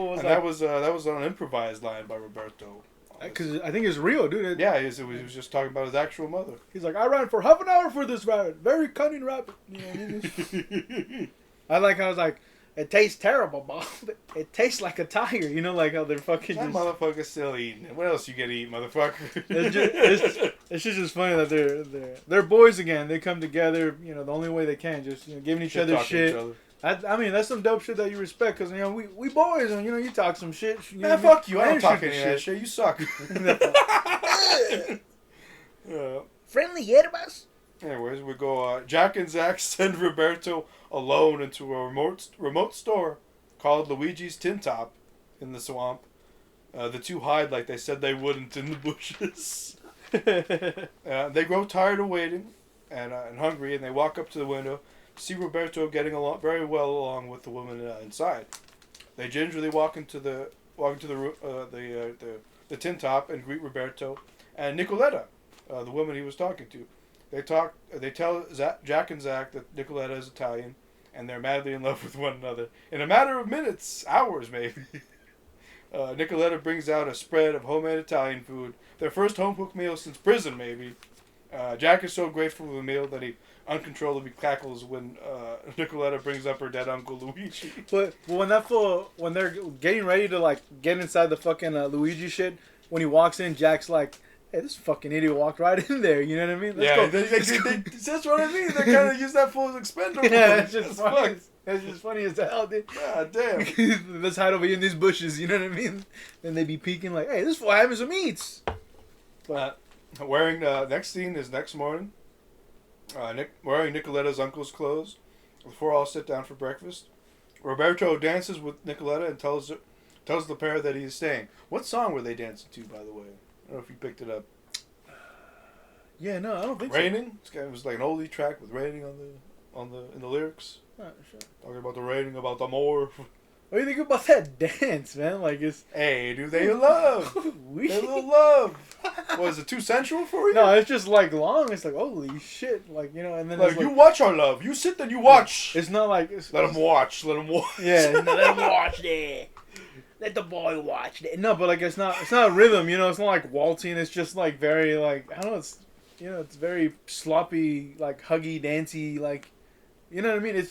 was an improvised line by Roberto. Because I think it's real, dude. He was just talking about his actual mother. He's like, I ran for half an hour for this rabbit. Very cunning rabbit. You know what I mean? I like how I was like, it tastes terrible, Bob. It tastes like a tiger. You know, like how they're fucking. That motherfucker's still eating it. What else you gonna eat, motherfucker? It's just funny that they're boys again. They come together. You know, the only way they can, just giving each other shit. I mean, that's some dope shit that you respect, because, we boys, and, you talk some shit. Man, fuck you. I don't talk any of that shit. You suck. Friendly hierbas? Anyways, we go, Jack and Zach send Roberto alone into a remote store called Luigi's Tin Top in the swamp. The two hide like they said they wouldn't in the bushes. They grow tired of waiting and hungry, and they walk up to the window. See Roberto getting along very well along with the woman inside. They gingerly walk into the tin top and greet Roberto and Nicoletta, the woman he was talking to. They tell Jack and Zach that Nicoletta is Italian, and they're madly in love with one another. In a matter of minutes, hours maybe. Nicoletta brings out a spread of homemade Italian food, their first home cooked meal since prison maybe. Jack is so grateful for the meal that he uncontrollably cackles when Nicoletta brings up her dead uncle Luigi. But when they're getting ready to get inside the fucking Luigi shit, when he walks in, Jack's like, "Hey, this fucking idiot walked right in there." You know what I mean? That's what I mean. They kind of use that fool as expendable. Yeah, it's just funny. It's just funny as hell, dude. God damn. Let's hide over here in these bushes. You know what I mean? Then they be peeking like, "Hey, this fool having some eats." But wearing next scene is next morning. Wearing Nicoletta's uncle's clothes before all sit down for breakfast. Roberto dances with Nicoletta and tells the pair that he is staying. What song were they dancing to, by the way? I don't know if you picked it up. Yeah, no, I don't think Raining? It was like an oldie track with raining in the lyrics. so. Sure. Talking about the raining, about the more. What do you think about that dance, man? Like, it's... Hey, do they love? They little love. Was it too sensual for you? No, it's just long. It's like, holy shit. Like, and then you watch our love. You sit and you watch. It's not like... Let them watch. Let them watch. Yeah. Let him watch that. Let the boy watch that. No, but it's not rhythm, it's not like waltzing. It's just very I don't know, it's very sloppy, huggy, dancey, you know what I mean?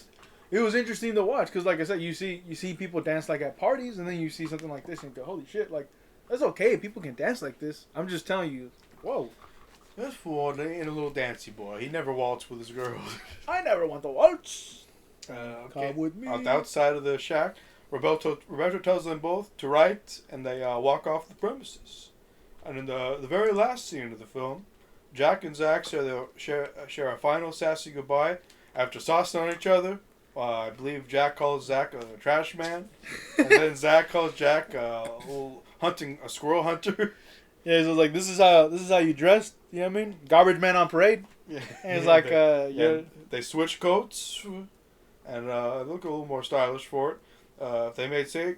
It was interesting to watch because, like I said, you see people dance at parties, and then you see something like this and you go, holy shit, that's okay. People can dance like this. I'm just telling you, whoa. This fool ain't a little dancey boy. He never waltzed with his girl. I never want to waltz. Okay. Come with me. Outside of the shack, Roberto tells them both to write, and they walk off the premises. And in the very last scene of the film, Jack and Zach share a final sassy goodbye after saucing on each other. I believe Jack calls Zach a trash man, and then Zach calls Jack a squirrel hunter. Yeah, so this is how you dressed. You know what I mean? Garbage man on parade. Yeah, and it's they switch coats, and look a little more stylish for it. They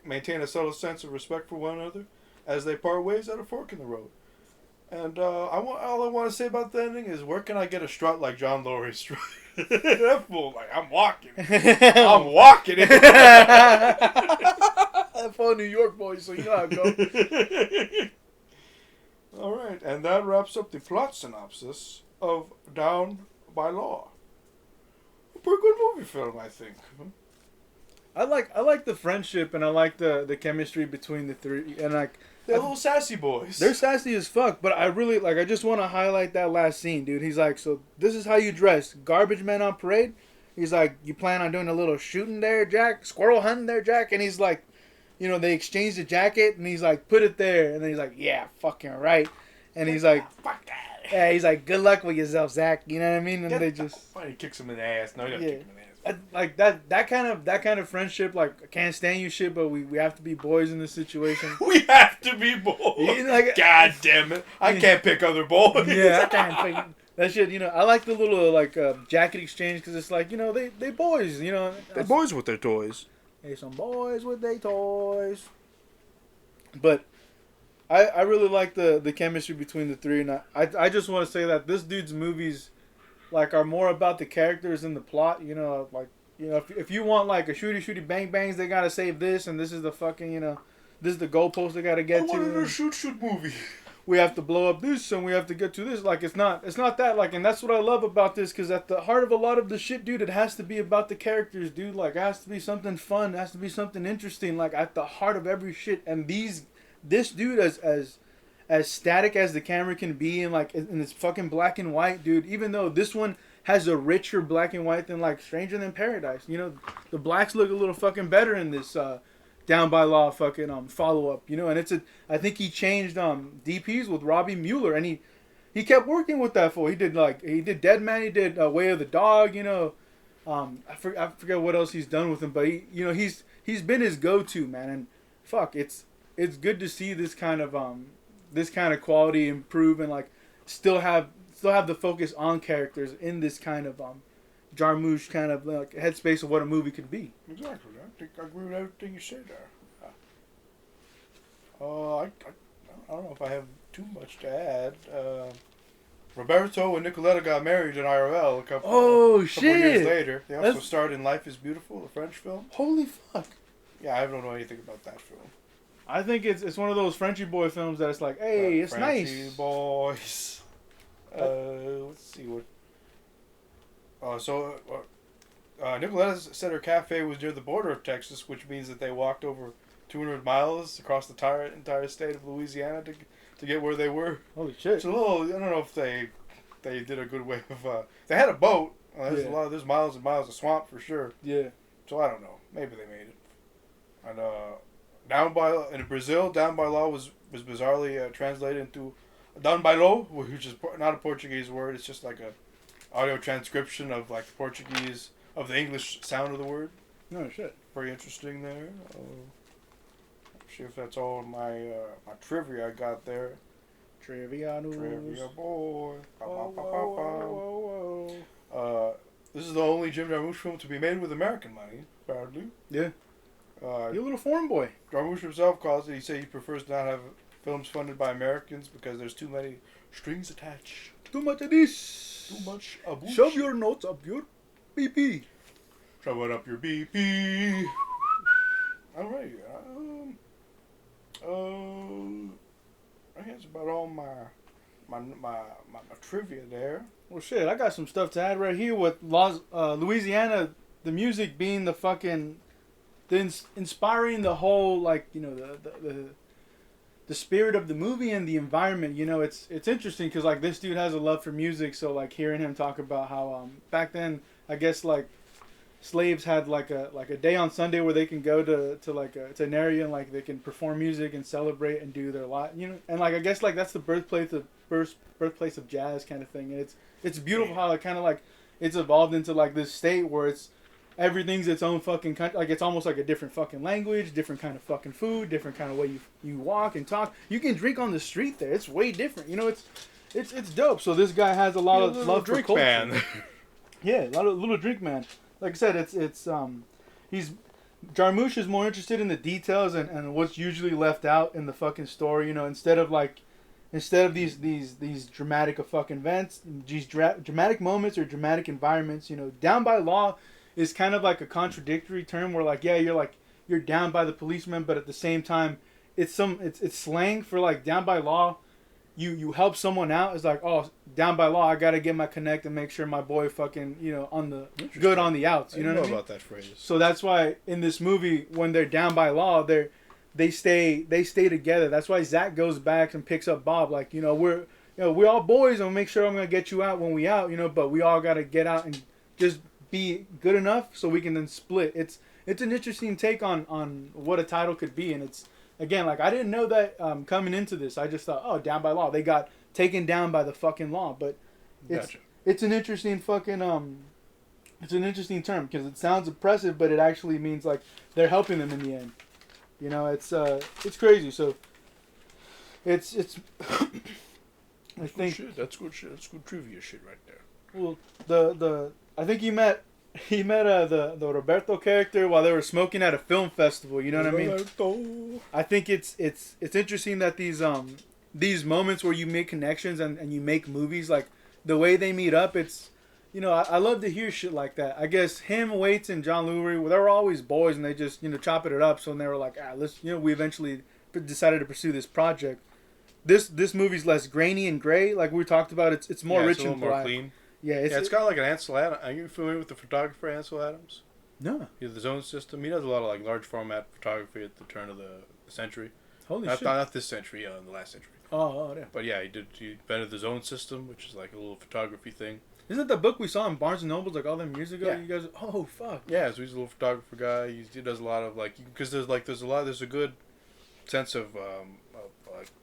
maintain a subtle sense of respect for one another as they part ways at a fork in the road. And all I want to say about the ending is, where can I get a strut like John Lurie's strut? That fool, I'm walking. I'm walking it. I'm from New York, boy, so you know how it goes. All right, and that wraps up the plot synopsis of Down by Law. A pretty good movie film, I think. I like the friendship, and I like the chemistry between the three, and they're little sassy boys. They're sassy as fuck, but I just want to highlight that last scene, dude. He's like, so this is how you dress. Garbage man on parade? He's like, you plan on doing a little shooting there, Jack? Squirrel hunting there, Jack? And he's like, they exchange the jacket, and he's like, put it there. And then he's like, yeah, fucking right. And he's like, fuck that. Yeah, he's like, good luck with yourself, Zach. You know what I mean? And they just... He kicks him in the ass. No, he doesn't kick him in the ass. Like that kind of friendship, I can't stand you shit, but we have to be boys in this situation. We have to be boys. God damn it. I can't pick other boys. Yeah, I can't pick that shit, I like the little jacket exchange because it's they boys, They boys with their toys. They some boys with their toys. But I really like the chemistry between the three, and I just want to say that this dude's movies are more about the characters and the plot, if you want a shooty bang bangs, they gotta save this, and this is the fucking, this is the goalpost they gotta get to. I wanted a shoot movie. we have to blow up this and we have to get to this. Like, it's not that. Like, and that's what I love about this, because at the heart of a lot of the shit, dude, it has to be about the characters, dude. Like, it has to be something fun. It has to be something interesting. Like, at the heart of every shit. And this dude, as static as the camera can be, and like in this fucking black and white, dude. Even though this one has a richer black and white than like Stranger Than Paradise, you know, the blacks look a little fucking better in this Down by Law fucking follow up, you know. And I think he changed DPs with Robbie Mueller, and he kept working with that fool. He did Dead Man, he did Way of the Dog, you know. I forget what else he's done with him, but he's been his go-to, man. And fuck, it's good to see this kind of quality improve, and like still have the focus on characters in this kind of Jarmusch kind of like headspace of what a movie could be. Exactly. I think I agree with everything you said there. I don't know if I have too much to add. Roberto and Nicoletta got married in IRL a couple years later. They also starred in Life is Beautiful, a French film. Holy fuck. Yeah, I don't know anything about that film. I think it's one of those Frenchy boy films that it's like, hey, it's Frenchy nice. Boys. Let's see what. Nicoletta said her cafe was near the border of Texas, which means that they walked over 200 miles across the entire state of Louisiana to get where they were. Holy shit! It's a little. I don't know if they did a good way of. They had a boat. There's miles and miles of swamp for sure. Yeah. So I don't know. Maybe they made it. And in Brazil, Down by Law was bizarrely translated into Down by Law, which is not a Portuguese word. It's just like a audio transcription of like the Portuguese of the English sound of the word. No shit. Very interesting there. Not sure if that's all my trivia I got there. Trivia news. Trivia boy. Whoa. This is the only Jim Jarmusch film to be made with American money, apparently. Yeah. You're a little foreign boy. Jarmusch himself calls it. He said he prefers to not have films funded by Americans because there's too many strings attached. Too much of this. Too much of this. Shove your notes up your BP. Shove it up your BP. All right. I guess about all my trivia there. Well, shit, I got some stuff to add right here with Louisiana. The music being the fucking, inspiring the whole, like, you know, the spirit of the movie and the environment. You know, it's interesting because like this dude has a love for music, so like hearing him talk about how back then I guess like slaves had like a day on Sunday where they can go to an area and like they can perform music and celebrate and do their lot, you know, and like I guess like that's the birthplace of jazz kind of thing, and it's beautiful how it kind of like it's evolved into like this state where everything's its own fucking country. Like, it's almost like a different fucking language, different kind of fucking food, different kind of way you walk and talk. You can drink on the street there. It's way different. You know, it's dope. So this guy has a lot of love for culture. Man. Yeah, a little drink man. Like I said, Jarmusch is more interested in the details and what's usually left out in the fucking story. You know, instead of these dramatic fucking events, these dramatic moments or dramatic environments. You know, Down by Law is kind of like a contradictory term where like, yeah, you're down by the policeman, but at the same time it's slang for like down by law. You help someone out. It's like, oh, down by law, I gotta get my connect and make sure my boy fucking, you know, on the good on the outs. You know what I mean? About that phrase. So that's why in this movie, when they're down by law, they stay together. That's why Zach goes back and picks up Bob. Like, you know, we're all boys, and make sure I'm gonna get you out when we out. You know, but we all gotta get out and just be good enough so we can then split. It's an interesting take on what a title could be, and it's again like I didn't know that coming into this. I just thought, oh, Down by Law, they got taken down by the fucking law, but it's an interesting fucking it's an interesting term because it sounds oppressive, but it actually means like they're helping them in the end. You know, it's crazy. So it's I think shit. That's good shit. That's good trivia shit right there. Well, I think he met the Roberto character while they were smoking at a film festival. You know what I mean? I think it's interesting that these moments where you make connections and you make movies, like the way they meet up. It's, you know, I love to hear shit like that. I guess him, Waits, and John Lurie, they were always boys, and they just, you know, chopping it up. So they were like, let's, you know, we eventually decided to pursue this project. this movie's less grainy and gray. Like we talked about, it's more rich it's a little and more black. clean. Yeah, It's got like an Ansel Adams. Are you familiar with the photographer Ansel Adams? no. He has his own system. He does a lot of like large format photography at the turn of the century. Holy Not, shit. not this century, in the last century. Oh, yeah. But yeah, he invented his own system, which is like a little photography thing. Isn't that the book we saw in Barnes and Nobles like all them years ago? Yeah. You guys, oh fuck. Yeah, so he's a little photographer guy. He does a lot of like, because there's a good sense of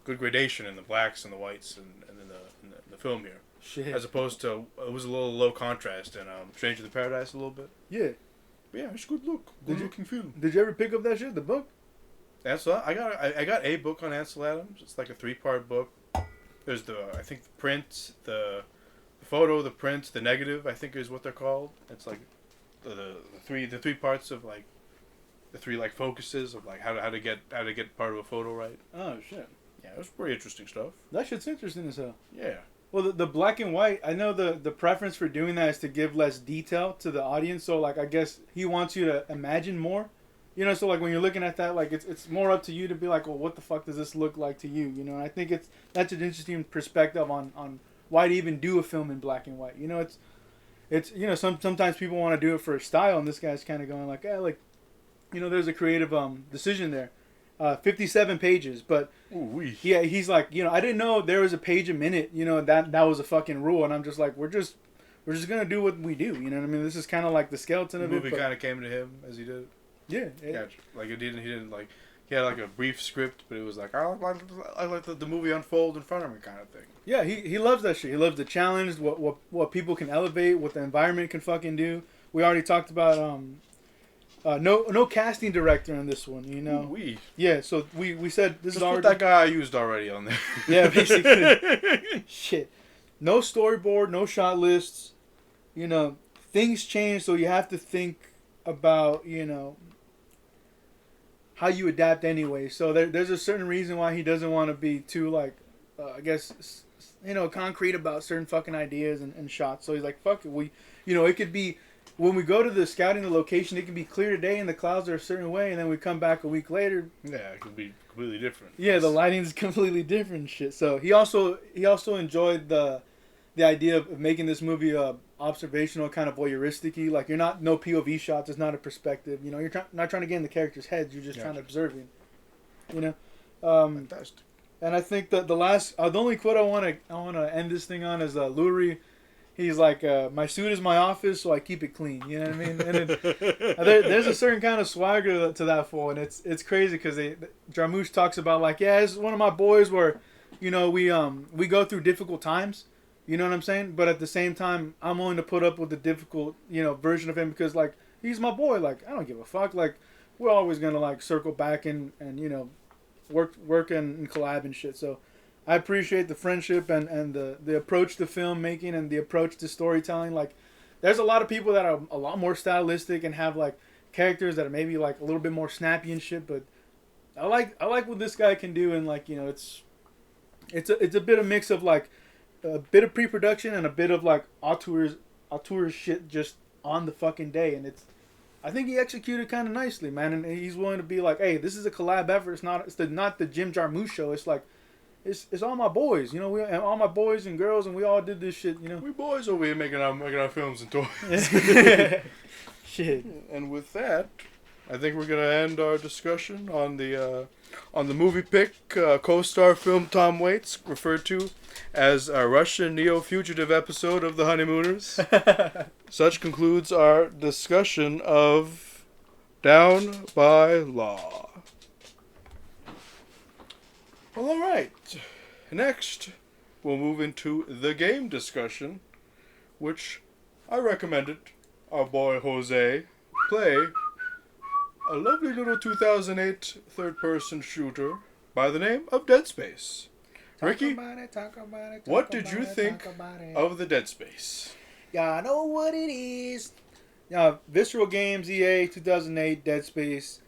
good gradation in the blacks and the whites and in the film here, Shit. as opposed to it was a little low contrast in Stranger Than Paradise a little bit. Yeah. But yeah, it's good looking film. Did you ever pick up that shit? The book? Ansel, I got a book on Ansel Adams. It's like a 3-part book. There's the print, the photo, the print, the negative, I think is what they're called. It's like the three parts of like the 3 like focuses of like how to get part of a photo right. Oh shit. Yeah, it was pretty interesting stuff. That shit's interesting as hell. Yeah. Well, the black and white, I know the preference for doing that is to give less detail to the audience. So like I guess he wants you to imagine more. You know, so like when you're looking at that, like it's more up to you to be like, well, what the fuck does this look like to you? You know, and I think that's an interesting perspective on why to even do a film in black and white. You know, it's you know sometimes people want to do it for style, and this guy's kind of going like, like, you know, there's a creative decision there. 57 pages, but Ooh-wee. yeah, he's like, you know, I didn't know there was a page a minute. You know, that was a fucking rule, and I'm just like, we're just gonna do what we do. You know what I mean? This is kind of like the skeleton The of movie it. But kind of came to him as he did. yeah, Gotcha. Like he didn't like. He had like a brief script, but it was like I like the movie unfold in front of me kind of thing. yeah. He loves that shit. He loves the challenge, what people can elevate, what the environment can fucking do. We already talked about no casting director in this one. You know. We Yeah. So we said this just is put already that guy I used already on there. Yeah, basically. Shit. No storyboard, no shot lists. You know, things change, so you have to think about, you know, how you adapt anyway. So there's a certain reason why he doesn't want to be too, like, I guess, you know, concrete about certain fucking ideas and shots. So he's like, fuck it. You know, it could be, when we go to the scouting the location, it can be clear today and the clouds are a certain way, and then we come back a week later. Yeah, it could be completely different. Yeah, the lighting's completely different and shit. So he also enjoyed the idea of making this movie observational, kind of voyeuristic-y. Like, you're not, no POV shots, it's not a perspective. You know, you're not trying to get in the characters' heads, you're just trying to observe it. You know? Fantastic. And I think that the only quote I want to end this thing on is Luri. He's like, my suit is my office, so I keep it clean. You know what I mean? And there's a certain kind of swagger to that fool, and it's crazy because Jarmusch talks about like, yeah, this is one of my boys where, you know, we go through difficult times. You know what I'm saying? But at the same time, I'm willing to put up with the difficult, you know, version of him because like he's my boy. Like I don't give a fuck. Like we're always gonna like circle back and you know, work and collab and shit. So I appreciate the friendship and the approach to filmmaking and the approach to storytelling. Like, there's a lot of people that are a lot more stylistic and have like characters that are maybe like a little bit more snappy and shit. But I like what this guy can do, and like, you know, it's a bit of mix of like a bit of pre-production and a bit of like auteur shit just on the fucking day, and I think he executed kind of nicely, man. And he's willing to be like, hey, this is a collab effort. It's not the Jim Jarmusch show. It's like. It's all my boys, you know. And all my boys and girls, and we all did this shit, you know. We boys over here making our films and toys. Shit. And with that, I think we're gonna end our discussion on the movie pick co-star film Tom Waits, referred to as a Russian neo-fugitive episode of The Honeymooners. Such concludes our discussion of Down by Law. Well, all right. Next, we'll move into the game discussion, which I recommended our boy Jose play a lovely little 2008 third-person shooter by the name of Dead Space. Ricky, what did you think of the Dead Space? Y'all know what it is. Visceral Games, EA, 2008, Dead Space.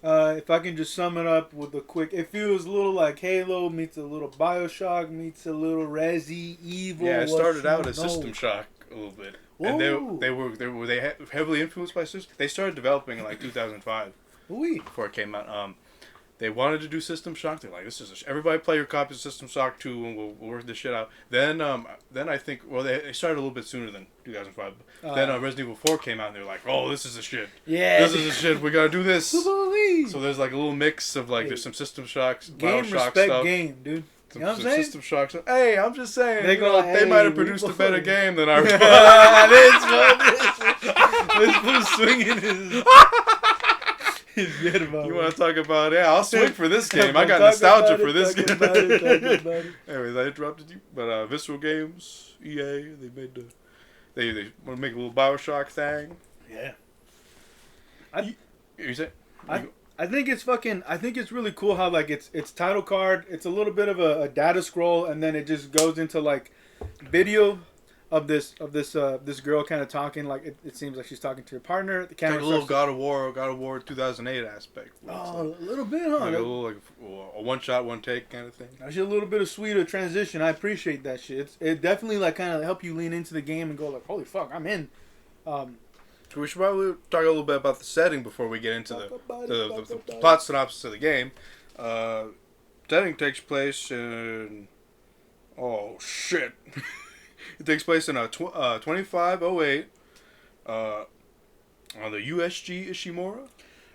If I can just sum it up with a quick, it feels a little like Halo meets a little BioShock meets a little Resi Evil. Yeah, it started out as System Shock a little bit, and Ooh. they were heavily influenced by System. They started developing in like 2005 Ooh. before it came out. They wanted to do System Shock. They're like, this is everybody play your copy of System Shock 2 and we'll work this shit out. Then I think, well, they started a little bit sooner than 2005. Then Resident Evil 4 came out and they're like, oh, this is the shit. Yeah. This is the shit. We gotta do this. Woo-hoo-wee. So there's like a little mix of like, there's some System Shocks, Game Bioshock respect stuff. game, dude. Some, You know what I'm some saying? System Shock stuff. Hey, I'm just saying. They go, they might have produced a better game than our. This fool's swinging his. You want to talk about it? Yeah, I'll swing for this game. I got nostalgia for this game. Anyways, I interrupted you. But Visceral Games, EA, they made they want to make a little Bioshock thing. Yeah. You say? I think it's really cool how like it's title card. It's a little bit of a data scroll, and then it just goes into like video of this girl kind of talking, like it seems like she's talking to her partner. The camera like a little God of War 2008 aspect. Oh, a little bit, huh? Like a little a one shot, one take kind of thing. Actually, a little bit of sweeter transition. I appreciate that shit. It definitely like kind of help you lean into the game and go like, holy fuck, I'm in. We should probably talk a little bit about the setting before we get into the plot synopsis of the game. Setting takes place in... Oh, shit. It takes place in 2508 on the USG Ishimura.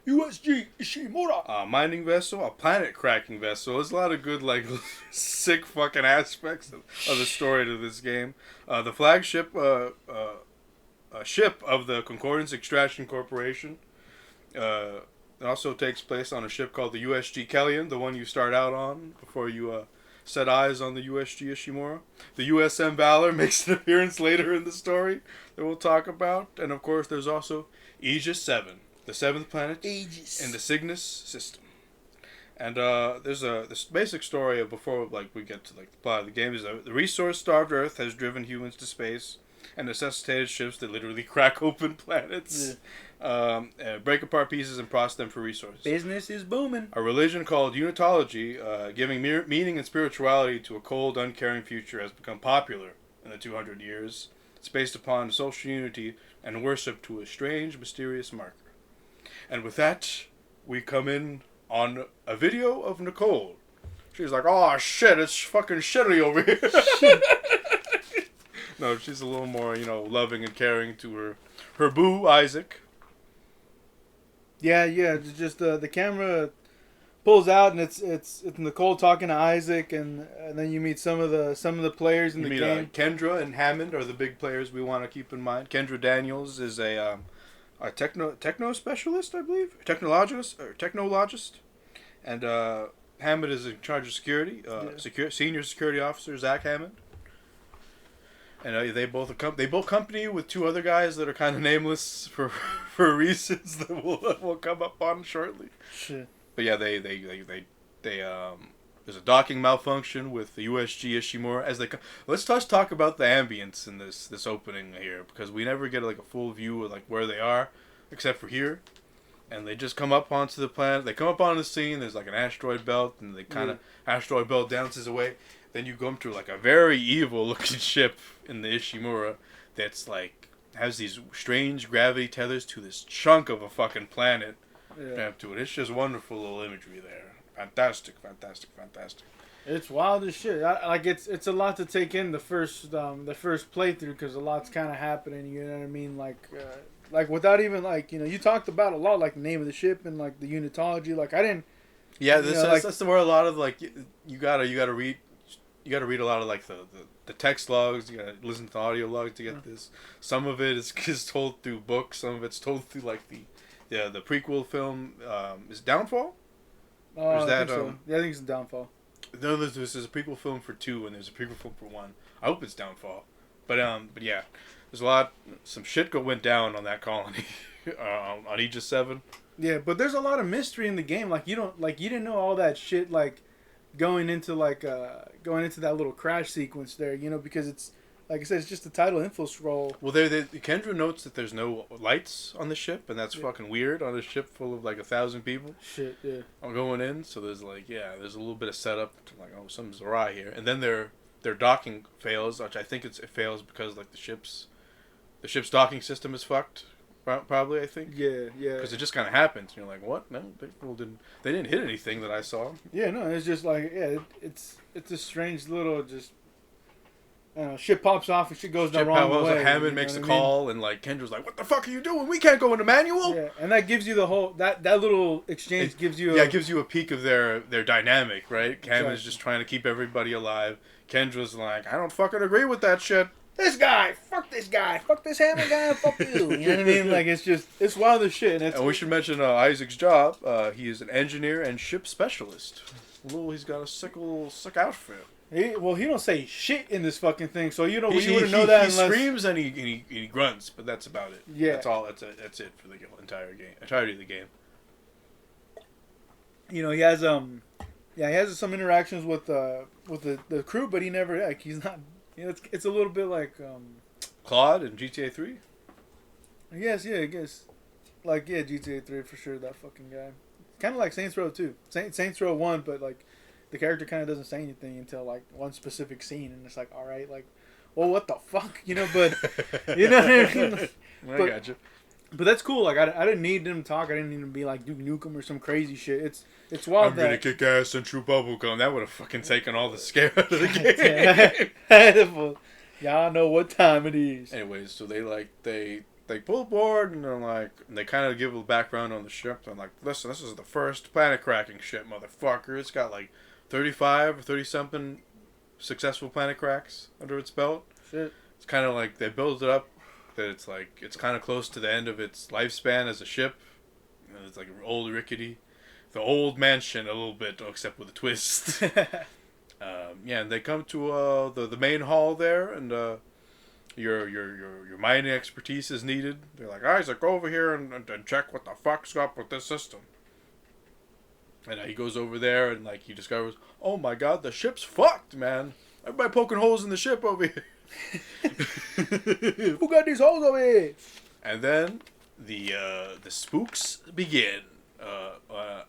USG Ishimura. Mining vessel, a planet-cracking vessel. There's a lot of good, like, sick fucking aspects of the story to this game. The flagship... ship of the Concordance Extraction Corporation. It also takes place on a ship called the USG Kellyan, the one you start out on before you set eyes on the USG Ishimura. The USM Valor makes an appearance later in the story that we'll talk about. And of course, there's also Aegis 7, the seventh planet in the Cygnus system. And there's this basic story of before like we get to like the plot of the game is the resource-starved Earth has driven humans to space and necessitated ships that literally crack open planets, break apart pieces and process them for resources. Business is booming. A religion called Unitology, giving meaning and spirituality to a cold, uncaring future, has become popular in the 200 years. It's based upon social unity and worship to a strange, mysterious marker. And with that, we come in on a video of Nicole. She's like, oh shit, it's fucking shitty over here. No, she's a little more, loving and caring to her boo, Isaac. Yeah, just the camera pulls out and it's Nicole talking to Isaac, and then you meet some of the players in the game. Kendra and Hammond are the big players we want to keep in mind. Kendra Daniels is a techno specialist, I believe, technologist, and Hammond is in charge of security, senior security officer Zach Hammond. And they both accompany you with two other guys that are kind of nameless for reasons that we'll come up on shortly. Shit. But yeah, they there's a docking malfunction with the USG Ishimura as they come. Let's talk about the ambience in this opening here, because we never get like a full view of like where they are, except for here. And they just come up onto the planet. They come up on the scene. There's like an asteroid belt, and they kind of asteroid belt bounces away. Then you go to like a very evil looking ship in the Ishimura that's like has these strange gravity tethers to this chunk of a fucking planet strapped to it. It's just wonderful little imagery there. Fantastic. It's wild as shit. It's a lot to take in the first playthrough, because a lot's kind of happening. You know what I mean? Like without even like you talked about a lot, like the name of the ship and like the unitology. Like I didn't. Yeah, that's where a lot of like you gotta read. You got to read a lot of like the text logs. You got to listen to the audio logs to get this. Some of it is told through books. Some of it's told through like the prequel film. Is Downfall? Or is that? So. Yeah, I think it's Downfall. No, there's a prequel film for 2 and there's a prequel film for 1. I hope it's Downfall. But yeah, there's some shit went down on that colony on Aegis 7. Yeah, but there's a lot of mystery in the game. Like you didn't know all that shit like. Going into that little crash sequence there, because it's like I said, it's just a title info scroll. Well, Kendra notes that there's no lights on the ship, and that's fucking weird on a ship full of like 1,000 people. Shit, yeah. I'm going in, so there's there's a little bit of setup to like, oh, something's awry here, and then their docking fails, which I think it fails because like the ship's docking system is fucked. probably, I think. Yeah. Because it just kind of happens. You're like, what? No, they didn't hit anything that I saw. Yeah, no, it's just like, it's a strange little just. Shit pops off and shit goes the wrong way. Hammond makes the call, and like Kendra's like, "What the fuck are you doing? We can't go into manual." Yeah, and that gives you the whole that little exchange gives you. It gives you a peek of their dynamic, right? Hammond's just trying to keep everybody alive. Kendra's like, "I don't fucking agree with that shit." This guy, fuck this Hammond guy, fuck you. You know what I mean? Like it's wild as shit. And we should mention Isaac's job. He is an engineer and ship specialist. He's got a sick outfit. He don't say shit in this fucking thing, so you wouldn't know that he unless... screams and he grunts, but that's about it. Yeah. That's all. That's it for the entirety of the game. You know, he has he has some interactions with the crew, but he never he's not. You know, it's a little bit like Claude in GTA 3. I guess GTA 3 for sure. That fucking guy, kind of like Saints Row 2, Saints Row 1, but like. The character kind of doesn't say anything until like one specific scene, and it's like, all right, like, well, what the fuck, you know? But you know what I mean? I got you. But that's cool. Like, I didn't need them to talk. I didn't need them to be like Duke Nukem or some crazy shit. It's wild. I'm gonna kick ass and chew bubblegum. That would have fucking taken all the scare out of the game. Y'all know what time it is. Anyways, so they pull aboard and they kind of give a background on the ship. They're like, listen, this is the first planet cracking ship, motherfucker. It's got like 35 or 30-something successful planet cracks under its belt. Shit. It's kind of like they build it up that it's kind of close to the end of its lifespan as a ship. You know, it's like old rickety. The old mansion a little bit, except with a twist. And they come to the main hall there, and your mining expertise is needed. They're like, Isaac, go over here and check what the fuck's up with this system. And he goes over there and like he discovers, oh my god, the ship's fucked, man. Everybody poking holes in the ship over here. Who got these holes over here? And then the spooks begin. An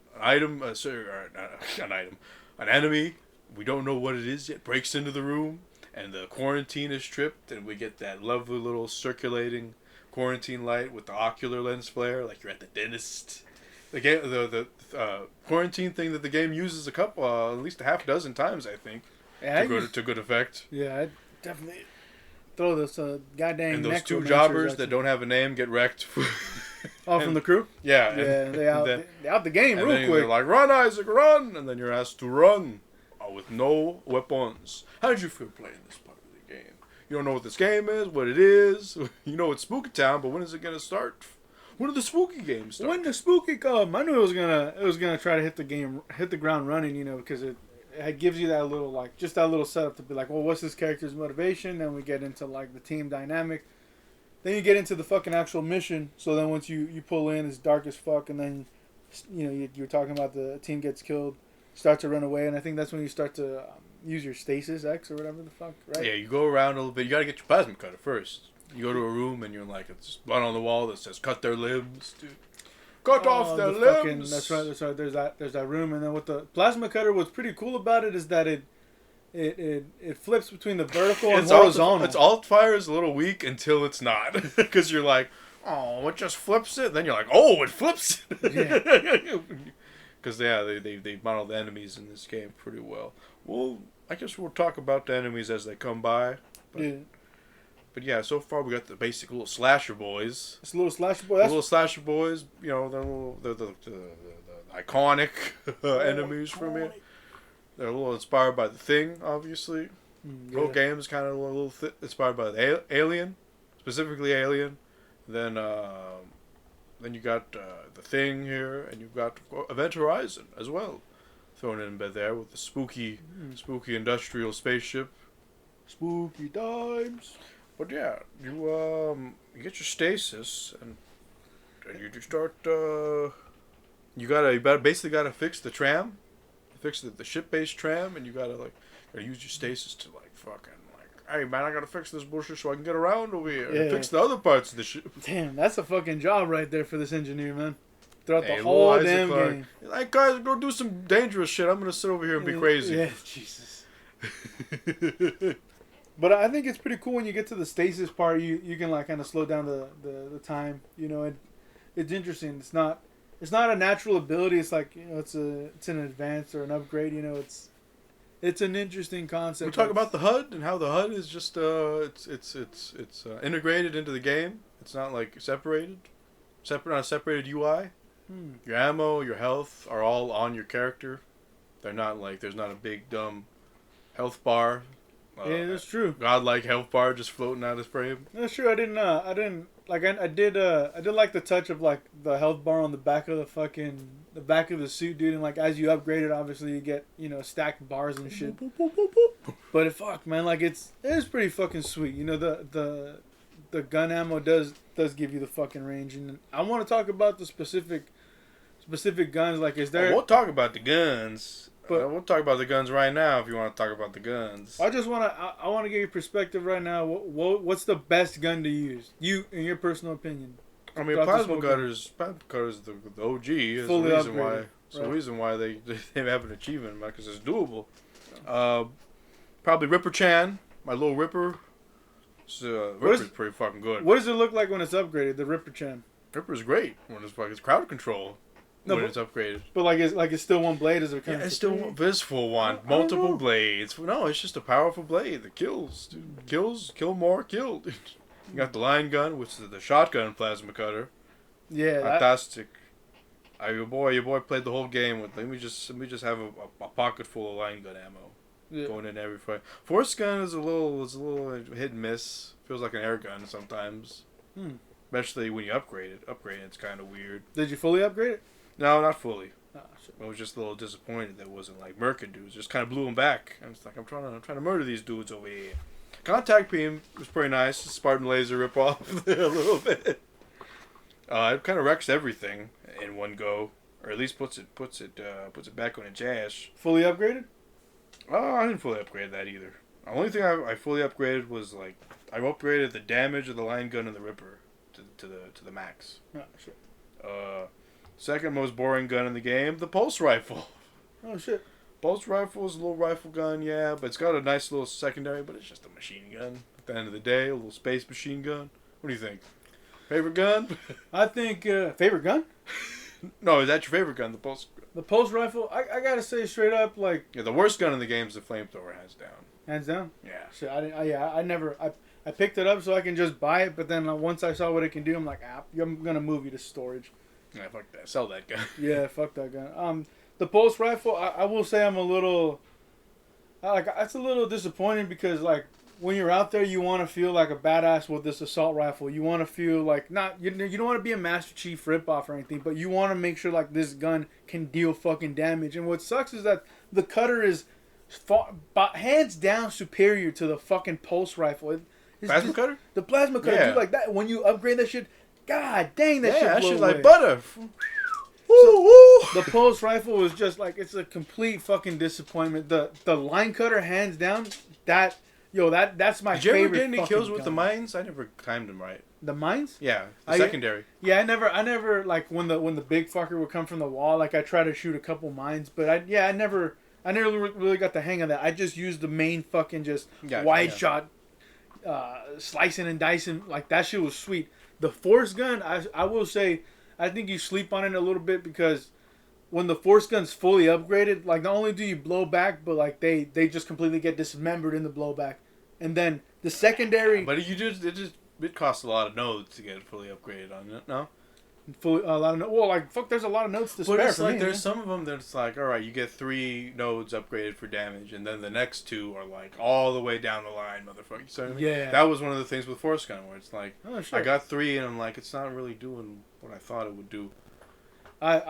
enemy. We don't know what it is yet. Breaks into the room, and the quarantine is tripped, and we get that lovely little circulating quarantine light with the ocular lens flare, like you're at the dentist. The game, the quarantine thing that the game uses at least a half dozen times, I think, to good effect. Yeah, I definitely throw this goddamn. And those two jobbers that don't have a name get wrecked. From the crew. Yeah, they out the game real quick. They're like, run, Isaac, run, and then you're asked to run with no weapons. How did you feel playing this part of the game? You don't know what this game is, what it is. You know it's Spooky Town, but when is it gonna start? When do the spooky games start? When the spooky come, I knew it was gonna try to hit the ground running, you know, because it gives you that little setup to be like, well, what's this character's motivation? Then we get into like the team dynamic. Then you get into the fucking actual mission. So then once you pull in, it's dark as fuck, and then you know you're talking about the team gets killed, start to run away, and I think that's when you start to use your stasis X or whatever the fuck, right? Yeah, you go around a little bit. You gotta get your plasma cutter first. You go to a room and you're like, it's blood on the wall that says "cut their limbs," dude. Cut off their limbs. That's right. There's that room, and then with the plasma cutter, what's pretty cool about it is that it flips between the vertical and horizontal. Its alt fire is a little weak until it's not, because you're like, oh, it just flips it. Then you're like, oh, it flips it. Yeah. Because they model the enemies in this game pretty well. Well, I guess we'll talk about the enemies as they come by. But yeah, so far we got the basic little slasher boys. It's a little slasher boy. Little slasher boys, you know, they're the iconic enemies from it. They're a little inspired by the Thing, obviously. The whole game is kind of a little inspired by the Alien, specifically Alien. Then you got the Thing here, and you've got Event Horizon as well, thrown in bed there with the spooky industrial spaceship. Spooky times. But yeah, you get your stasis, and you start. You basically gotta fix the tram, fix the ship-based tram, and you gotta use your stasis to hey man, I gotta fix this bullshit so I can get around over here and fix the other parts of the ship. Damn, that's a fucking job right there for this engineer, man. Throughout the whole damn game. Like, guys, go do some dangerous shit. I'm gonna sit over here and be crazy. Yeah, Jesus. But I think it's pretty cool when you get to the stasis part. You can like kind of slow down the time. You know, it's interesting. It's not a natural ability. It's like, you know, it's an advance or an upgrade. You know, it's an interesting concept. We talk about the HUD and how the HUD is just it's integrated into the game. It's not like not a separated UI. Your ammo, your health are all on your character. They're not like there's not a big dumb health bar. Yeah, that's true. Godlike health bar just floating out of frame. That's true. I didn't like. I did like the touch of like the health bar on the back of the back of the suit, dude. And like as you upgrade it, obviously you get, you know, stacked bars and shit. But fuck, man, like it is pretty fucking sweet. You know, the gun ammo does give you the fucking range, and I want to talk about the specific guns. Like, is there? We'll talk about the guns. But we'll talk about the guns right now if you want to talk about the guns. I want to get your perspective right now. What's the best gun to use? You, in your personal opinion. I mean, plasma cutters, the OG is the reason why. It's the reason why they have an achievement, because it's doable. Probably Ripper Chan, my little Ripper. Ripper's pretty fucking good. What does it look like when it's upgraded? The Ripper Chan. Ripper's great when it's crowd control. No, when it's upgraded. But it's still one blade? Is it kind of it's still this full one. Multiple blades. No, it's just a powerful blade that kills. Dude. Kill more, kill. You got the line gun, which is the shotgun plasma cutter. Yeah. Fantastic. Your boy played the whole game with. Let me just have a pocket full of line gun ammo. Going in every fight. Force gun is a little hit and miss. Feels like an air gun sometimes. Especially when you upgrade it. Upgrading it's kind of weird. Did you fully upgrade it? No, not fully. Oh, shit. I was just a little disappointed that it wasn't like murking dudes. Just kind of blew them back. I was like, I'm trying to murder these dudes over here. Contact beam was pretty nice. Spartan laser rip off a little bit. It kind of wrecks everything in one go, or at least puts it back on its ass. Fully upgraded? Oh, I didn't fully upgrade that either. The only thing I fully upgraded was like I upgraded the damage of the line gun and the Ripper to the max. Oh shit. Second most boring gun in the game, the pulse rifle. Oh shit. Pulse rifle is a little rifle gun, yeah, but it's got a nice little secondary, but it's just a machine gun. At the end of the day, a little space machine gun. What do you think? Favorite gun? I think favorite gun? No, is that your favorite gun? The pulse. The pulse rifle. I gotta say straight up, like. Yeah, the worst gun in the game is the flamethrower, hands down. Hands down. Yeah. Shit, I picked it up so I can just buy it, but then once I saw what it can do, I'm like, I'm gonna move you to storage. Yeah, fuck that. Sell that gun. Yeah, fuck that gun. The pulse rifle, I will say I'm a little. It's a little disappointing because like when you're out there, you want to feel like a badass with this assault rifle. You want to feel like you don't want to be a Master Chief ripoff or anything, but you want to make sure like this gun can deal fucking damage. And what sucks is that the cutter is hands down superior to the fucking pulse rifle. Plasma cutter? The plasma cutter, yeah. Dude, like that. When you upgrade that shit, god dang, that shit. Yeah, that blew shit's away. like butter. So, the pulse rifle was just like it's a complete fucking disappointment. The line cutter, hands down, that's my favorite. Did you ever get any kills with gun. the mines? I never timed them right. The mines? Yeah, secondary. Yeah, I never like when the big fucker would come from the wall. Like I try to shoot a couple mines, but I never really got the hang of that. I just used the main fucking wide shot, slicing and dicing. Like that shit was sweet. The force gun, I will say, I think you sleep on it a little bit because when the force gun's fully upgraded, like not only do you blow back, but like they just completely get dismembered in the blowback, and then the secondary. But it costs a lot of nodes to get it fully upgraded on it. No. There's a lot of nodes to spare. But it's for like me, there's some of them that's like, all right, you get 3 nodes upgraded for damage, and then the next 2 are like all the way down the line, motherfucker. You know what I mean? Yeah. That was one of the things with Force Gun, where it's like, oh, sure. I got 3, and I'm like, it's not really doing what I thought it would do. Like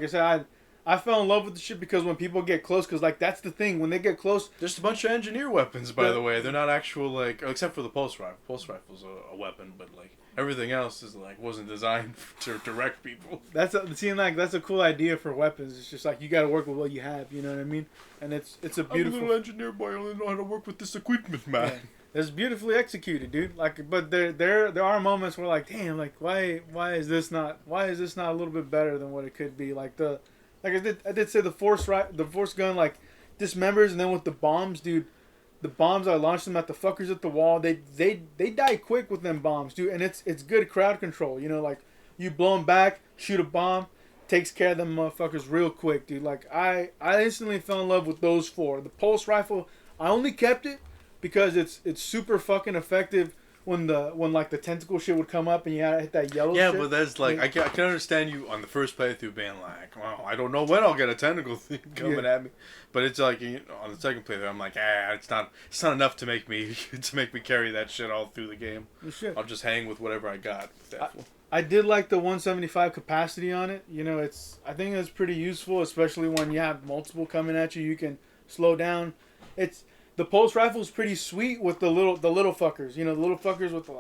I said, I fell in love with the shit because when people get close, because like that's the thing, when they get close, Just a bunch of engineer weapons, by the way. They're not actual like, except for the pulse rifle. Pulse rifle's a weapon, but like everything else is like wasn't designed to wreck people. that's a cool idea for weapons. It's just like you got to work with what you have. You know what I mean? And it's a beautiful. I'm a little engineer boy. I only know how to work with this equipment, man. Yeah. It's beautifully executed, dude. Like, but there are moments where like, damn, like why is this not a little bit better than what it could be? Like I did say the force gun like dismembers, and then with the bombs, dude, the bombs, I launch them at the fuckers at the wall. They die quick with them bombs, dude. And it's good crowd control. You know, like you blow them back, shoot a bomb, takes care of them motherfuckers real quick, dude. Like I instantly fell in love with those 4. The pulse rifle, I only kept it because it's super fucking effective when like the tentacle shit would come up and you had to hit that yellow shit. But that's like I can understand you on the first playthrough being like, well, I don't know when I'll get a tentacle thing coming at me. But it's like, you know, on the second playthrough, I'm like, it's not enough to make me carry that shit all through the game. I'll just hang with whatever I got. I did like the 175 capacity on it. You know, I think it's pretty useful, especially when you have multiple coming at you. You can slow down. The pulse rifle is pretty sweet with the little fuckers. You know, the little fuckers with the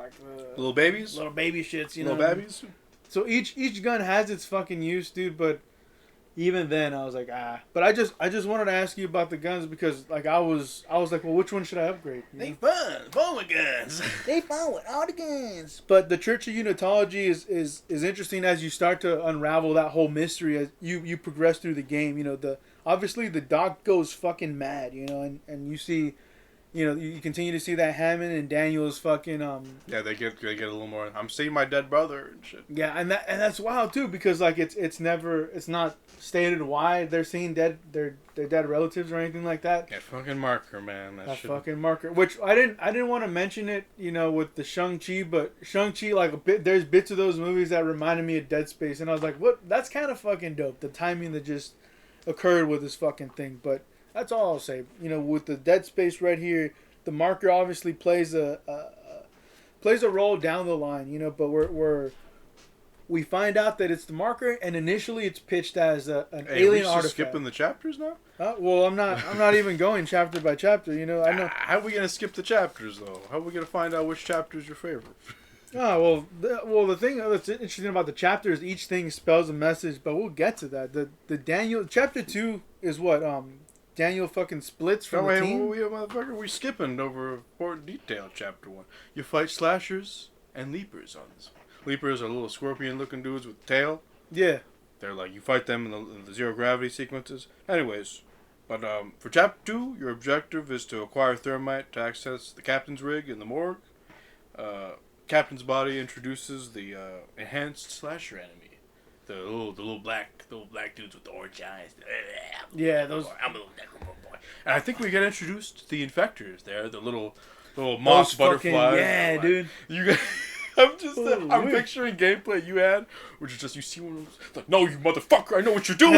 little babies, little baby shits. You know, little babies. So each gun has its fucking use, dude. But even then, I was like, But I just wanted to ask you about the guns because like I was like, well, which one should I upgrade? They fun with guns. They fun with all the guns. But the Church of Unitology is interesting as you start to unravel that whole mystery as you progress through the game. You know, obviously the doc goes fucking mad, you know, and you see, you know, you continue to see that Hammond and Daniel's fucking Yeah, they get a little more. I'm seeing my dead brother and shit. Yeah, and that's wild too because like it's not stated why they're seeing their dead relatives or anything like that. That fucking marker, man. That fucking marker, which I didn't want to mention it, you know, with the Shang-Chi, but Shang-Chi, like there's bits of those movies that reminded me of Dead Space, and I was like, what? That's kind of fucking dope. The timing that just occurred with this fucking thing, but that's all I'll say. You know, with the Dead Space right here, the marker obviously plays a role down the line, you know, but we find out that it's the marker, and initially it's pitched as an alien artifact. Skipping the chapters now? Well, I'm not even going chapter by chapter. You know, I know. How are we gonna skip the chapters though? How are we gonna find out which chapter is your favorite? Oh the thing that's interesting about the chapter is each thing spells a message, but we'll get to that. The Daniel chapter 2 is what Daniel fucking splits from the team. We're skipping over important detail. Chapter 1, you fight slashers and leapers on this one. Leapers are little scorpion-looking dudes with tail. Yeah. They're like, you fight them in the zero-gravity sequences. Anyways, but for Chapter 2, your objective is to acquire thermite to access the captain's rig in the morgue. Captain's body introduces the enhanced slasher enemy. The little black dudes with the orange eyes. Yeah, those... I'm a little necromorph boy. And I think we get introduced to the infectors there, the little moss butterflies. Yeah, dude. You got... I'm picturing gameplay you had, which is just you see one of those, like, no, you motherfucker, I know what you're doing.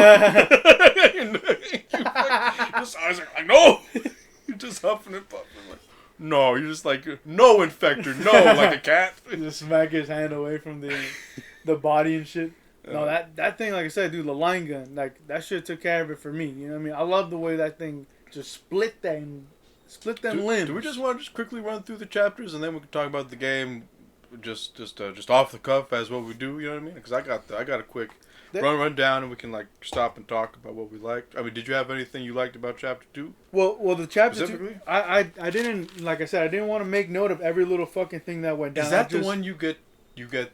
I was like, no, you're just huffing and puffing. Like, no, you're just like, no, infector, no, like a cat. Just smack his hand away from the body and shit. No, that thing, like I said, dude, the line gun, like that shit took care of it for me. You know what I mean? I love the way that thing just split them limbs. Do we just want to quickly run through the chapters and then we can talk about the game? Just off the cuff as what we do, you know what I mean? Because I got a quick run down and we can like stop and talk about what we liked. I mean, did you have anything you liked about Chapter 2? Well, the Chapter 2, I didn't, like I said, I didn't want to make note of every little fucking thing that went down. Is that the one you get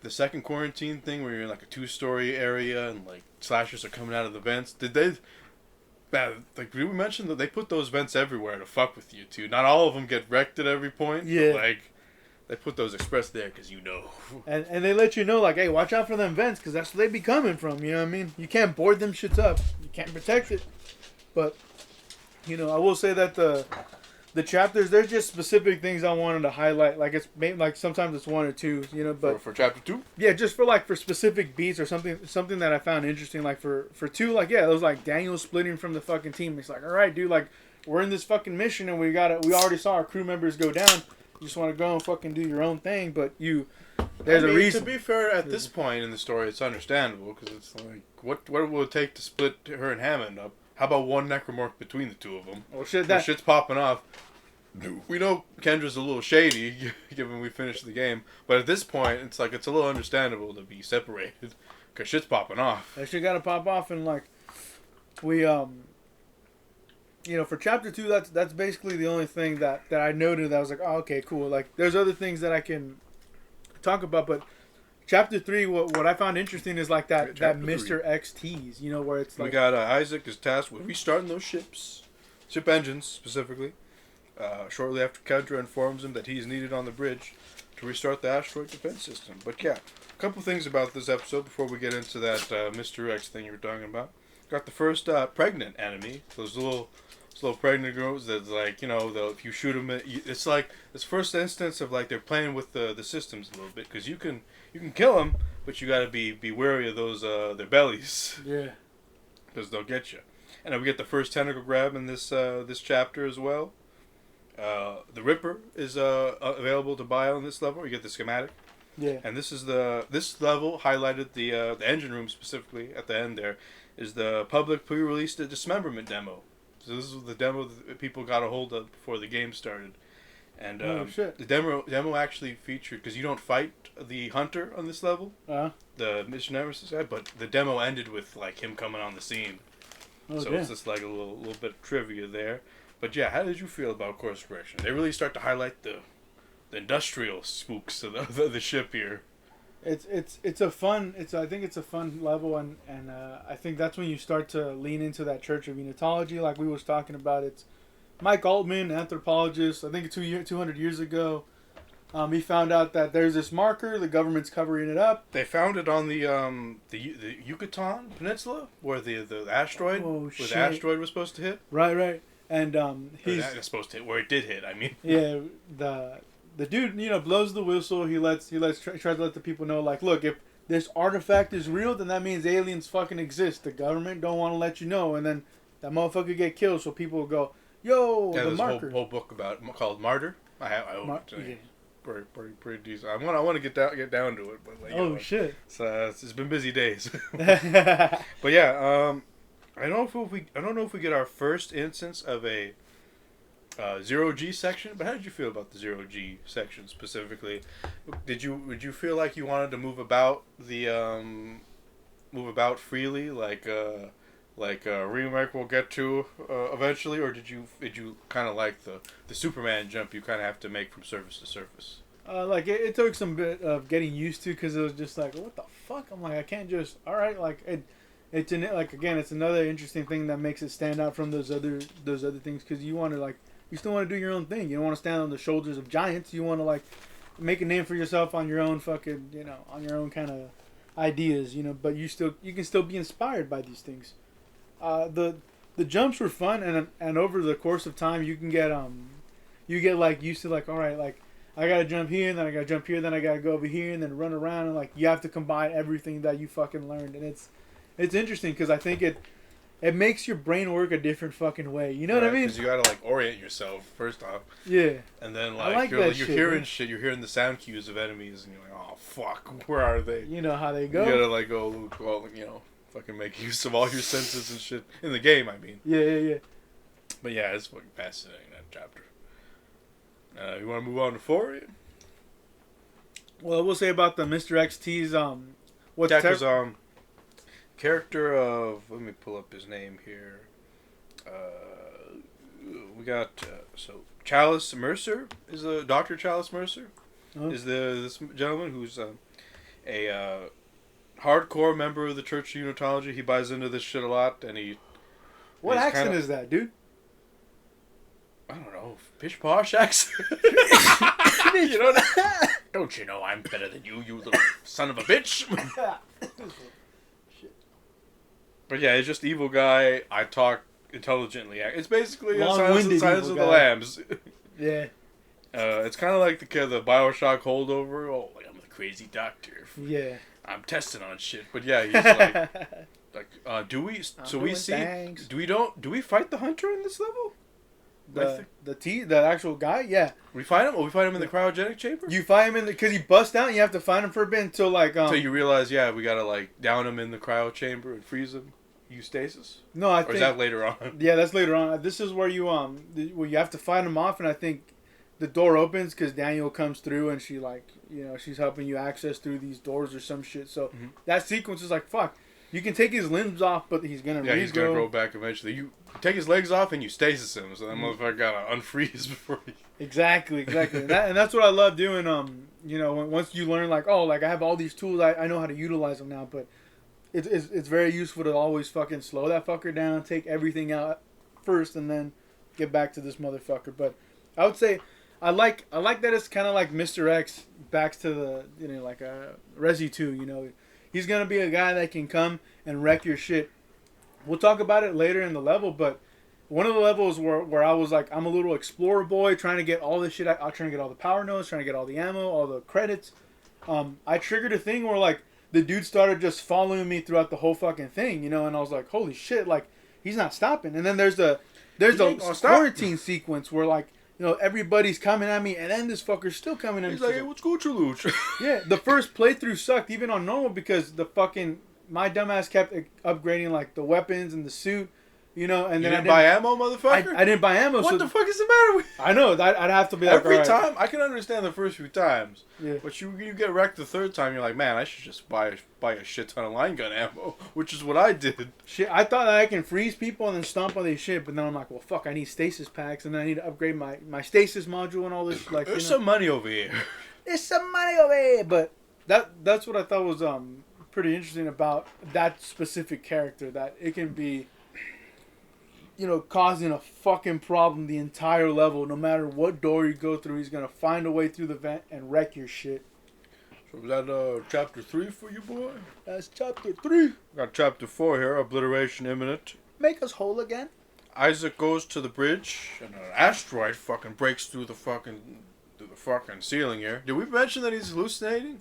the second quarantine thing where you're in like a 2-story area and like slashers are coming out of the vents? Did we mention that they put those vents everywhere to fuck with you too? Not all of them get wrecked at every point. Yeah. But, like, they put those express there because you know. And they let you know, like, hey, watch out for them vents because that's where they be coming from, you know what I mean? You can't board them shits up. You can't protect it. But, you know, I will say that the chapters, there's just specific things I wanted to highlight. Like, it's maybe, like, sometimes it's 1 or 2, you know, but... For Chapter 2? Yeah, just for specific beats or something that I found interesting. Like, for 2, like, yeah, it was like Daniel splitting from the fucking team. It's like, all right, dude, like, we're in this fucking mission and we already saw our crew members go down. You just want to go and fucking do your own thing, but there's a reason. To be fair, at this point in the story, it's understandable because it's like, what will it take to split her and Hammond up? How about one necromorph between the two of them? Oh shit, shit's popping off. We know Kendra's a little shady, given we finished the game, but at this point, it's like it's a little understandable to be separated because shit's popping off. That shit gotta pop off, and like we you know, for Chapter 2, that's basically the only thing that I noted that I was like, oh, okay, cool. Like, there's other things that I can talk about, but Chapter 3, what I found interesting is like that Mr. X tease, you know, where it's like... We got Isaac is tasked with restarting those ships. Ship engines, specifically. shortly after KOTOR informs him that he's needed on the bridge to restart the asteroid defense system. But yeah, a couple things about this episode before we get into that Mr. X thing you were talking about. Got the first pregnant enemy, those little pregnant girls that's like, if you shoot them, it's like this first instance of like they're playing with the systems a little bit, because you can kill them, but you gotta be wary of those their bellies. Yeah. Because they'll get you. And then we get the first tentacle grab in this chapter as well. The Ripper is available to buy on this level. You get the schematic. Yeah. And this level highlighted the engine room specifically at the end. There is the public pre-release dismemberment demo. So this was the demo that people got a hold of before the game started. And the demo actually featured, because you don't fight the hunter on this level, the mission nemesis guy, but the demo ended with like him coming on the scene. It's just like a little bit of trivia there. But yeah, how did you feel about course correction? They really start to highlight the industrial spooks of the ship here. I think it's a fun level, and I think that's when you start to lean into that Church of Unitology, like we was talking about. It's Mike Altman, anthropologist. I think 200 years ago, he found out that there's this marker. The government's covering it up. They found it on the Yucatan Peninsula, where the asteroid, the asteroid was supposed to hit. Right. And he's supposed to hit where it did hit. I mean, yeah, the dude, blows the whistle. He tries to let the people know, like, look, if this artifact is real, then that means aliens fucking exist. The government don't want to let you know, and then that motherfucker get killed, so people will go, yo, the marker. There's a whole book called Martyr. I own it. Yeah. Pretty decent. I want to get down to it, but like, shit. It's been busy days. But yeah, I don't know if we get our first instance of a 0G section, but how did you feel about the 0G section specifically? Would you feel like you wanted to move about freely, like Remake we'll get to eventually, or did you kind of like the Superman jump you kind of have to make from surface to surface? It took some bit of getting used to, because it was just like, what the fuck? I'm like, I can't just, all right, like it's another interesting thing that makes it stand out from those other things, because you want to you still want to do your own thing. You don't want to stand on the shoulders of giants. You want to make a name for yourself on your own fucking, on your own kind of ideas, but you can still be inspired by these things. The jumps were fun, and over the course of time you can get used to, all right, I gotta jump here, and then I gotta jump here, then I gotta go over here, and then run around, and you have to combine everything that you fucking learned, and it's interesting, because I think it makes your brain work a different fucking way. You know what I mean? Because you gotta orient yourself first off. Yeah. And then you're hearing man. Shit. You're hearing the sound cues of enemies, and you're like, oh fuck, where are they? You know how they go. You gotta go, fucking make use of all your senses and shit in the game. I mean. Yeah. But yeah, it's fucking fascinating, that chapter. You want to move on to 4? Well, I will say about the Mr. XT's character of, let me pull up his name here. We got Chalice Mercer is Dr. Chalice Mercer is this gentleman who's a hardcore member of the Church of Unitology. He buys into this shit a lot, and what accent is that, dude? I don't know, pish posh accent. Don't you know I'm better than you little son of a bitch? But yeah, it's just evil guy. I talk intelligently. It's basically Silence of the Lambs. Yeah. It's kind of like the BioShock holdover. Oh, I'm the crazy doctor. Yeah. I'm testing on shit. But yeah, he's do we? So we see. Thanks. Do we fight the hunter in this level? The actual guy, yeah. We find him. We find him in the cryogenic chamber. You find him because he busts out. And you have to find him for a bit until until you realize, we gotta down him in the cryo chamber and freeze him. Use stasis. No, I think. Or is that later on? Yeah, that's later on. This is where you you have to fight him off, and I think the door opens because Daniel comes through, and she she's helping you access through these doors or some shit. So that sequence is fuck. You can take his limbs off, but he's gonna he's gonna grow back eventually. You take his legs off and you stasis him, so that motherfucker gotta unfreeze before he... Exactly. and that's what I love doing. Once you learn I have all these tools, I know how to utilize them now. But it's very useful to always fucking slow that fucker down, take everything out first, and then get back to this motherfucker. But I would say I like that it's kind of like Mr. X backs to the like a Resi 2. He's gonna be a guy that can come and wreck your shit. We'll talk about it later in the level, but one of the levels where I was like, I'm a little explorer boy trying to get all this shit. I'm trying to get all the power nodes, trying to get all the ammo, all the credits. I triggered a thing where like the dude started just following me throughout the whole fucking thing, and I was like, holy shit, like he's not stopping. And then there's the quarantine sequence where like everybody's coming at me, and then this fucker's still coming at me. He's like, hey, what's good, Luch? Yeah, the first playthrough sucked even on normal because my dumbass kept upgrading like the weapons and the suit. And then you didn't buy ammo, motherfucker? I didn't buy ammo. What the fuck is the matter with you? I know. I'd have to be like, every time. I can understand the first few times. Yeah. But you get wrecked the third time, you're like, man, I should just buy a shit ton of line gun ammo, which is what I did. Shit, I thought that I can freeze people and then stomp on their shit, but then I'm like, well, fuck, I need stasis packs, and then I need to upgrade my stasis module and all this. Like, there's some money over here. There's some money over here, but that's what I thought was pretty interesting about that specific character, that it can be causing a fucking problem the entire level. No matter what door you go through, he's gonna find a way through the vent and wreck your shit. So was that chapter 3 for you, boy? That's chapter 3. Got chapter 4 here, obliteration imminent. Make us whole again. Isaac goes to the bridge, and an asteroid fucking breaks through the fucking ceiling here. Did we mention that he's hallucinating?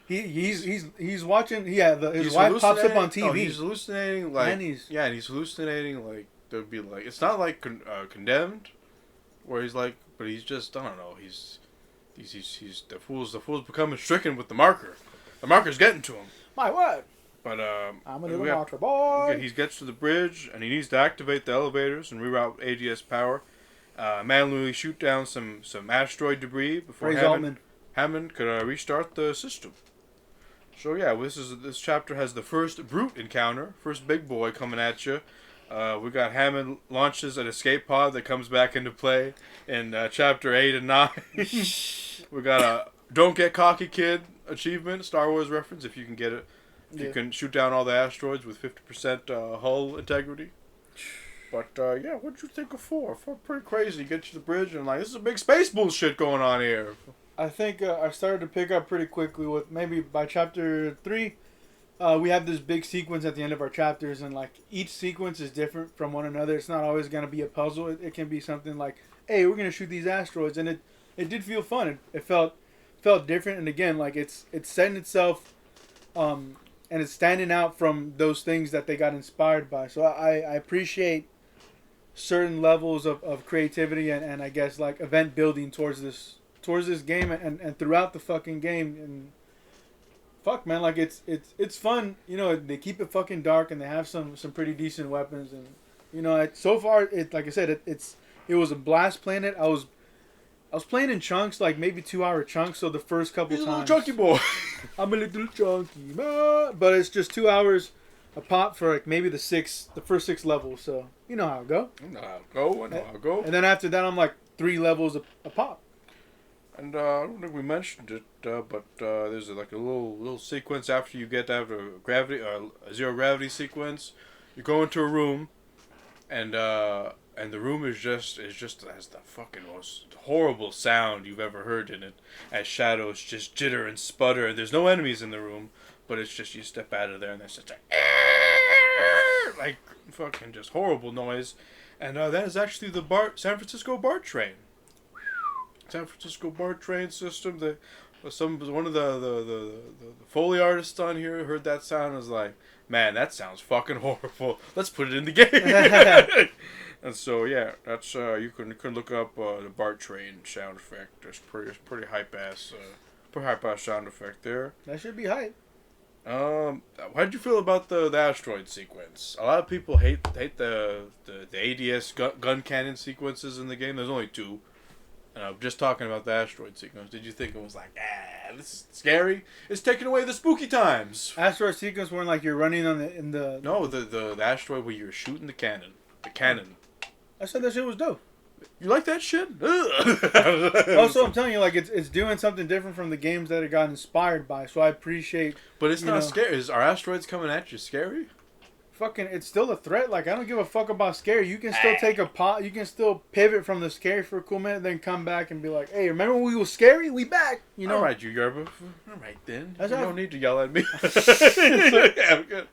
He's watching. Yeah, his wife pops up on TV. Oh, he's hallucinating like. And he's hallucinating like. There'd be like, it's not like Condemned, where he's like, but he's just, I don't know, he's the fool's becoming stricken with the marker. The marker's getting to him. My word. But I'm a little marker boy. He gets to the bridge and he needs to activate the elevators and reroute ADS power. Manually shoot down some asteroid debris before Hammond could restart the system. So yeah, this chapter has the first brute encounter, first big boy coming at you. We got Hammond launches an escape pod that comes back into play in chapter 8 and 9. We got a Don't Get Cocky Kid achievement, Star Wars reference, if you can get it. You can shoot down all the asteroids with 50% hull integrity. But yeah, what'd you think of 4? 4 pretty crazy. You get to the bridge and like, this is a big space bullshit going on here. I think I started to pick up pretty quickly with maybe by chapter 3. We have this big sequence at the end of our chapters, and like each sequence is different from one another. It's not always going to be a puzzle. It can be something like, hey, we're going to shoot these asteroids, and it did feel fun. It felt different, and again, like it's setting itself, and it's standing out from those things that they got inspired by. So I appreciate certain levels of creativity and I guess like event building towards this game and throughout the fucking game. And fuck, man, like it's fun. They keep it fucking dark and they have some pretty decent weapons, and so far like I said, it was a blast playing it. I was playing in chunks, like maybe 2-hour chunks. So the first couple He's times, a little chunky boy. I'm a little chunky, but it's just 2 hours a pop for like maybe the first 6 levels. So you know how it go. I know how it go. And then after that, I'm like 3 levels a pop. And I don't think we mentioned it, but there's like a little sequence after you get out of a zero gravity sequence. You go into a room, and the room is just has the fucking most horrible sound you've ever heard in it, as shadows just jitter and sputter. There's no enemies in the room, but it's just you step out of there and there's just like fucking just horrible noise, and that is actually the San Francisco BART train. San Francisco BART train system. One of the Foley artists on here heard that sound and was like, man, that sounds fucking horrible. Let's put it in the game. And so yeah, that's you can look up the BART train sound effect. There's pretty hype ass sound effect there. That should be hype. How'd you feel about the asteroid sequence? A lot of people hate the ADS gun cannon sequences in the game. There's only 2. And I'm just talking about the asteroid sequence. Did you think it was like, this is scary? It's taking away the spooky times. Asteroid sequence when like you're running in the. No, the asteroid where you're shooting the cannon. The cannon. I said that shit was dope. You like that shit? Also, I'm telling you, like it's doing something different from the games that it got inspired by. So I appreciate. But it's not scary. Are asteroids coming at you scary? fucking, it's still a threat. Like, I don't give a fuck about scary. You can still take a pot. You can still pivot from the scary for a cool minute, then come back and be like, hey, remember when we were scary? We back. You know? All right, you Yerba. All right, then. That's you how- don't need to yell at me. Yeah, good.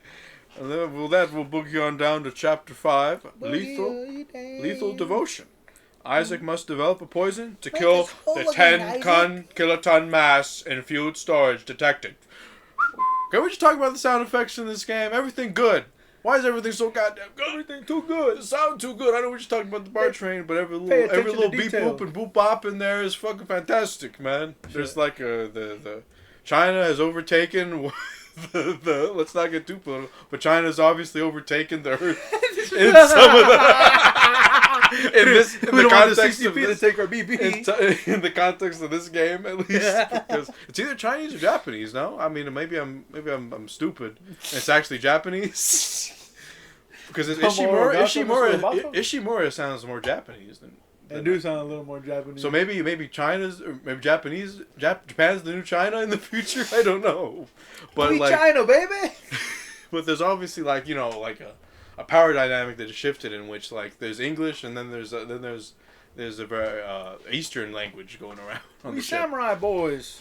And then we'll book you on down to Chapter 5, Lethal Devotion. Isaac must develop a poison to kill the 10-kiloton mass in field storage detected. Can we just talk about the sound effects in this game? Everything good. Why is everything so goddamn good? Everything too good. The sound too good. I know we're just talking about the bar train, but every little beep boop and boop bop in there is fucking fantastic, man. There's like the China has overtaken the let's not get too political, but China's obviously overtaken the Earth in some of the in the context of this, to take our BP. in the context of this game, at least, because it's either Chinese or Japanese. No, I mean maybe I'm stupid. It's actually Japanese because Ishimura sounds more Japanese than. They do sound a little more Japanese. So maybe China's or maybe Japan's the new China in the future. I don't know, but we China, baby. But there's obviously like a power dynamic that has shifted in which like there's English and then there's a very Eastern language going around. On We the ship. samurai boys.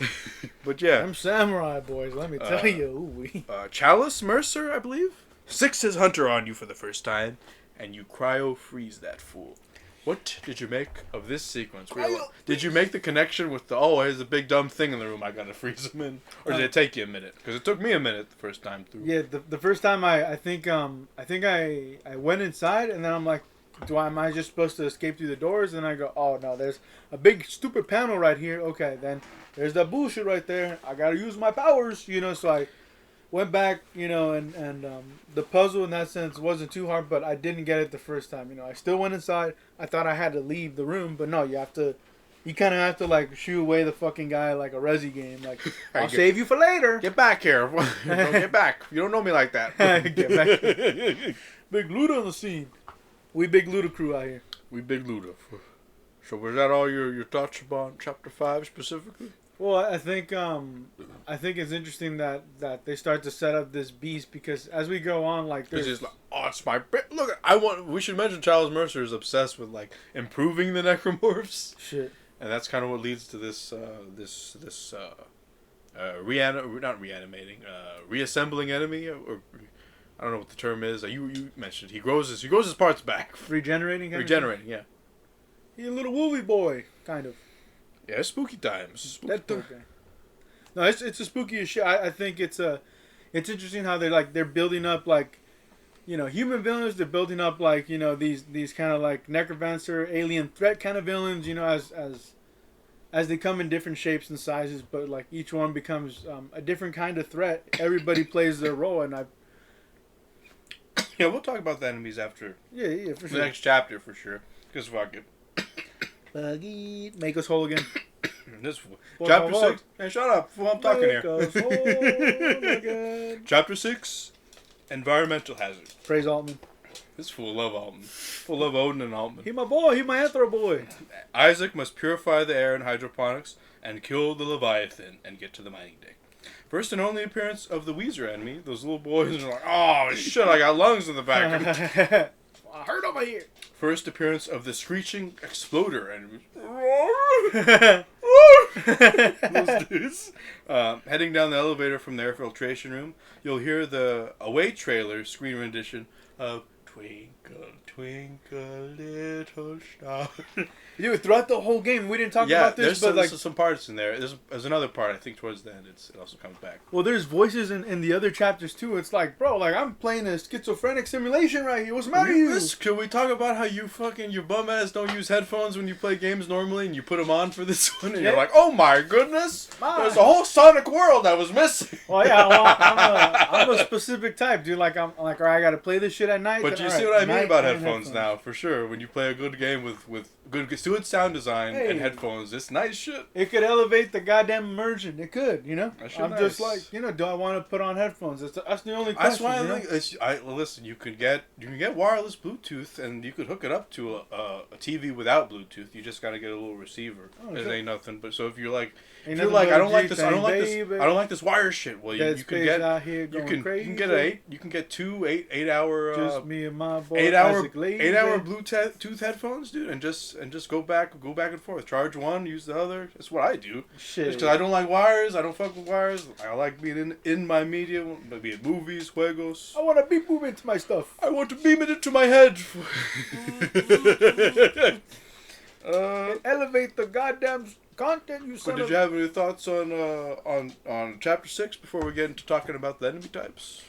But yeah, I'm samurai boys. Let me tell you. Chalice Mercer, I believe, six his hunter on you for the first time, and you cryo freeze that fool. What did you make of this sequence? Did you make the connection with here's a big dumb thing in the room I gotta freeze him in? Or did it take you a minute? Because it took me a minute the first time through. Yeah, the first time I think I went inside and then I'm like, am I just supposed to escape through the doors? And I go, oh no, there's a big stupid panel right here. Okay, then there's that bullshit right there. I gotta use my powers, so I went back, and the puzzle in that sense wasn't too hard, but I didn't get it the first time. I still went inside. I thought I had to leave the room, but no, you kind of have to like shoo away the fucking guy like a Resi game. Like, I'll save you for later. Get back here. Don't get back. You don't know me like that. Get back here. Big Luda on the scene. We big Luda crew out here. We big Luda. So was that all your thoughts about Chapter 5 specifically? Well, I think it's interesting that they start to set up this beast because as we go on, like there's just like, it's my look. We should mention Charles Mercer is obsessed with like improving the necromorphs. Shit, and that's kind of what leads to this reassembling enemy, or I don't know what the term is. You mentioned he grows his parts back. Regenerating, yeah. He's a little woolly boy, kind of. Yeah, it's spooky times. Okay. No, it's a spooky as shit. I think it's interesting how they're building up like, human villains. They're building up like these kind of like necromancer alien threat kind of villains. As they come in different shapes and sizes, but like each one becomes a different kind of threat. Everybody plays their role, and yeah, we'll talk about the enemies after. Yeah, for sure. The next chapter for sure. Because fuck it. Buggy, make us whole again. This chapter 6. Hey, shut up! I'm talking here. Chapter 6, environmental hazard. Praise Altman. This fool love Altman. Full of Odin and Altman. He my boy. He my anthro boy. Isaac must purify the air in hydroponics and kill the Leviathan and get to the mining deck. First and only appearance of the Weezer enemy. Those little boys are like, oh shit! I got lungs in the back. I heard over here. First appearance of the screeching exploder and those dudes. Heading down the elevator from the air filtration room, you'll hear the Away trailer screen rendition of Twinkle, Twinkle, Little Star. Dude, throughout the whole game, we didn't talk about this, but there's some parts in there. There's another part, I think, towards the end. It also comes back. Well, there's voices in the other chapters, too. It's like, bro, like, I'm playing a schizophrenic simulation right here. What's the matter with you? Can we talk about how your bum ass don't use headphones when you play games normally, and you put them on for this one, and you're like, oh my goodness, there's a whole Sonic world I was missing. Well, yeah, I'm a specific type, dude. Like, I gotta play this shit at night. But you see what I mean about headphones now, for sure. When you play a good game with good sound design and headphones, it's nice shit. It could elevate the goddamn immersion. It could, you know. I'm nice. just like, you know, do I want to put on headphones? That's the only question. That's why listen. You can get wireless Bluetooth, and you could hook it up to a TV without Bluetooth. You just gotta get a little receiver. It ain't nothing. But so if you're like, I don't like this wire shit. Well, you can get out here going crazy. You can get two 8 hour just me and my boy 8 hour Bluetooth headphones, dude, and just go back and forth. Charge one, use the other. That's what I do. Shit. Because I don't like wires. I don't fuck with wires. I like being in my media, be it movies, juegos. I want to beam it into my stuff. I want to beam it into my head. Elevate the goddamn content, you son But did you have any thoughts on Chapter 6 before we get into talking about the enemy types?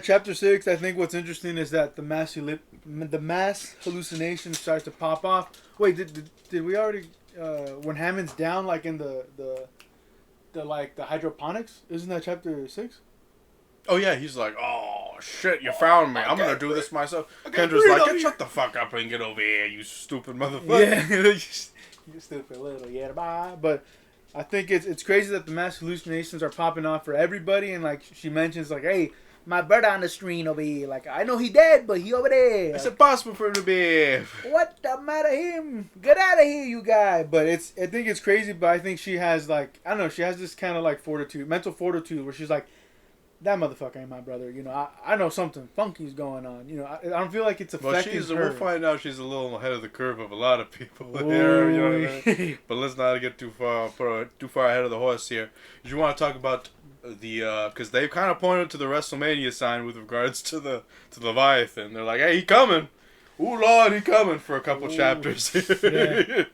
Chapter 6, I think what's interesting is that the mass hallucination starts to pop off. Wait, did we already when Hammond's down, like in the hydroponics? Isn't that Chapter 6? Oh yeah, he's like, oh shit, you found me. I'm gonna do this myself. Kendra's like, shut the fuck up and get over here, you stupid motherfucker. Yeah, you stupid little bye. But I think it's crazy that the mass hallucinations are popping off for everybody, and like she mentions, like, hey, my brother on the screen over here. Like, I know he dead, but he over there. It's impossible for him to be. What the matter him? Get out of here, you guy. But I think it's crazy, but I think she has, like, I don't know, she has this kind of like fortitude, mental fortitude, where she's like, that motherfucker ain't my brother. You know, I know something funky's going on. You know, I don't feel like it's affecting her. We'll find out she's a little ahead of the curve of a lot of people here. You know what I mean? But let's not get too far ahead of the horse here. Do you want to talk about because they've kind of pointed to the WrestleMania sign with regards to the Leviathan. They're like, hey, he coming. Ooh, Lord, he coming for a couple chapters. Yeah.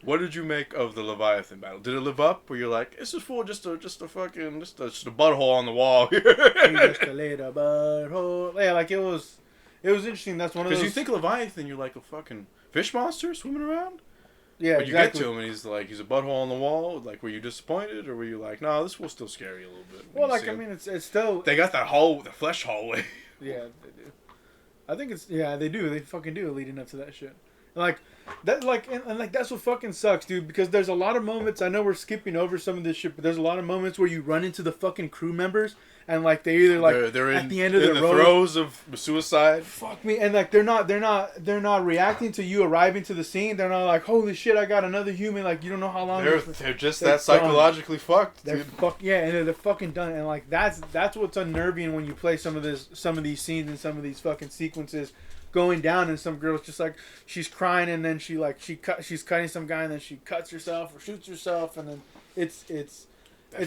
What did you make of the Leviathan battle? Did it live up? Where you're like, this is full just a butthole on the wall here. Just a little butthole. Yeah, like it was interesting. That's one of those. Because you think Leviathan, you're like a fucking fish monster swimming around. Yeah, but you get to him and he's a butthole on the wall. Like, were you disappointed or were you like, no, this will still scare you a little bit? Well, like, I mean, it's still. They got that the flesh hallway. Yeah, they do. I think they do. They fucking do leading up to that shit. Like that, and that's what fucking sucks, dude. Because there's a lot of moments. I know we're skipping over some of this shit, but there's a lot of moments where you run into the fucking crew members, and like they either like they're at the end of the throes of suicide. Fuck me, and like they're not reacting to you arriving to the scene. They're not like, holy shit, I got another human. Like you don't know how long. They're just that psychologically fucked. They're and they're fucking done. And like that's what's unnerving when you play some of these scenes and some of these fucking sequences going down, and some girl's just like she's crying, and then she's cutting some guy, and then she cuts herself or shoots herself, and then it's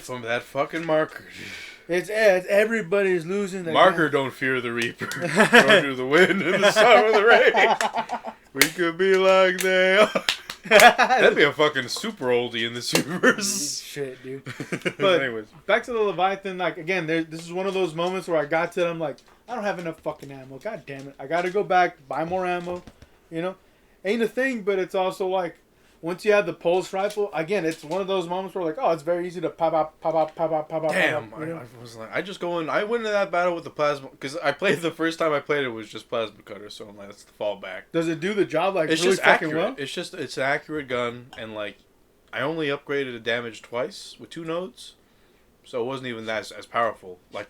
from that fucking marker. It's everybody's losing. Marker don't fear the reaper. Don't do the wind and the sun or the rain. We could be like they are. That'd be a fucking super oldie in this universe. Shit, dude. But anyways, back to the Leviathan. Like again, this is one of those moments where I got to them like, I don't have enough fucking ammo. God damn it. I gotta go back, buy more ammo. You know? Ain't a thing, but it's also like, once you have the pulse rifle, again, it's one of those moments where like, oh, it's very easy to pop out. Damn, I was like, I went into that battle with the plasma, because the first time I played it was just plasma cutter, so I'm like, that's the fallback. Does it do the job like it's really just fucking accurate. well? It's an accurate gun, and like, I only upgraded the damage twice with 2 nodes, so it wasn't even that as powerful. Like,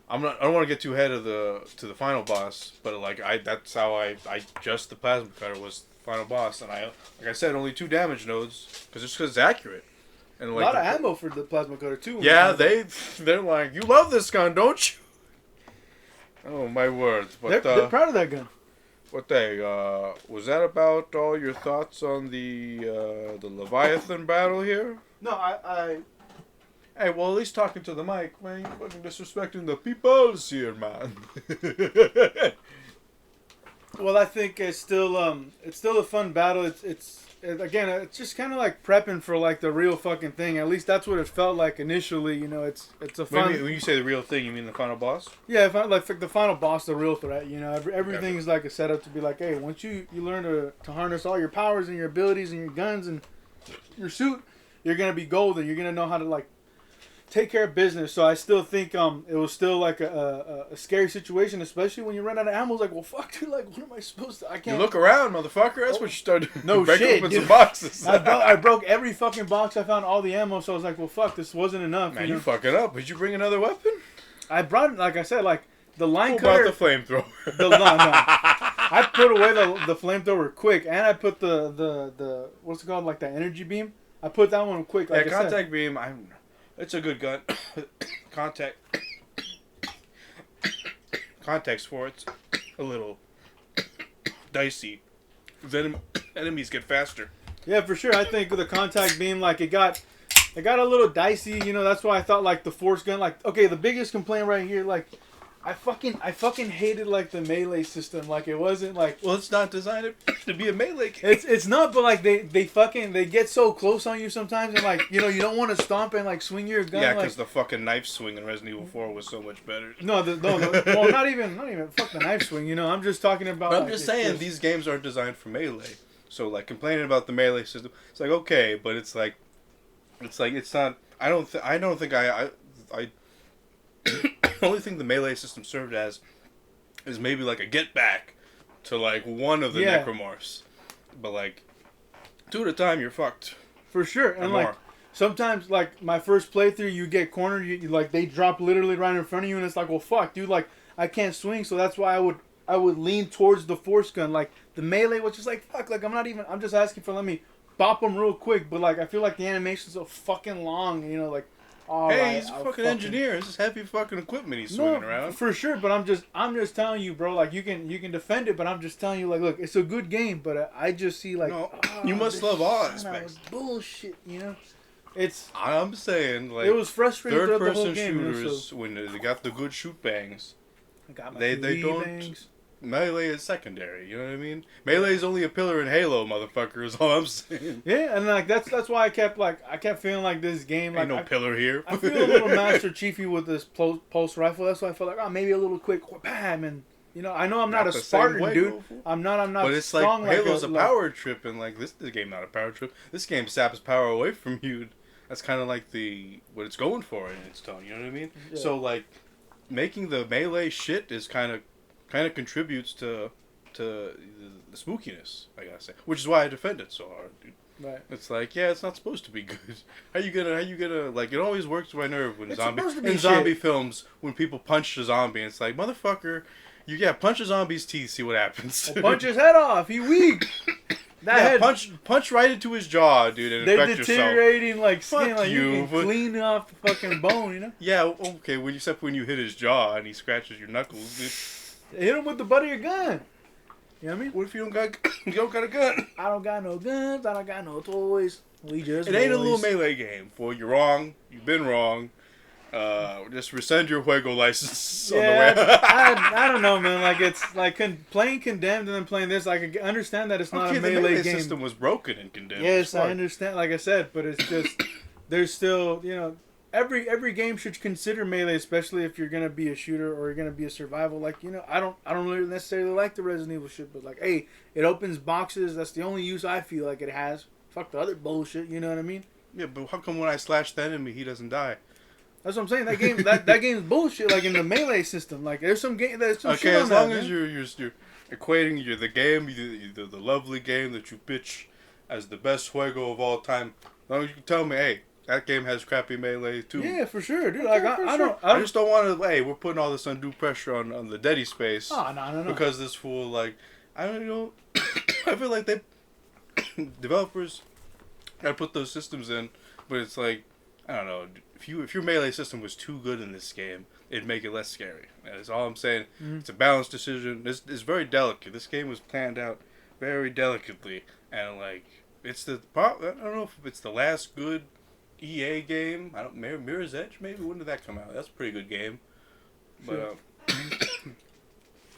I don't want to get too ahead of the final boss, but like that's how I just the plasma cutter was the final boss, and like I said, only 2 damage nodes because it's accurate. And like a lot of ammo for the plasma cutter too. Yeah, they're like, you love this gun, don't you? Oh my word! But they're proud of that gun. What was that about all your thoughts on the Leviathan battle here? No, I Hey, well, at least talking to the mic, man. You're fucking disrespecting the peoples here, man. Well, I think it's still a fun battle. It's just kind of like prepping for like the real fucking thing. At least that's what it felt like initially. You know, it's a fun. When you say the real thing, you mean the final boss? Yeah, like the final boss, the real threat. You know, everything is like a setup to be like, hey, once you learn to harness all your powers and your abilities and your guns and your suit, you're gonna be golden. You're gonna know how to like take care of business. So I still think it was still like a scary situation, especially when you run out of ammo. It's like, well, fuck, dude, like, what am I supposed to? I can't. You look around, motherfucker. That's what you start doing. No Break shit, open dude. some boxes. I broke every fucking box. I found all the ammo, so I was like, well, fuck, this wasn't enough. Man, you you know? fucking up. Did you bring another weapon? I brought, like I said, like the line Who cutter. brought the flamethrower? No. I put away the flamethrower quick, and I put the what's it called, like the energy beam. I put that one quick. Like Yeah, contact beam. It's a good gun. Context for it's a little dicey. Then enemies get faster. Yeah, for sure. I think with the contact beam, like it got a little dicey. You know, that's why I thought like the force gun. Like, okay, the biggest complaint right here, like I fucking hated like the melee system. Like it wasn't like. Well, it's not designed to be a melee game. It's not, but like they get so close on you sometimes, and like, you know, you don't want to stomp and like swing your gun. Yeah, like, because the fucking knife swing in Resident Evil 4 was so much better. no, well, not even fuck the knife swing. You know, I'm just talking about. But I'm like, just saying these games aren't designed for melee. So like complaining about the melee system, it's like okay, but it's not. I don't think I the only thing the melee system served as is maybe like a get back to like one of the necromorphs, but like two at a time you're fucked for sure. And more. like sometimes like my first playthrough, you get cornered, you like they drop literally right in front of you, and it's like, well, fuck, dude, like I can't swing, so that's why I would lean towards the force gun. Like the melee was just like fuck, like I'm just asking for let me bop them real quick, but like I feel like the animation's so fucking long, you know, like. Oh, hey, he's a fucking engineer. This is heavy fucking equipment he's swinging around. For sure, but I'm just telling you, bro. Like you can defend it, but I'm just telling you, like, look, it's a good game, but I just see like, no, you must love all aspects. Bullshit, you know. I'm saying like it was frustrating throughout the whole third-person game. shooters You know, so when they got the good shoot bangs. I got my They don't. bangs. Melee is secondary. You know what I mean? Melee is only a pillar in Halo, motherfucker. Is all I'm saying. Yeah, and like that's why I kept feeling like this game. Like, Ain't no pillar here. I feel a little Master Chiefy with this pulse rifle. That's why I felt like maybe a little quick bam, and you know I'm not a Spartan, dude. I'm not. But it's strong like Halo's a like, power trip, and like this game not a power trip. This game saps power away from you. That's kind of like what it's going for in its tone. You know what I mean? Yeah. So like making the melee shit is kind of contributes to the spookiness, I gotta say, which is why I defend it so hard, dude. Right. It's like, yeah, it's not supposed to be good. How you gonna like? It always works to my nerve when It's supposed to be zombie shit. films when people punch the zombie. And it's like, motherfucker, punch a zombie's teeth, see what happens. Well, punch his head off. He weak. That head, punch right into his jaw, dude, and they're infect yourself. deteriorating like skin. Fuck like you you, can clean off the fucking bone, you know. Yeah, okay. Except when you hit his jaw and he scratches your knuckles, dude. Hit him with the butt of your gun. You know what I mean? What if you don't got a gun? I don't got no guns. I don't got no toys. We just It ain't a boys. little melee game. Fool, you're wrong. You've been wrong. Just rescind your Juego license on the way. I don't know, man. Like it's like playing Condemned and then playing this. I can understand that it's not a the melee game. system was broken in Condemned. Yes, I understand. Like I said, but it's just there's still, you know, every game should consider melee, especially if you're gonna be a shooter or you're gonna be a survival. Like, you know, I don't really necessarily like the Resident Evil shit, but like, hey, it opens boxes. That's the only use I feel like it has. Fuck the other bullshit. You know what I mean? Yeah, but how come when I slash the enemy, he doesn't die? That's what I'm saying. That game, that game's bullshit. Like in the melee system, like there's some game that's some Okay, shit on as long that, as man. you're equating the game, the lovely game that you pitch as the best Juego of all time. As long as you can tell me, hey, that game has crappy melee too. Yeah, for sure, dude. Okay, Like I sure. don't. I just don't want to. Hey, we're putting all this undue pressure on the Deady space. Oh no. Because this fool, like, I don't know. I feel like developers gotta put those systems in, but it's like, I don't know. If your melee system was too good in this game, it'd make it less scary. That's all I'm saying. Mm-hmm. It's a balanced decision. It's very delicate. This game was planned out very delicately, and like, I don't know if it's the last good EA game. Mirror's Edge maybe. When did that come out? That's a pretty good game. Sure.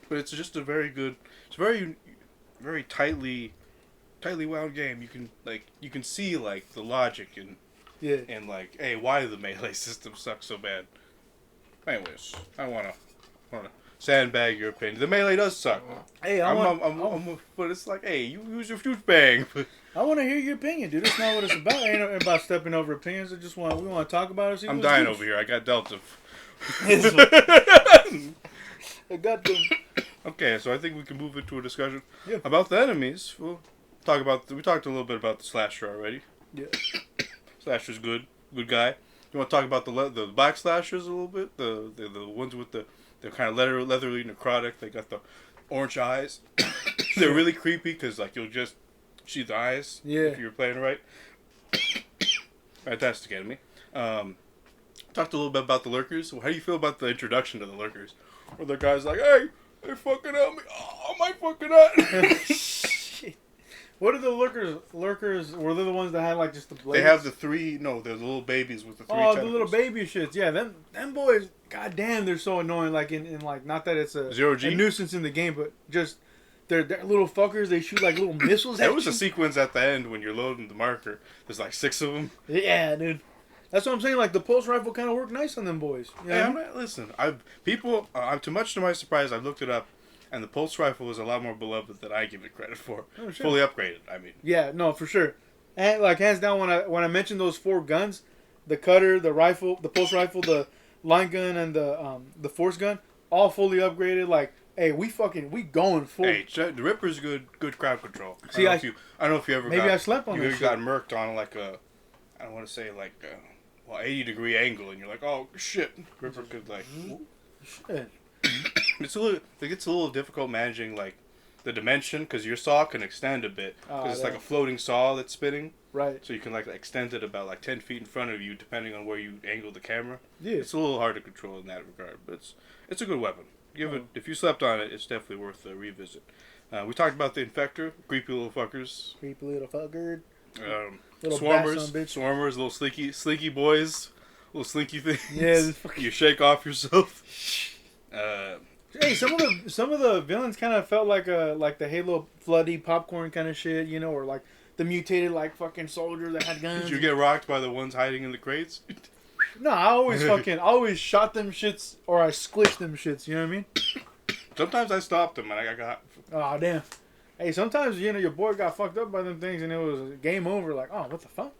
But it's just a very good. It's very, very tightly wound game. You can see like the logic and like, hey, why the melee system sucks so bad. Anyways, I wanna sandbag your opinion. The melee does suck. Hey, But it's like, hey, you use your douchebag. I want to hear your opinion, dude. That's not what it's about. It ain't about stepping over opinions. We want to talk about it. I'm dying over here. I got Delta. I got them. Okay, so I think we can move into a discussion Yeah. about the enemies. We talked a little bit about the slasher already. Yeah. Slasher's good guy. You want to talk about the black slashers a little bit? The ones with they're kind of leathery necrotic. They got the orange eyes. They're really creepy because like you'll just see the eyes if you're playing right. Fantastic enemy. Talked a little bit about the lurkers. How do you feel about the introduction to the lurkers? Where the guy's like, hey, they fucking help me. Oh, my fucking eye. Shit. What are the lurkers? Were they the ones that had like just the blades? They have the three. No, they're the little babies with the three. Oh, tentacles. the little baby shits. Yeah, them boys. Goddamn, they're so annoying. Like in like not that it's a nuisance in the game, but just they're little fuckers. They shoot like little missiles. There was a sequence at the end when you're loading the marker. There's like 6 of them. Yeah, dude. That's what I'm saying. Like the pulse rifle kind of worked nice on them boys. You know Yeah, what I mean? listen. Too much to my surprise, I looked it up, and the pulse rifle is a lot more beloved than I give it credit for. Oh, sure. Fully upgraded. I mean. Yeah, no, for sure. And like hands down, when I mentioned those 4 guns, the cutter, the rifle, the pulse rifle, the line gun, and the force gun, all fully upgraded. Like, hey, we going full. Hey, the Ripper's good crowd control. See, I don't know if you ever I slept on you that got shit. murked on like a, I don't want to say like a, 80-degree angle, and you're like, oh shit, Ripper could like. Shit. It gets a little difficult managing like the dimension because your saw can extend a bit because it's like a floating saw that's spinning. Right. So you can like extend it about like 10 feet in front of you depending on where you angle the camera. Yeah. It's a little hard to control in that regard, but it's a good weapon. If you slept on it, it's definitely worth a revisit. We talked about the Infector, creepy little fuckers. Creepy little fucker. Little Swarmers, little slinky boys, little slinky things. Yeah, you shake off yourself. Hey, some of the villains kind of felt like the Halo floody popcorn kind of shit, you know, or like the mutated like fucking soldier that had guns. Did you get rocked by the ones hiding in the crates? No, I always shot them shits or I squished them shits. You know what I mean? Sometimes I stopped them and I got. Oh damn. Hey, sometimes your boy got fucked up by them things and it was game over. Like, oh, what the fuck?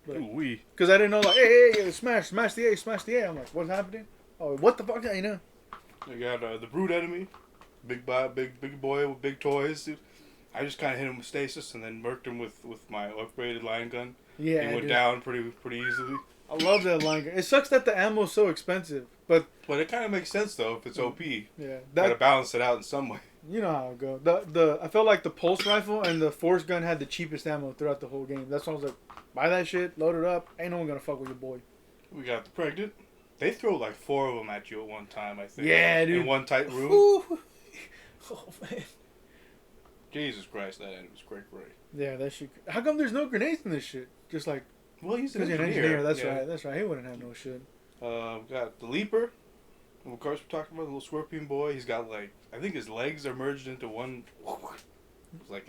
Because I didn't know, like, hey, smash the A. I'm like, what's happening? Oh, what the fuck? You know. You got the brute enemy, big boy with big toys. Dude. I just kind of hit him with stasis and then murked him with my upgraded line gun. Yeah, he went down pretty easily. I love that line gun. It sucks that the ammo's so expensive, but it kind of makes sense though if it's OP. Yeah, gotta balance it out in some way. You know how it goes. I felt like the pulse rifle and the force gun had the cheapest ammo throughout the whole game. That's why I was like, buy that shit, load it up. Ain't no one gonna fuck with your boy. We got the pregnant. They throw like 4 of them at you at one time, I think. Yeah, dude. In one tight room. Oh man. Jesus Christ, that was great. Yeah, that shit. How come there's no grenades in this shit? Just like. Well, he's an engineer. That's right. He wouldn't have no shit. We got the Leaper. And of course, we're talking about the little scorpion boy. He's got like, I think his legs are merged into one. It's like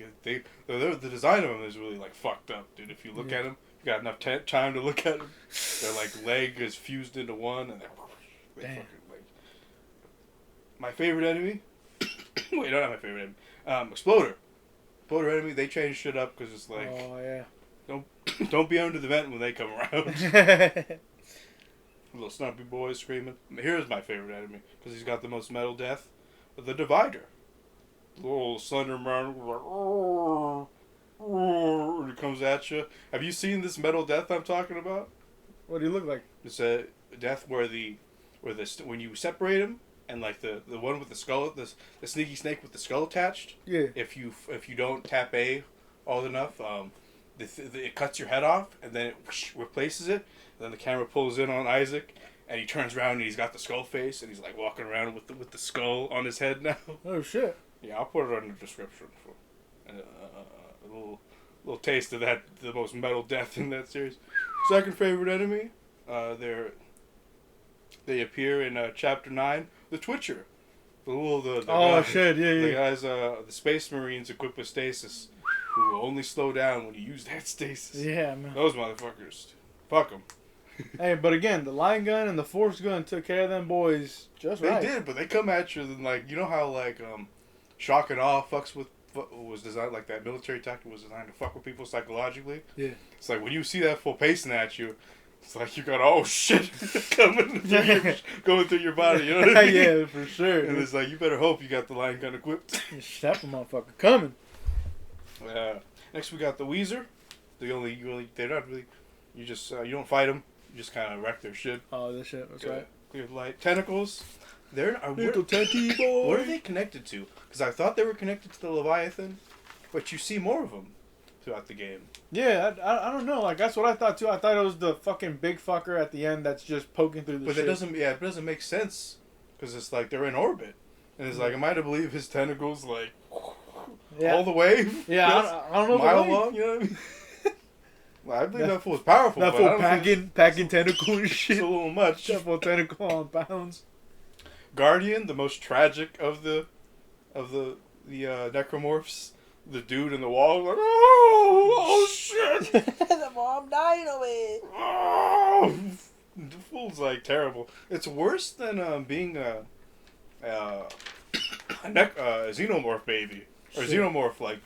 the design of him is really like fucked up, dude. If you look at him, you got enough time to look at him. Their like leg is fused into one, and they fucking like. My favorite enemy. Wait, not my favorite enemy. Exploder enemy. They change shit up because it's like. Oh yeah. Don't be under the vent when they come around. Little snumpy boys screaming. Here's my favorite enemy because he's got the most metal death. The Divider. Little slender man. And he comes at you. Have you seen this metal death I'm talking about? What do you look like? It's a death where when you separate him and like the one with the skull, the sneaky snake with the skull attached. Yeah. If you don't tap A all enough, it cuts your head off and then it replaces it. And then the camera pulls in on Isaac, and he turns around and he's got the skull face, and he's like walking around with the skull on his head now. Oh shit! Yeah, I'll put it on the description for a little taste of that, the most metal death in that series. Second favorite enemy, they appear in Chapter 9, the Twitcher. Shit! Yeah. The guys, the Space Marines equipped with stasis, who will only slow down when you use that stasis. Yeah, man. Those motherfuckers, fuck them. Hey, but again, the line gun and the force gun took care of them boys just They right. did, but they come at you and like, you know how like shock and awe was designed, like that military tactic was designed to fuck with people psychologically. Yeah. It's like when you see that full pacing at you, it's like you got shit going through your body. You know what I mean? Yeah, for sure. And it's like you better hope you got the line gun equipped. That motherfucker coming. Next we got the Weezer. They're not really. You just you don't fight them. You just kind of wreck their shit. Oh, this shit. That's right. Clear light tentacles. Little teddy boy. What are they connected to? Because I thought they were connected to the Leviathan, but you see more of them throughout the game. Yeah, I don't know. Like, that's what I thought, too. I thought it was the fucking big fucker at the end that's just poking through the But shit. it doesn't make sense. Because it's like they're in orbit. And it's like, am I to believe his tentacles, like, all the way? Yeah, I don't know. Mile long, you know what I mean? Well, I believe that fool is powerful. That but fool I don't think packing tentacles and shit. it's a little much. That fool tentacle on pounds. Guardian, the most tragic of the necromorphs, the dude in the wall, like, oh shit, The mom dying over it. oh, the fool's like terrible. It's worse than being a xenomorph baby or xenomorph like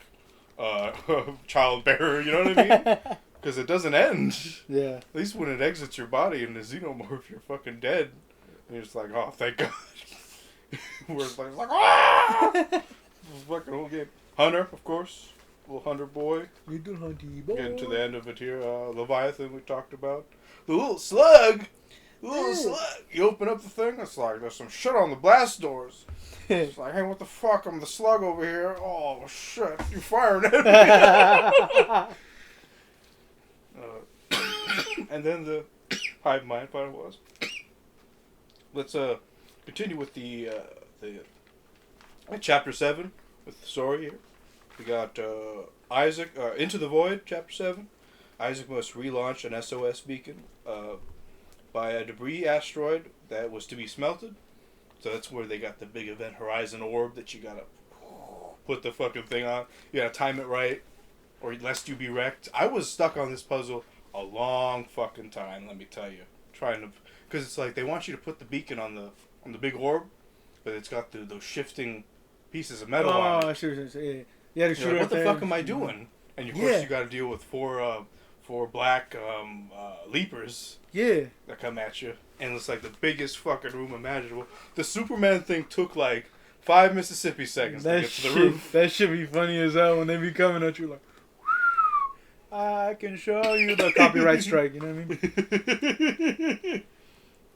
child bearer. You know what I mean? Because it doesn't end. Yeah. At least when it exits your body in the xenomorph, you're fucking dead. And you're just like, oh, thank God. Where it's like ah! Fucking whole game. Hunter, of course. Little Hunter boy. Little hunty boy. Getting to the end of it here. Leviathan we talked about. The little slug. The little slug. You open up the thing, it's like, there's some shit on the blast doors. It's like, hey, what the fuck? I'm the slug over here. Oh, shit. You're firing at me. And then the hive mind final was. Let's continue with the chapter 7 with the story here. We got Isaac Into the Void, chapter 7. Isaac must relaunch an SOS beacon by a debris asteroid that was to be smelted. So that's where they got the big event horizon orb that you gotta put the fucking thing on. You gotta time it right, or lest you be wrecked. I was stuck on this puzzle a long fucking time, let me tell you. Trying to, because it's like they want you to put the beacon on the big orb, but it's got those shifting pieces of metal on it. I see what you're saying. Yeah, to shoot Like, it what the there. fuck am I doing? And of course you got to deal with four black leapers Yeah. that come at you, and it's like the biggest fucking room imaginable. The Superman thing took like 5 Mississippi seconds to get to the roof. That should be funny as hell when they be coming at you like, I can show you the copyright strike, you know what I mean?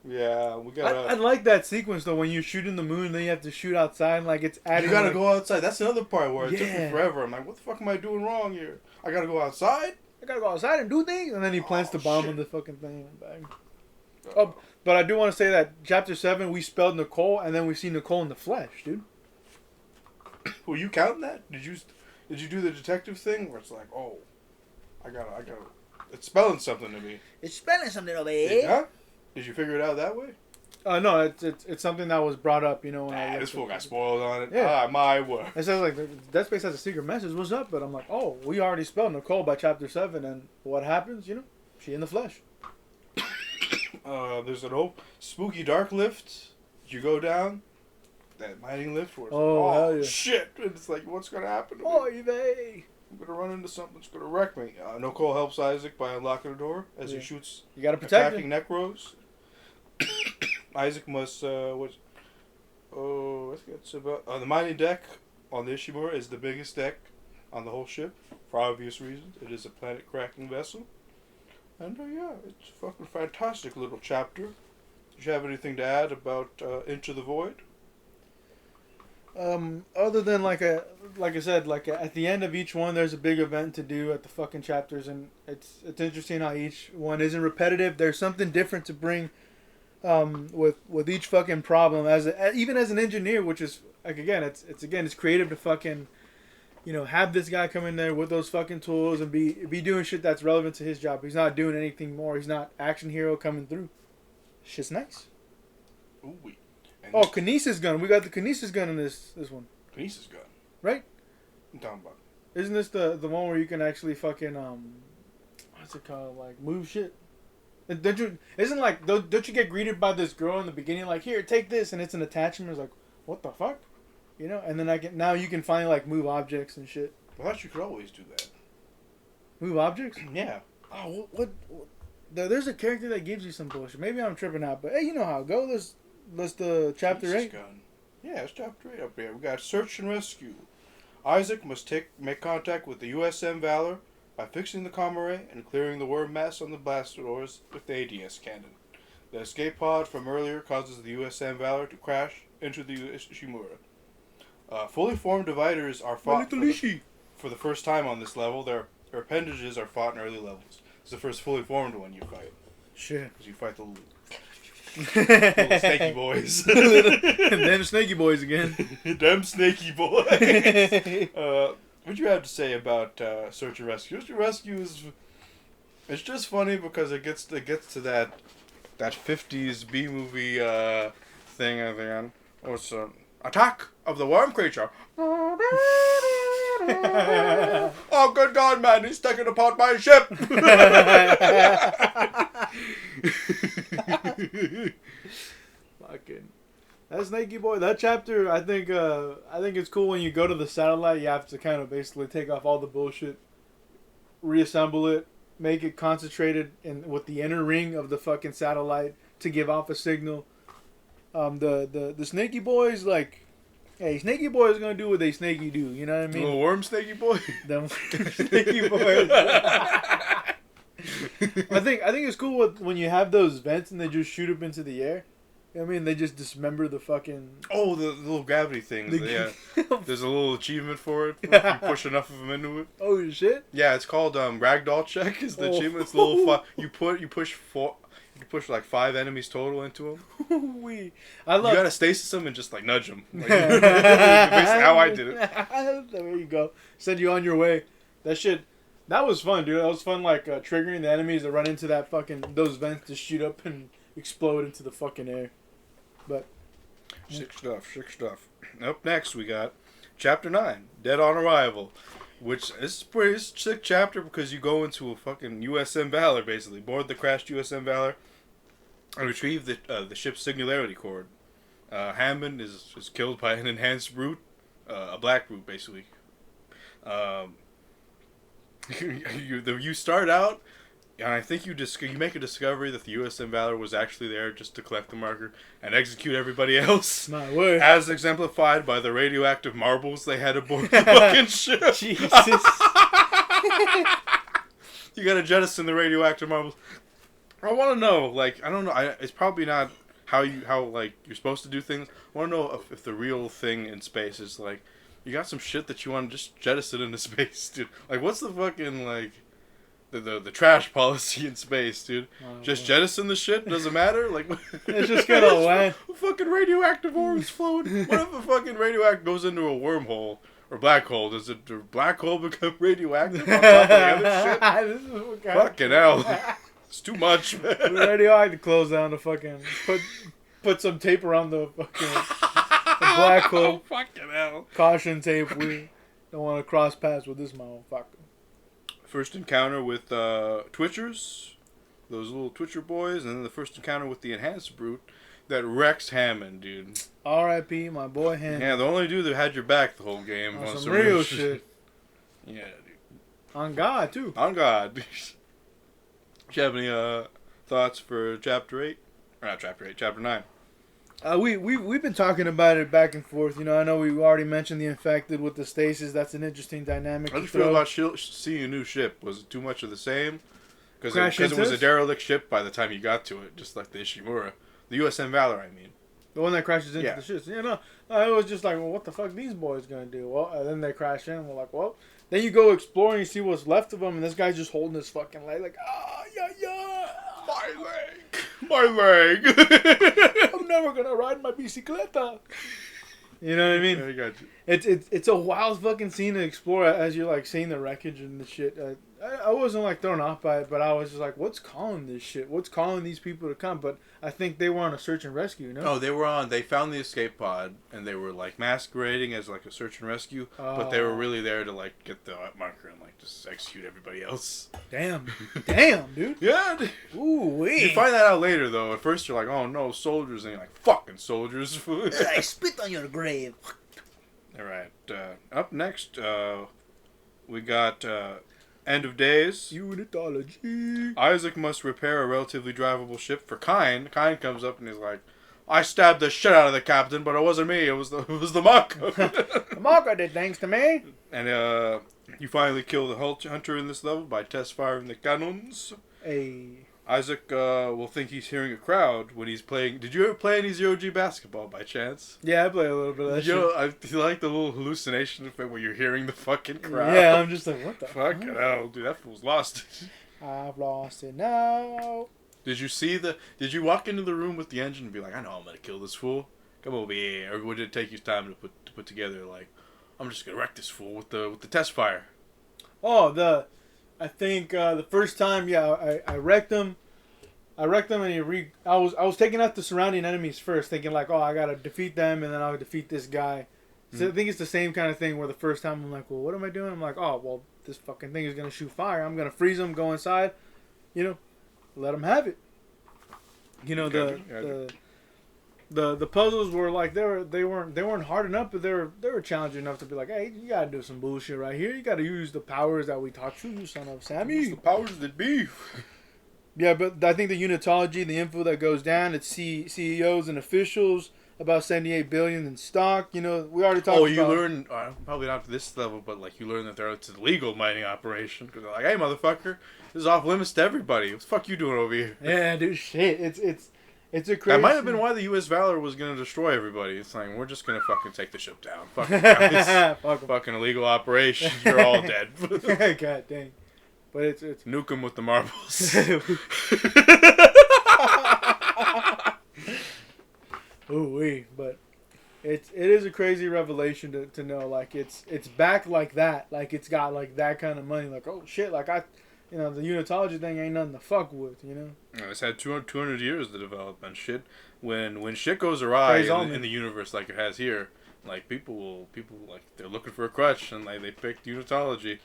Yeah, we got. I like that sequence though when you shoot in the moon, then you have to shoot outside, and, like it's adding. You gotta like, go outside. That's another part where it took me Yeah. forever. I'm like, what the fuck am I doing wrong here? I gotta go outside? I gotta go outside and do things, and then he plants the bomb shit. in the fucking thing. Oh, but I do want to say that chapter 7 we spelled Nicole, and then we see Nicole in the flesh, dude. Were you counting that? Did you do the detective thing where it's like, oh, I gotta. It's spelling something to me. It's spelling something over here. Huh? Did you figure it out that way? No, it's something that was brought up, you know. When I This fool looked got at- spoiled on it. Yeah. Ah, my word. It says like Dead Space has a secret message. What's up? But I'm like, oh, we already spelled Nicole by chapter 7, and what happens? You know, she in the flesh. There's an old spooky dark lift. You go down that mining lift where it's Oh, hell yeah. shit. And it's like, what's gonna happen to me? Oy vey. I'm gonna run into something that's gonna wreck me. Nicole helps Isaac by unlocking the door as Yeah. he shoots You gotta protect attacking him. necros. Isaac must I think it's about the mining deck on the Ishimura is the biggest deck on the whole ship for obvious reasons. It is a planet cracking vessel, and yeah, it's a fucking fantastic little chapter. Did you have anything to add about Into the Void? Other than like I said, at the end of each one, there's a big event to do at the fucking chapters, and it's interesting how each one isn't repetitive. There's something different to bring, with each fucking problem even as an engineer, which is like it's creative to fucking, you know, have this guy come in there with those fucking tools and be doing shit that's relevant to his job. He's not doing anything more. He's not action hero coming through. Shit's nice. Ooh wee. Oh, Kinesis gun. We got the Kinesis gun in this one. Kinesis gun. Right? I'm talking about. Isn't this the one where you can actually fucking what's it called? Like move shit? Don't you get greeted by this girl in the beginning like, here, take this, and it's an attachment? It's like, what the fuck? You know, and then now you can finally like move objects and shit. I thought you could always do that. Move objects? Yeah. Oh, what there's a character that gives you some bullshit. Maybe I'm tripping out, but hey, you know how it goes. Let's the chapter 8. Gun. Yeah, it's chapter 8 up here. We got search and rescue. Isaac must make contact with the USM Valor by fixing the comm array and clearing the worm mass on the blaster doors with the ADS cannon. The escape pod from earlier causes the USM Valor to crash into the Shimura. Fully formed dividers are fought for the first time on this level. Their appendages are fought in early levels. It's the first fully formed one you fight. Shit. Because you fight the little snaky boys. Them snaky boys again. Them snaky boys. What do you have to say about Search and Rescue? Search and Rescue it's just funny because it gets to that 50s B movie thing at the end. Oh, it's attack of the worm creature. Oh, good God, man! He's taking apart my ship. Fucking that snaky boy. That chapter, I think it's cool when you go to the satellite. You have to kind of basically take off all the bullshit, reassemble it, make it concentrated with the inner ring of the fucking satellite to give off a signal. The snaky boys like. Hey, snaky boy is gonna do what they snaky do. You know what I mean? Little worm snaky boy. Them snaky boys. I think it's cool when you have those vents and they just shoot up into the air. I mean, they just dismember the fucking. Oh, the little gravity things. Yeah, there's a little achievement for it. If you push enough of them into it. Oh shit! Yeah, it's called Ragdoll Check. Is the achievement? It's a little. You push like 5 enemies total into them. You gotta stasis them and just like nudge them. Like, basically how I did it. There you go. Send you on your way. That was fun, dude. That was fun, like triggering the enemies to run into that those vents to shoot up and explode into the fucking air. But sick stuff. Up next we got Chapter 9, Dead on Arrival. Which is a pretty sick chapter because you go into a fucking USM Valor, basically. Board the crashed USM Valor and retrieve the ship's singularity cord. Hammond is killed by an enhanced brute, a black brute, basically. You start out, and I think you make a discovery that the USM Valor was actually there just to collect the marker and execute everybody else. My word. As exemplified by the radioactive marbles they had aboard the fucking ship. Jesus. You gotta jettison the radioactive marbles. I want to know, like, I don't know. It's probably not how you're supposed to do things. I want to know if the real thing in space is like, you got some shit that you want to just jettison into space, dude. Like, what's the fucking like? The trash policy in space, dude. Just jettison the shit. Doesn't matter. Like it's just gonna land. Fucking radioactive orbs floating. What if a fucking radioactive goes into a wormhole or black hole? Does the black hole become radioactive on top of the other shit? Fucking hell. It's too much, man. The radioactive close down the fucking put some tape around the fucking the black hole. Fucking hell. Caution tape. We don't want to cross paths with this motherfucker. First encounter with Twitchers, those little Twitcher boys, and then the first encounter with the enhanced brute that wrecks Hammond, dude. R.I.P. my boy Hammond. Yeah, the only dude that had your back the whole game. On some real shit. Yeah, dude. On God, too. On God. Do you have any thoughts for Chapter 8? Or not Chapter 8, Chapter 9. We've been talking about it back and forth. You know, I know we already mentioned the infected with the stasis. That's an interesting dynamic. How did you feel about seeing a new ship? Was it too much of the same? Because it was a derelict ship by the time you got to it, just like the Ishimura. The USM Valor, I mean. The one that crashes into the ships. You know, it was just like, well, what the fuck these boys gonna do? Well, and then they crash in, and we're like, well. Then you go exploring, you see what's left of them, and this guy's just holding his fucking leg, like, yeah. My leg. I'm never gonna ride my bicicleta. You know what I mean? Yeah, I got you. It's a wild fucking scene to explore as you're like seeing the wreckage and the shit. I wasn't like thrown off by it, but I was just like, what's calling this shit? What's calling these people to come? But I think they were on a search and rescue, you know? Oh, they found the escape pod, and they were, like, masquerading as, like, a search and rescue, but they were really there to, like, get the marker and, like, just execute everybody else. Damn. Damn, dude. Yeah. Ooh, wee. You find that out later, though. At first, you're like, oh, no, soldiers, and you're like, fucking soldiers. I spit on your grave. All right. Up next, we got End of Days. Unitology. Isaac must repair a relatively drivable ship for Kine. Kine comes up and he's like, I stabbed the shit out of the captain, but it wasn't me. It was the Mako. The Mako did things to me. And you finally kill the hunter in this level by test firing the cannons. Hey. Isaac will think he's hearing a crowd when he's playing. Did you ever play any Zero-G basketball by chance? Yeah, I play a little bit of that shit. I like the little hallucination effect where you're hearing the fucking crowd. Yeah, I'm just like, what the fuck? Hell, dude, that fool's lost. I've lost it now. Did you walk into the room with the engine and be like, I know I'm gonna kill this fool? Come over here. Or would it take you time to put together, like, I'm just gonna wreck this fool with the test fire? Oh, I think the first time, yeah, I wrecked him. And I was taking out the surrounding enemies first, thinking like, oh, I gotta defeat them, and then I'll defeat this guy. So I think it's the same kind of thing where the first time I'm like, well, what am I doing? I'm like, oh, well, this fucking thing is gonna shoot fire. I'm gonna freeze him, go inside, let him have it. The puzzles were like they weren't hard enough, but they were challenging enough to be like, hey, you gotta do some bullshit right here. You gotta use the powers that we taught you, you son of Sammy. Use the powers that be. Yeah, but I think the unitology, the info that goes down, it's CEOs and officials, about 78 billion in stock. We already talked about... Oh, you learn, probably not to this level, but like you learn that it's a legal mining operation. Because they're like, hey, motherfucker, this is off limits to everybody. What the fuck you doing over here? Yeah, dude, shit. It's a crazy... That might have been why the U.S. Valor was going to destroy everybody. It's like, we're just going to fucking take the ship down. Fuck you guys. Fucking illegal operation. You're all dead. God dang. But it's nuke them with the marbles. Ooh, but it is a crazy revelation to know, like it's back like that, like it's got like that kind of money, like, oh shit, like the unitology thing ain't nothing to fuck with, It's had 200 years to develop and shit. When shit goes awry in the universe like it has here, like people like they're looking for a crutch and like they picked unitology.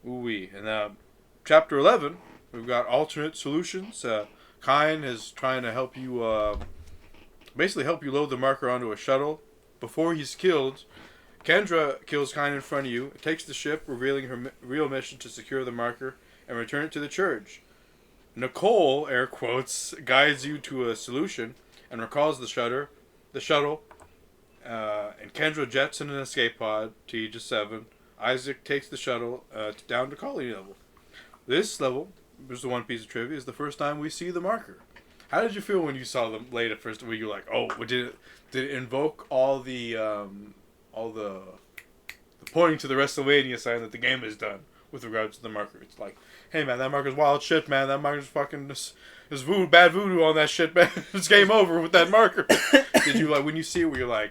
Ooh-wee. And Chapter 11, we've got alternate solutions. Kine is trying to help you, basically help you load the marker onto a shuttle. Before he's killed, Kendra kills Kine in front of you, takes the ship, revealing her real mission to secure the marker and return it to the church. Nicole, air quotes, guides you to a solution and recalls the shuttle, and Kendra jets in an escape pod to Aegis 7. Isaac takes the shuttle down to colony level. This level, just the one piece of trivia, is the first time we see the marker. How did you feel when you saw them later? First, were you like, oh, did it invoke all the pointing to the WrestleMania sign that the game is done with regards to the marker? It's like, hey man, that marker's wild shit, man. That marker's fucking there's bad voodoo on that shit, man. It's game over with that marker. Did you like when you see it, where you're like,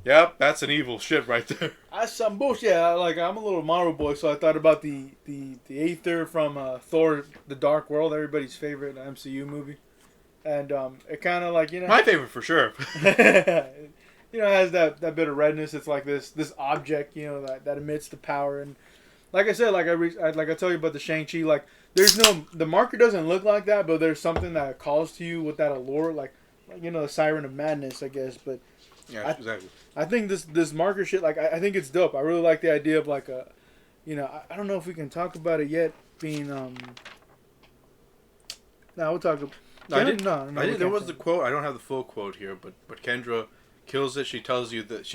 yep, that's an evil shit right there. That's some bullshit. Like, I'm a little Marvel boy, so I thought about the Aether from Thor: The Dark World, everybody's favorite MCU movie, and it kind of like my favorite for sure. It has that bit of redness. It's like this object, that emits the power, and like I said, like I tell you about the Shang-Chi, like the marker doesn't look like that, but there's something that calls to you with that allure, like the Siren of Madness, I guess, but. Yeah, exactly. I think this marker shit, like, I think it's dope. I really like the idea of, like, I don't know if we can talk about it yet, being, No, we'll talk about... There was the quote, I don't have the full quote here, but Kendra kills it. She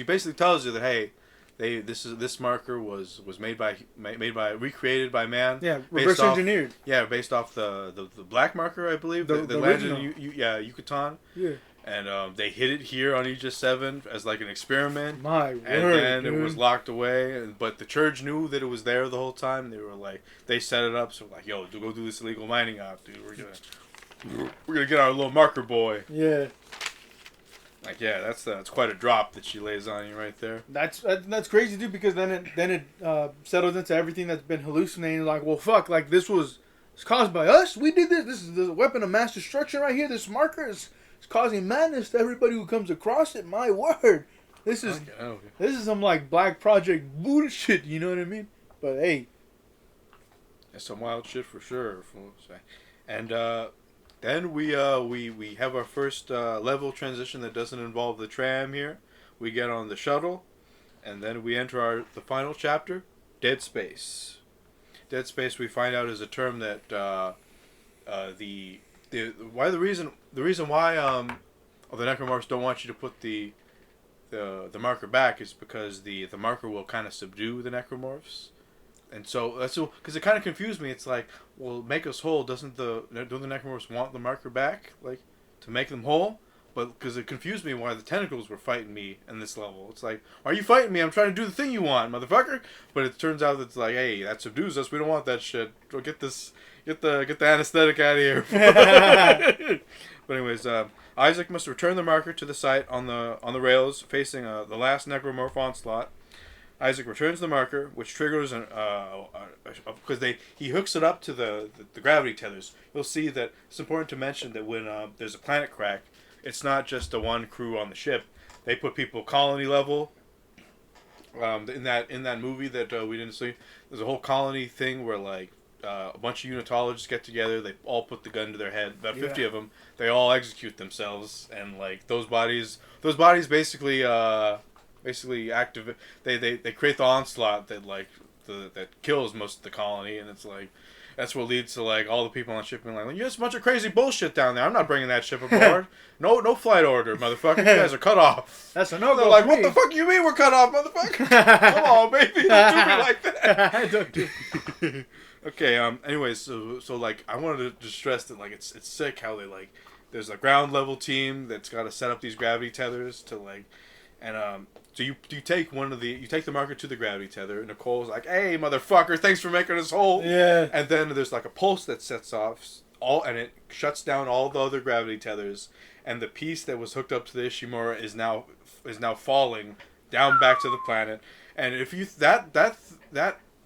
basically tells you that, hey, this marker was recreated by man. Yeah, reverse engineered. Yeah, based off the black marker, I believe. The original. Landed in Yucatan. Yeah. And they hid it here on Aegis 7 as like an experiment. My word, and then dude. It was locked away. But the church knew that it was there the whole time. They were like, they set it up. So like, yo, go do this illegal mining op, dude. We're gonna get our little marker boy. Yeah. Like, yeah, that's quite a drop that she lays on you right there. That's crazy, dude. Because then it settles into everything that's been hallucinating. Like, well, fuck. Like, this was it's caused by us. We did this. This is the weapon of mass destruction right here. This marker is causing madness to everybody who comes across it. My word, this is some like Black Project bullshit. You know what I mean? But hey, it's some wild shit for sure. And then we have our first level transition that doesn't involve the tram here. We get on the shuttle, and then we enter the final chapter, Dead Space. Dead Space, we find out, is a term that the reason why the necromorphs don't want you to put the marker back is because the marker will kind of subdue the necromorphs. And so that's because it kind of confused me. It's like, well, make us whole. Don't the necromorphs want the marker back, like, to make them whole? But because it confused me why the tentacles were fighting me in this level. It's like, why are you fighting me? I'm trying to do the thing you want, motherfucker. But it turns out that it's like, hey, that subdues us. We don't want that shit. Go get the anesthetic out of here. But anyways, Isaac must return the marker to the site on the rails facing the last necromorph onslaught. Isaac returns the marker, which triggers because he hooks it up to the gravity tethers. You'll see that it's important to mention that when there's a planet crack, it's not just the one crew on the ship. They put people colony level. In that movie that we didn't see, there's a whole colony thing where like a bunch of unitologists get together. They all put the gun to their head. About 50 of them. They all execute themselves, and like those bodies basically activate. They create the onslaught that like that kills most of the colony, and it's like that's what leads to like all the people on the ship being like, "You're just a bunch of crazy bullshit down there. I'm not bringing that ship aboard. No flight order, motherfucker. You guys are cut off." That's a no-go. They're like, "What the fuck you mean we're cut off, motherfucker? Come on, baby, don't do me like that." Don't do. Okay. Anyways, so like I wanted to stress that like it's sick how they like there's a ground level team that's got to set up these gravity tethers to like and so you take the marker to the gravity tether, and Nicole's like, "Hey, motherfucker, thanks for making us whole." Yeah. And then there's like a pulse that sets off and it shuts down all the other gravity tethers, and the piece that was hooked up to the Ishimura is now falling down back to the planet. And if you that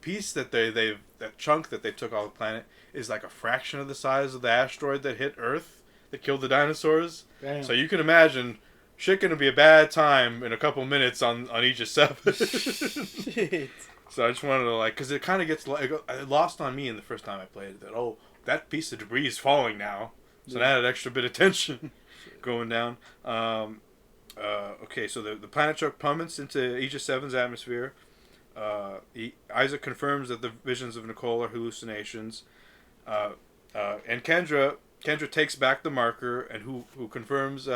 piece that that chunk that they took off the planet is like a fraction of the size of the asteroid that hit Earth that killed the dinosaurs. Damn. So you can imagine. Shit gonna be a bad time in a couple minutes on Aegis 7. Shit. So I just wanted to like, because it kind of gets it lost on me in the first time I played it. That that piece of debris is falling now, so that added extra bit of tension going down. Okay, so the planet truck plummets into Aegis 7's atmosphere. Isaac confirms that the visions of Nicole are hallucinations, and Kendra takes back the marker, and who confirms.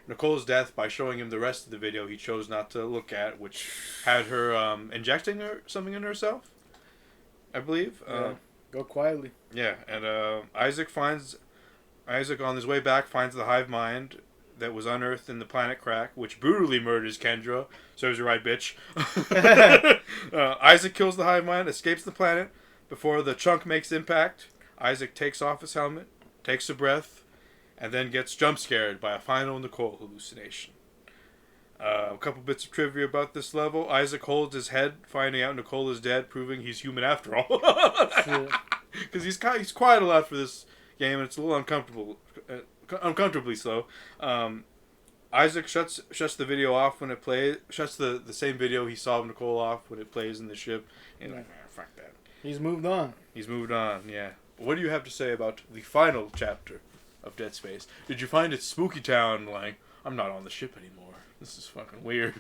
Nicole's death by showing him the rest of the video he chose not to look at, which had her injecting something in herself, I believe. Go quietly. Yeah, and Isaac on his way back finds the hive mind that was unearthed in the planet crack, which brutally murders Kendra. Serves you right, bitch. Isaac kills the hive mind, escapes the planet before the chunk makes impact. Isaac takes off his helmet, takes a breath, and then gets jump scared by a final Nicole hallucination. A couple bits of trivia about this level. Isaac holds his head, finding out Nicole is dead, proving he's human after all. Because he's quiet a lot for this game, and it's a little uncomfortable, uncomfortably so. Isaac shuts the video off when it plays. Shuts the same video he saw of Nicole off when it plays in the ship. And like, fuck that. He's moved on. Yeah. What do you have to say about the final chapter of Dead Space? Did you find it spooky town? Like, I'm not on the ship anymore. This is fucking weird.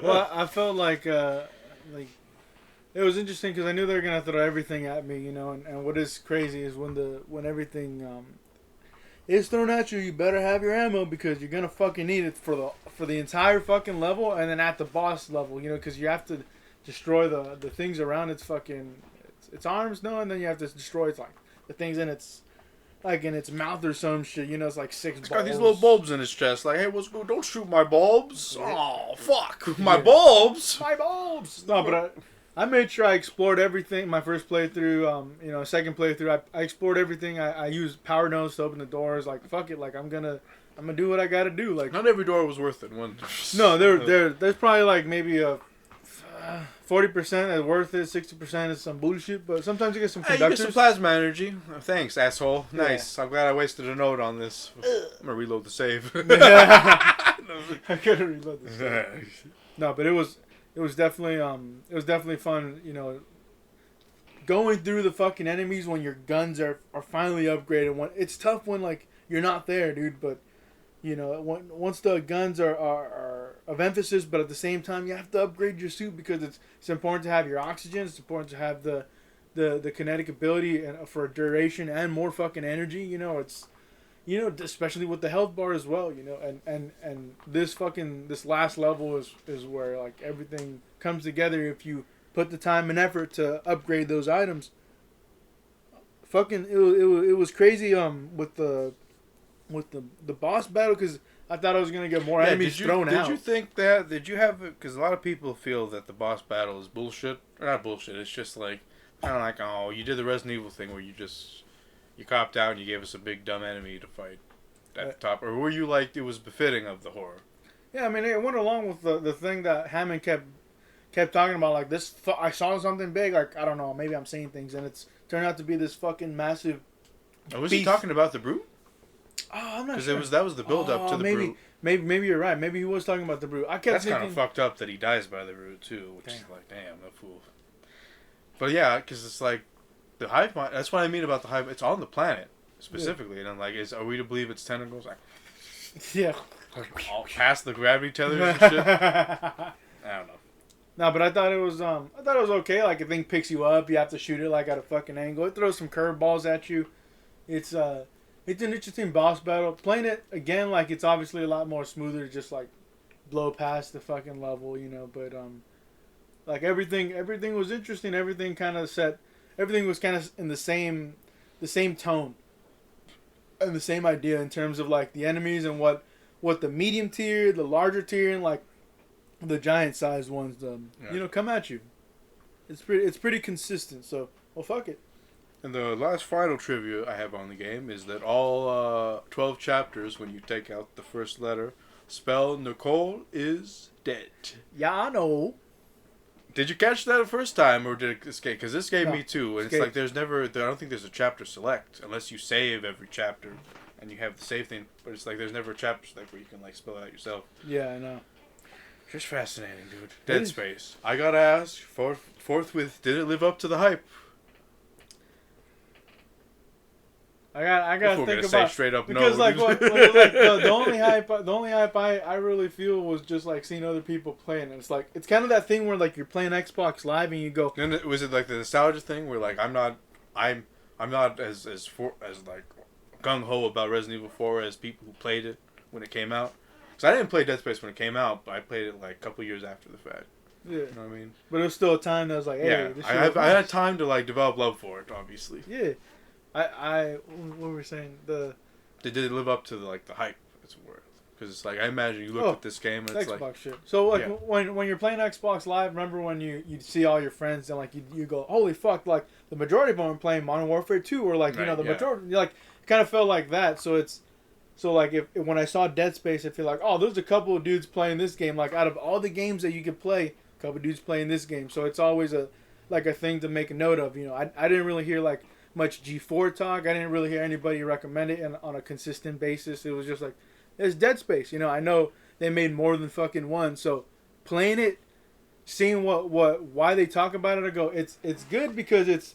Well, I felt like it was interesting because I knew they were gonna throw everything at me, you know. And what is crazy is when everything is thrown at you, you better have your ammo because you're gonna fucking need it for the entire fucking level, and then at the boss level, you know, because you have to destroy the things around its arms, no, and then you have to destroy the things in its. Like in its mouth or some shit, you know, it's like 6 It's bulbs. got these little bulbs in its chest. Like, hey, what's good? Don't shoot my bulbs. Oh, fuck. My bulbs. My bulbs. No, but I made sure I explored everything. My first playthrough, second playthrough, I explored everything. I used power nodes to open the doors. Like, fuck it. Like, I'm gonna I'm gonna do what I gotta do. Like, not every door was worth it. One. no, there's probably like maybe a 40% is worth it, 60% is some bullshit. But sometimes you get some Hey, you conductors. get some plasma energy. Thanks, asshole. Yeah. Nice. I'm glad I wasted a note on this. I'm gonna reload the save. I gotta reload this. No, but it was definitely fun. You know, going through the fucking enemies when your guns are finally upgraded. When it's tough when like you're not there, dude. But you know, once the guns are of emphasis, but at the same time you have to upgrade your suit because it's important to have your oxygen. It's important to have the kinetic ability and for duration and more fucking energy. You know, it's. You know, especially with the health bar as well, you know, and this last level is where like everything comes together if you put the time and effort to upgrade those items. Fucking it was crazy with the boss battle because I thought I was gonna get more enemies thrown out. Did you think that? Did you have? Because a lot of people feel that the boss battle is bullshit. Or not bullshit. It's just like kind of like, oh, you did the Resident Evil thing where you copped out and you gave us a big dumb enemy to fight at the top. Or were you like, it was befitting of the horror? Yeah, I mean, it went along with the thing that Hammond kept talking about. Like, I saw something big. Like, I don't know, maybe I'm seeing things. And it's turned out to be this fucking massive Oh, was he talking about the Brute? Oh, I'm not sure. Because that was the build-up to the Brute. Maybe you're right. Maybe he was talking about the Brute. I kept That's thinking... kind of fucked up that he dies by the Brute, too. Which is like, damn, that fool. But yeah, because it's like... The hive mind, that's what I mean about the hive. It's on the planet specifically, and I'm like, are we to believe it's tentacles? Like, yeah, all past the gravity tethers and shit. I don't know. No, but I thought it was okay. Like, a thing picks you up, you have to shoot it like at a fucking angle. It throws some curveballs at you. It's an interesting boss battle. Playing it again, like it's obviously a lot more smoother to just like blow past the fucking level, you know. But like everything was interesting. Everything was kind of in the same tone and the same idea in terms of like the enemies and what the medium tier, the larger tier, and like the giant sized ones, you know, come at you. It's pretty consistent. So, well, fuck it. And the last final trivia I have on the game is that all 12 chapters, when you take out the first letter, spell Nicole is dead. Yeah, I know. Did you catch that the first time, or did it escape? Because this gave No, me two, and it's like there's never... I don't think there's a chapter select, unless you save every chapter, and you have the save thing, but it's like there's never a chapter select where you can like spell it out yourself. Yeah, I know. Just fascinating, dude. Dead Space. I gotta ask, forthwith, did it live up to the hype? I gotta think about straight up because no. like the only hype I really feel was just like seeing other people playing, and it's like it's kind of that thing where like you're playing Xbox Live and you go. And was it like the nostalgia thing where like I'm not as like gung ho about Resident Evil 4 as people who played it when it came out? Because I didn't play Dead Space when it came out, but I played it like a couple years after the fact. Yeah, you know what I mean. But it was still a time that was like, hey, yeah, this I had time to like develop love for it, obviously. Yeah. What were we saying? Did it live up to the hype? It's a word. Because it's like I imagine you look at this game and it's Xbox like shit. So like when you're playing Xbox Live, remember when you see all your friends and like you go, holy fuck! Like the majority of them are playing Modern Warfare 2, or like you know the majority like kind of felt like that. So like if when I saw Dead Space, I feel like there's a couple of dudes playing this game. Like out of all the games that you could play, a couple of dudes playing this game. So it's always a thing to make a note of. You know, I didn't really hear like much G4 talk. I didn't really hear anybody recommend it on a consistent basis. It was just like, it's Dead Space. You know, I know they made more than fucking one. So playing it, seeing why they talk about it, I go, it's good because it's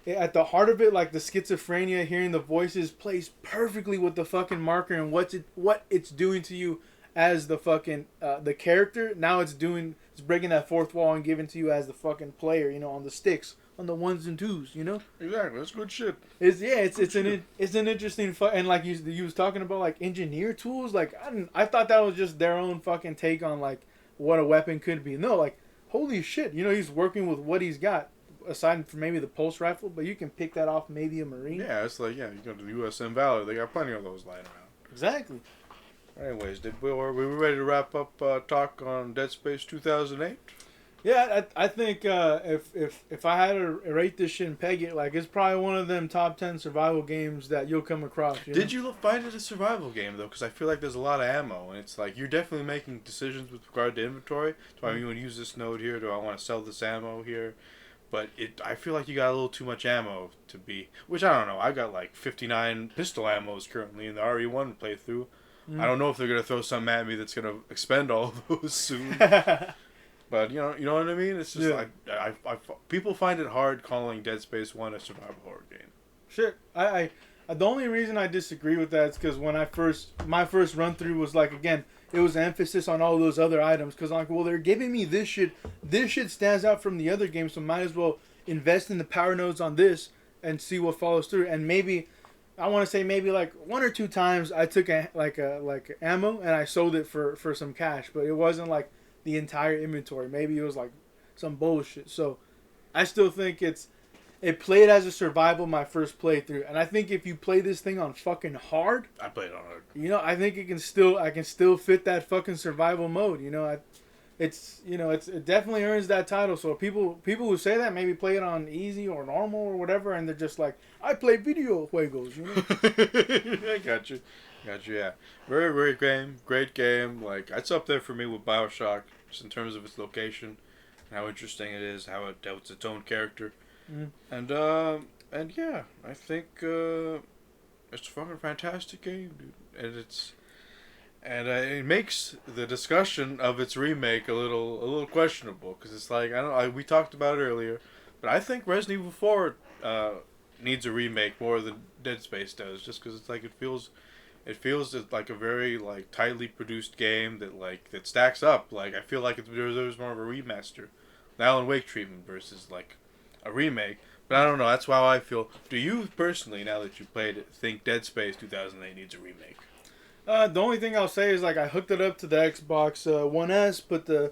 at the heart of it, like the schizophrenia, hearing the voices plays perfectly with the fucking marker and what it's doing to you as the fucking the character. Now it's breaking that fourth wall and giving to you as the fucking player. You know, on the sticks. On the ones and twos, you know. Exactly, that's good shit. It's an interesting and like you was talking about like engineer tools. Like I thought that was just their own fucking take on like what a weapon could be. No, like holy shit, you know, he's working with what he's got aside from maybe the pulse rifle, but you can pick that off maybe a Marine. Yeah, it's like you go to the USM Valor, they got plenty of those lying around. Exactly. Anyways, were we ready to wrap up talk on Dead Space 2008? Yeah, I think if I had to rate this shit and peg it, like it's probably one of them top 10 survival games that you'll come across. Did you find it a survival game though? Because I feel like there's a lot of ammo, and it's like you're definitely making decisions with regard to inventory. Do I want to use this node here? Do I want to sell this ammo here? But I feel like you got a little too much ammo to be. Which I don't know. I got like 59 pistol ammos currently in the RE1 playthrough. I don't know if they're gonna throw something at me that's gonna expend all of those soon. But you know what I mean. It's just like people find it hard calling Dead Space 1 a survival horror game. Shit, I the only reason I disagree with that is because when my first run through was like, again, it was emphasis on all those other items, because like, well, they're giving me this shit stands out from the other games, so might as well invest in the power nodes on this and see what follows through. And maybe I want to say maybe like 1 or 2 times I took like ammo and I sold it for some cash, but it wasn't like the entire inventory. Maybe it was like some bullshit. So I still think it played as a survival my first playthrough, and I think if you play this thing on fucking hard, I played on hard. You know, I think I can still fit that fucking survival mode. You know, it definitely earns that title. So people who say that maybe play it on easy or normal or whatever, and they're just like, I play video juegos. You know. I got you. Yeah, very great game. Like it's up there for me with BioShock, just in terms of its location, and how interesting it is, how it dealt with its own character. And yeah, I think it's a fucking fantastic game, dude. And it makes the discussion of its remake a little questionable, because it's like we talked about it earlier, but I think Resident Evil 4 needs a remake more than Dead Space does, just because it's like it feels like a very like tightly produced game that stacks up. Like I feel like there's more of a remaster, the Alan Wake treatment versus like a remake. But I don't know, that's how I feel. Do you personally, now that you played it, think Dead Space 2008 needs a remake? The only thing I'll say is like I hooked it up to the Xbox One S, put a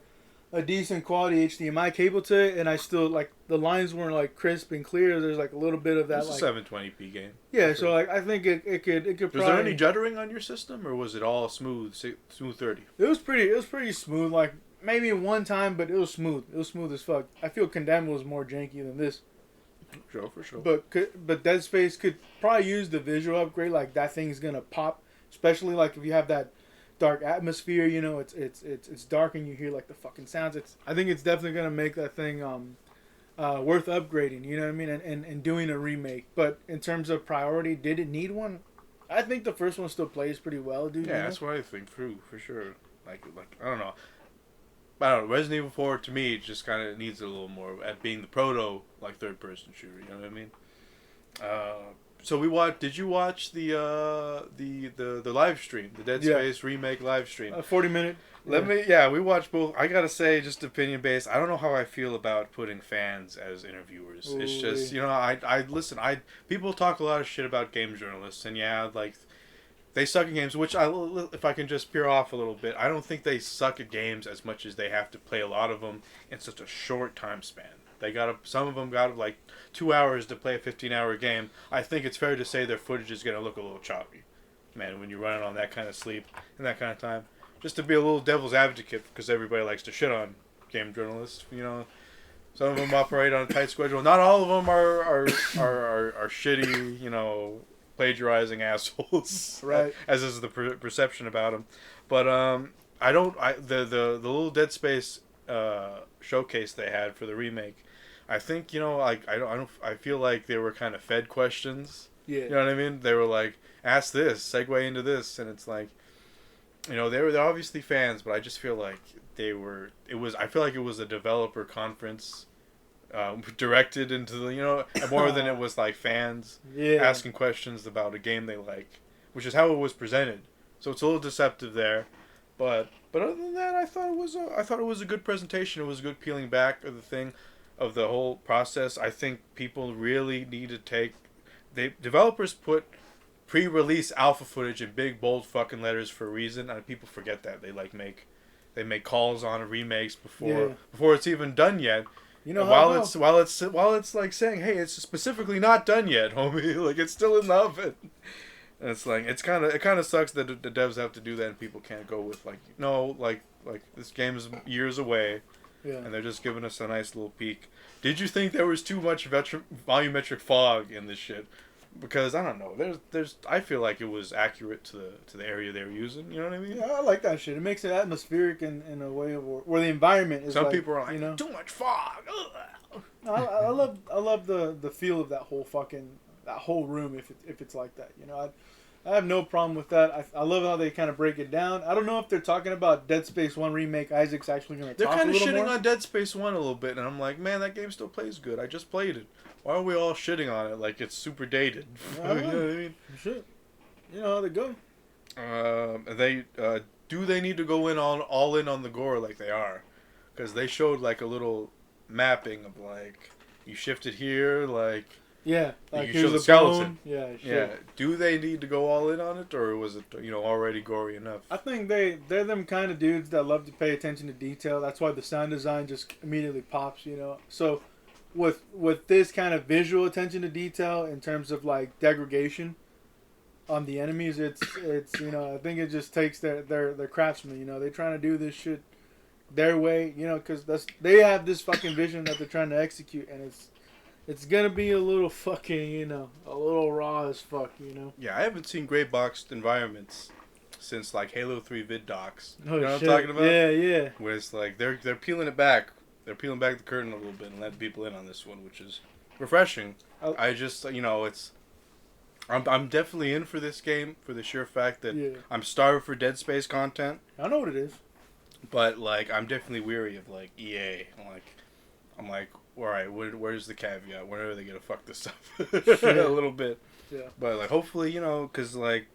decent quality HDMI cable to it, and I still like the lines weren't like crisp and clear. There's like a little bit of that. It's a 720p game. Yeah, so like I think it could probably. Was there any juddering on your system, or was it all smooth 30? It was pretty smooth. Like maybe one time, but it was smooth. It was smooth as fuck. I feel Condemned was more janky than this. For sure. But Dead Space could probably use the visual upgrade. Like that thing's gonna pop, especially like if you have that dark atmosphere. You know, it's dark and you hear like the fucking sounds. I think it's definitely gonna make that thing worth upgrading. You know what I mean? And doing a remake. But in terms of priority, did it need one? I think the first one still plays pretty well, dude. Yeah, you know? that's what I think too, for sure. Like I don't know. Resident Evil 4 to me just kind of needs a little more at being the proto like third person shooter. You know what I mean? So we watched. Did you watch the live stream, the Dead Space remake live stream? 40-minute. We watched both. I gotta say, just opinion based. I don't know how I feel about putting fans as interviewers. Ooh. It's just I listen. People talk a lot of shit about game journalists, and like. They suck at games, which if I can just peer off a little bit, I don't think they suck at games as much as they have to play a lot of them in such a short time span. Some of them got like 2 hours to play a 15-hour game. I think it's fair to say their footage is going to look a little choppy. Man, when you're running on that kind of sleep and that kind of time. Just to be a little devil's advocate, because everybody likes to shit on game journalists, you know. Some of them operate on a tight schedule. Not all of them are shitty, you know, plagiarizing assholes, right? As is the perception about them, but the little Dead Space showcase they had for the remake, I think I feel like they were kind of fed questions. Yeah, you know what I mean? They were like, ask this, segue into this, and it's like, you know, they're obviously fans, but I just feel like I feel like it was a developer conference. Directed into the more than it was like fans asking questions about a game they like, which is how it was presented. So it's a little deceptive there, but other than that, I thought it was a good presentation. It was a good peeling back of the whole process. I think people really need to developers put pre-release alpha footage in big bold fucking letters for a reason, and people forget that they make calls on remakes before it's even done yet. You know, while it's like saying, hey, it's specifically not done yet, homie. Like it's still in the oven. And it's like it kind of sucks that the devs have to do that and people can't go with like, no, like this game is years away. Yeah. And they're just giving us a nice little peek. Did you think there was too much volumetric fog in this shit? Because I don't know, I feel like it was accurate to the area they were using. You know what I mean? Yeah, I like that shit. It makes it atmospheric in a way where the environment is. Some like, people are like, you know, too much fog. I love the feel of that whole room if it's like that. You know, I have no problem with that. I love how they kind of break it down. I don't know if they're talking about Dead Space 1 remake. Isaac's actually going to talk a little more. They're kind of shitting on Dead Space 1 a little bit, and I'm like, man, that game still plays good. I just played it. Why are we all shitting on it like it's super dated? You know what I mean? Shit. You know how they go. Do they need to go all in on the gore like they are? Because they showed like a little mapping of like you shifted here, like yeah, like you here's show the a skeleton. Bone. Yeah, yeah. Do they need to go all in on it, or was it already gory enough? I think they're them kind of dudes that love to pay attention to detail. That's why the sound design just immediately pops. So with this kind of visual attention to detail in terms of like degradation on the enemies, it's I think it just takes their craftsmen. They're trying to do this shit their way. Because they have this fucking vision that they're trying to execute, and it's gonna be a little fucking a little raw as fuck. Yeah, I haven't seen gray boxed environments since like Halo 3 vid docs. Oh, you know shit. what I'm talking about? Yeah. Where it's like they're peeling it back. They're peeling back the curtain a little bit and letting people in on this one, which is refreshing. I just, I'm definitely in for this game for the sheer fact that I'm starved for Dead Space content. I know what it is. But, like, I'm definitely weary of, like, EA. I'm like, all right, where's the caveat? When are they going to fuck this up? A little bit. Yeah. But, like, hopefully, because, like,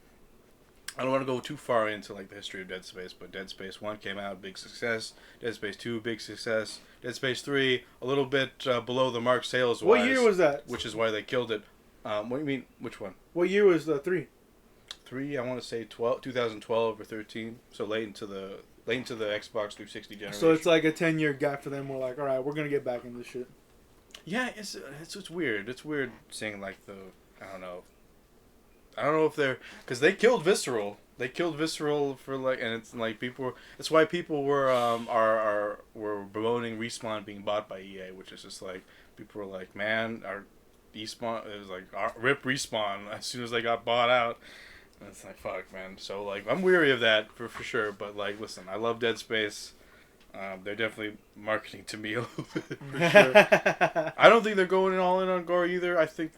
I don't want to go too far into, like, the history of Dead Space, but Dead Space 1 came out, big success. Dead Space 2, big success. Dead Space 3, a little bit below the mark sales-wise. What year was that? Which is why they killed it. What do you mean? Which one? What year was 3? 3, I want to say 2012 or 13. So late into the Xbox 360 generation. So it's like a 10-year gap for them. We're like, all right, we're gonna get back in this shit. Yeah, it's weird. It's weird seeing like I don't know if they're, because they killed Visceral. They killed Visceral for like, and it's like it's why people were were bemoaning Respawn being bought by EA, which is just like people were like, man, our Respawn, it was like rip Respawn as soon as they got bought out. And it's like, fuck, man. So like I'm weary of that for sure. But like, listen, I love Dead Space. They're definitely marketing to me a little bit for sure. I don't think they're going all in on gore either. I think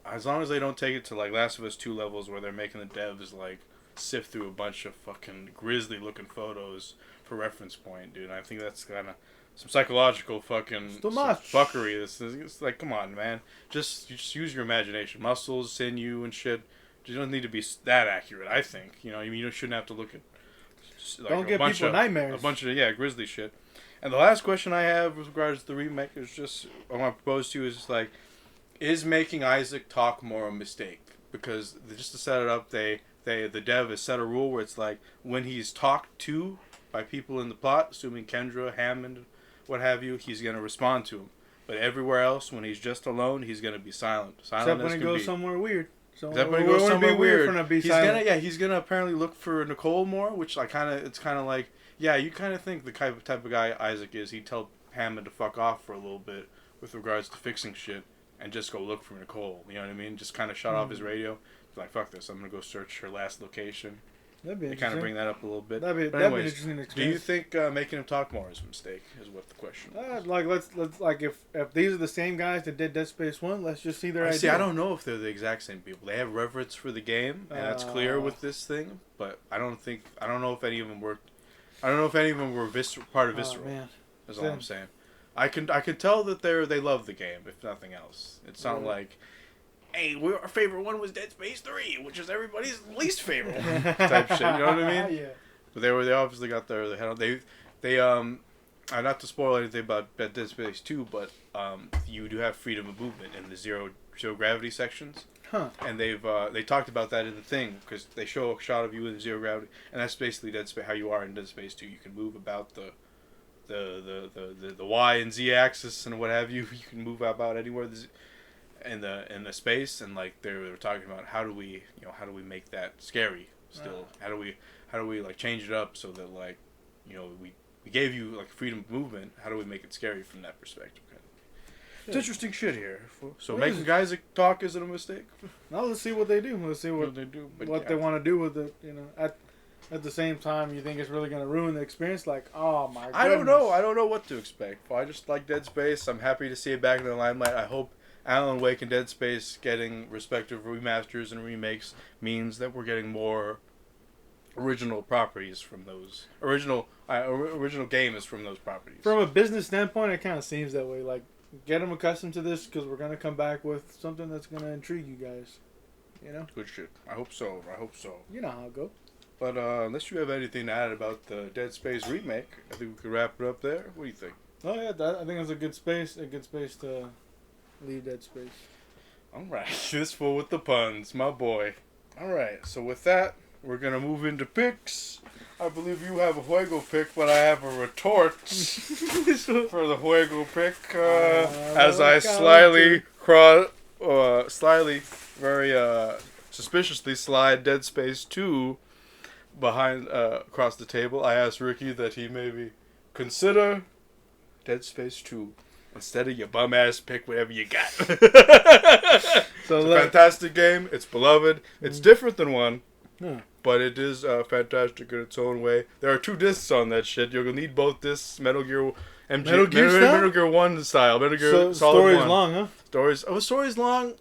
as long as they don't take it to like Last of Us 2 levels where they're making the devs like sift through a bunch of fucking grisly looking photos for reference point, dude. I think that's kind of some psychological fucking fuckery. It's like, come on, man. Just use your imagination, muscles, sinew, and shit. You don't need to be that accurate. I think you shouldn't have to look at. Like, don't give people nightmares. A bunch of grisly shit. And the last question I have with regards to the remake is just I want to propose to you is like, is making Isaac talk more a mistake? Because just to set it up, the dev has set a rule where it's like when he's talked to by people in the plot, assuming Kendra, Hammond, what have you, he's gonna respond to him. But everywhere else, when he's just alone, he's gonna be silent. Except when he goes somewhere weird. Except when he goes somewhere weird. He's gonna apparently look for Nicole more, which it's kind of like, you kind of think the type of guy Isaac is. He'd tell Hammond to fuck off for a little bit with regards to fixing shit and just go look for Nicole. You know what I mean? Just kind of shut off his radio. Like, fuck this, I'm gonna go search her last location. That'd be interesting. They kind of bring that up a little bit. That'd be an interesting experience. Do you think making him talk more is a mistake? Is what the question is. Let's like if these are the same guys that did Dead Space 1, let's just see their idea. See, I don't know if they're the exact same people. They have reverence for the game, and that's clear with this thing. But I don't know if any of them worked. I don't know if any of them were part of Visceral. Man. That's all I'm saying. I can tell that they love the game, if nothing else. It's not like, hey, our favorite one was Dead Space 3, which is everybody's least favorite one, type shit. You know what I mean? Yeah. But they obviously got their head on. They not to spoil anything about Dead Space 2, but you do have freedom of movement in the zero gravity sections. Huh. And they talked about that in the thing because they show a shot of you in zero gravity, and that's basically Dead Space, how you are in Dead Space 2. You can move about the Y and Z axis and what have you. You can move about anywhere in the space, and like they were talking about how do we make that scary still? How do we like change it up so that like we we gave you like freedom of movement. How do we make it scary from that perspective? It's interesting shit here. So making guys talk isn't a mistake. Now let's see what they do. Let's see what they do. They want to do with it. You know, at the same time, you think it's really gonna ruin the experience? Like, oh my goodness. I don't know. I don't know what to expect. I just like Dead Space. I'm happy to see it back in the limelight. I hope Alan Wake and Dead Space getting respective remasters and remakes means that we're getting more original properties from those original games from those properties. From a business standpoint, it kind of seems that way. Like, get them accustomed to this because we're gonna come back with something that's gonna intrigue you guys. You know. Good shit. I hope so. You know how it goes. But unless you have anything to add about the Dead Space remake, I think we could wrap it up there. What do you think? Oh yeah, I think that's a good space to leave Dead Space. All right, this fool with the puns, my boy. All right, so with that, we're gonna move into picks. I believe you have a Juego pick, but I have a retort for the Juego pick. As I slyly, very suspiciously slide Dead Space 2 behind across the table, I asked Ricky that he maybe consider Dead Space 2 instead of your bum ass pick whatever you got. It's a fantastic game. It's beloved. It's different than 1. Yeah. But it is fantastic in its own way. There are 2 discs on that shit. You're gonna need both discs. Metal Gear Metal Gear 1 style. Metal Gear Solid story's 1. long, huh? Story's long.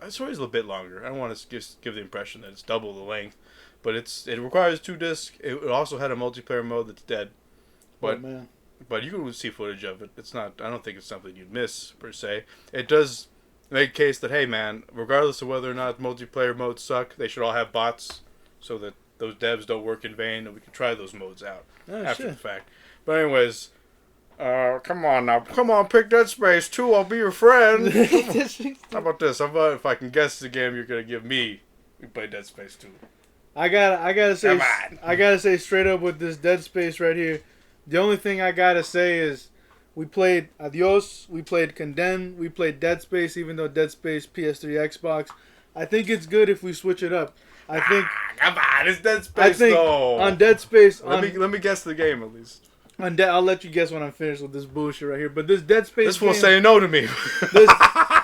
Story's a little bit longer. I don't want to just give the impression that it's double the length. But it requires 2 discs. It also had a multiplayer mode that's dead. But man. But you can see footage of it. It's not. I don't think it's something you'd miss per se. It does make a case that, hey man, regardless of whether or not multiplayer modes suck, they should all have bots so that those devs don't work in vain, and we can try those modes out after the fact. But anyways, come on, pick Dead Space 2. I'll be your friend. How about this? How about if I can guess the game you're gonna give me? We play Dead Space 2. I gotta say straight up with this Dead Space right here. The only thing I gotta say is we played Adios, we played Condemned, we played Dead Space, even though Dead Space PS3, Xbox. I think it's good if we switch it up. I think. Come on, it's Dead Space though. On Dead Space. Let me guess the game at least. I'll let you guess when I'm finished with this bullshit right here. But this Dead Space. This will say no to me.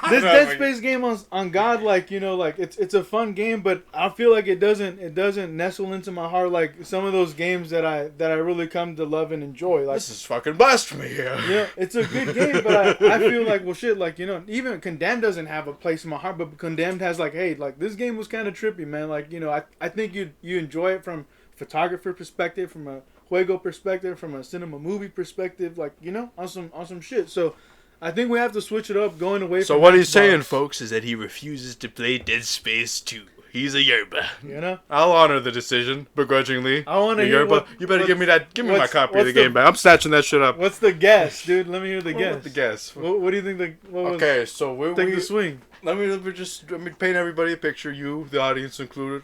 This Dead Space game on God, like, you know, like it's a fun game, but I feel like it doesn't nestle into my heart like some of those games that I really come to love and enjoy. Like, this is fucking blasphemy here. Yeah, it's a good game, but I feel like, well, shit, like, you know, even Condemned doesn't have a place in my heart, but Condemned has like, hey, like this game was kind of trippy, man. Like, you know, I think you enjoy it from photographer perspective, from a Juego perspective, from a cinema movie perspective, like, you know, on some shit. So I think we have to switch it up, going away from So what he's Xbox. saying, folks, is that he refuses to play Dead Space 2. He's a yerba. You know? I'll honor the decision, begrudgingly. I want to hear yerba. You better give me my copy of the game back. I'm snatching that shit up. What's the guess, dude? Let me hear the guess. What's the guess? What do you think okay, so take the swing. Let me paint everybody a picture, you, the audience included.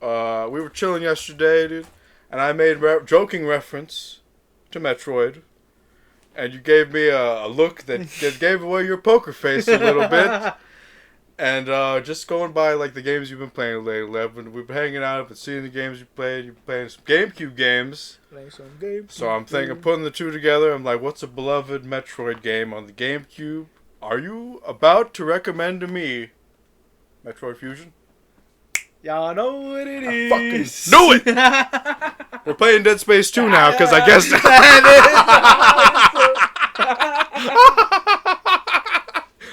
We were chilling yesterday, dude, and I made joking reference to Metroid. And you gave me a look that gave away your poker face a little bit. And just going by like the games you've been playing lately, we've been hanging out, I've been seeing the games you played. You're playing some GameCube games. So I'm thinking, putting the 2 together, I'm like, what's a beloved Metroid game on the GameCube? Are you about to recommend to me Metroid Fusion? Y'all know what it is. Fucking knew it! We're playing Dead Space 2 now, because I guess...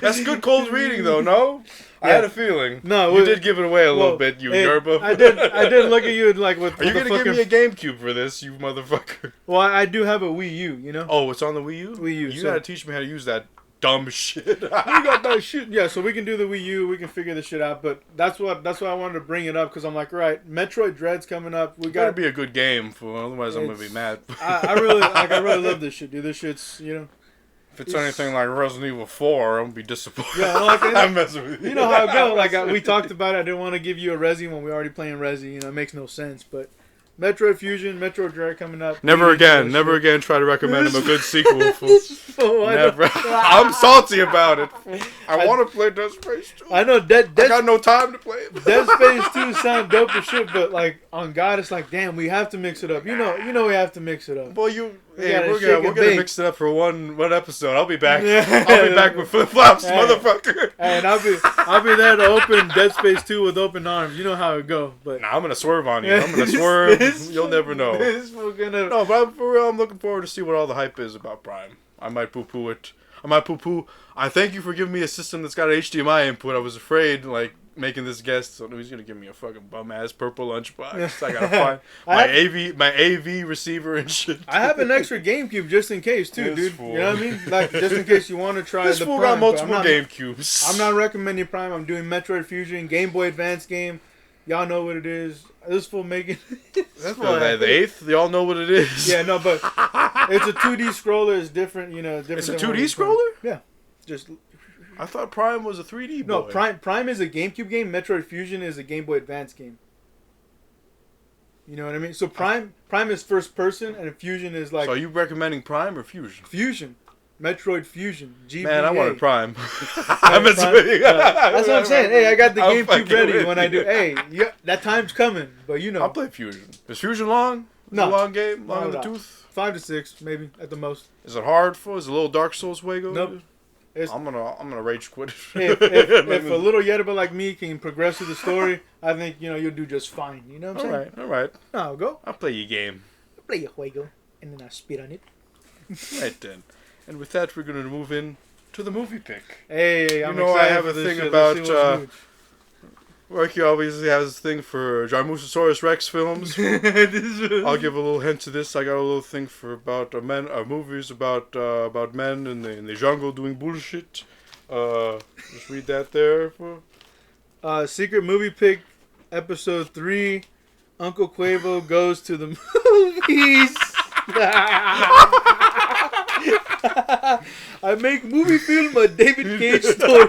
That's good cold reading, though, no? Yeah. I had a feeling. No, you did give it away a little bit, you yerba. I did look at you like, what? Are you going to give me a GameCube for this, you motherfucker? Well, I do have a Wii U, you know? Oh, it's on the Wii U? Wii U. You got to teach me how to use that dumb shit. You got that shit. Yeah, so we can do the Wii U. We can figure this shit out. But that's why I wanted to bring it up, because I'm like, right, Metroid Dread's coming up. We got to be a good game, otherwise I'm gonna be mad. I really love this shit, dude. This shit's, you know. If it's anything like Resident Evil 4, I'm gonna be disappointed. Yeah, like, I'm messing with you. You know how it goes. Like we talked about it. I didn't want to give you a Resi when we're already playing Resi. You know, it makes no sense. But Metroid Fusion, Metroid Dread coming up. Never again try to recommend him a good sequel. Fool. Oh, Never. I'm salty about it. I want to play Dead Space 2. I know I got no time to play it. Dead Space 2 sound dope as shit, but like on God, it's like, damn, we have to mix it up. You know, we have to mix it up. Well, gotta we're shake and gonna bake. mix it up for one episode. I'll be back. Yeah. I'll be back with flip flops, Hey. motherfucker. And I'll be there to open Dead Space 2 with open arms. You know how it go, but Nah, I'm gonna swerve on you. I'm gonna swerve. You'll never know. We're gonna. No, but for real, I'm looking forward to see what all the hype is about Prime. I might poo-poo it. I thank you for giving me a system that's got HDMI input. I was afraid, like, making this guest, so he's gonna give me a fucking bum-ass purple lunchbox. I gotta find my AV receiver and shit. I have an extra GameCube just in case too, This dude. fool. You know what I mean? Like just in case you want to try This the fool Prime. got multiple but GameCubes. I'm not recommending Prime. I'm doing Metroid Fusion, Game Boy Advance game. Y'all know what it is. This fool making. That's the eighth. Y'all know what it is. Yeah, no, but it's a 2D scroller. It's different, you know. Different It's a than 2D what it's scroller? Yeah, just I thought Prime was a 3D. no. boy. Prime is a GameCube game. Metroid Fusion is a Game Boy Advance game. You know what I mean? So Prime is first person, and Fusion is like So are you recommending Prime or Fusion? Fusion. Metroid Fusion. GBA. Man, I wanted Prime. Prime. That's what I'm saying. Hey, I got the I'm GameCube fucking ready with when I do. you. Hey, yeah, that time's coming. But you know, I'll play Fusion. Is Fusion long? Is it No. a long game? Long No, in the no. tooth? 5 to 6 maybe at the most. Is it hard for? Is it a little Dark Souls way go? Nope. It's, I'm gonna rage quit. if a little Yerba like me can progress through the story, I think you'll do just fine. You know what I'm saying? all right. No, go I'll play your game. play your juego, and then I spit on it. Right then. And with that, we're gonna move in to the movie pick. Hey, I'm know, I excited have for a this thing shit. about, Let's see what's new. Rocky obviously has this thing for Jarmusasaurus Rex films. I'll give a little hint to this. I got a little thing for about movies about men in the jungle doing bullshit. Just read that there. Secret movie pick, episode 3. Uncle Quavo goes to the movies. I make movie film a David Cage story.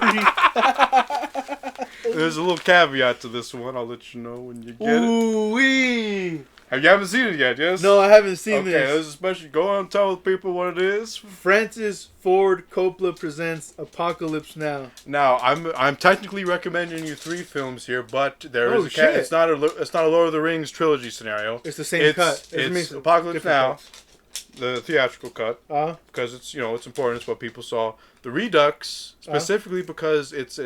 There's a little caveat to this one. I'll let you know when you get it. Ooh-wee. You haven't seen it yet, yes? No, I haven't seen Okay, this. there's a special. Go on and tell people what it is. Francis Ford Coppola presents Apocalypse Now. Now, I'm technically recommending you 3 films here, but there is shit. it's not a Lord of the Rings trilogy scenario. It's the same cut. It's Apocalypse Now, the theatrical cut, Uh, because it's important. It's what people saw. The Redux, specifically because it's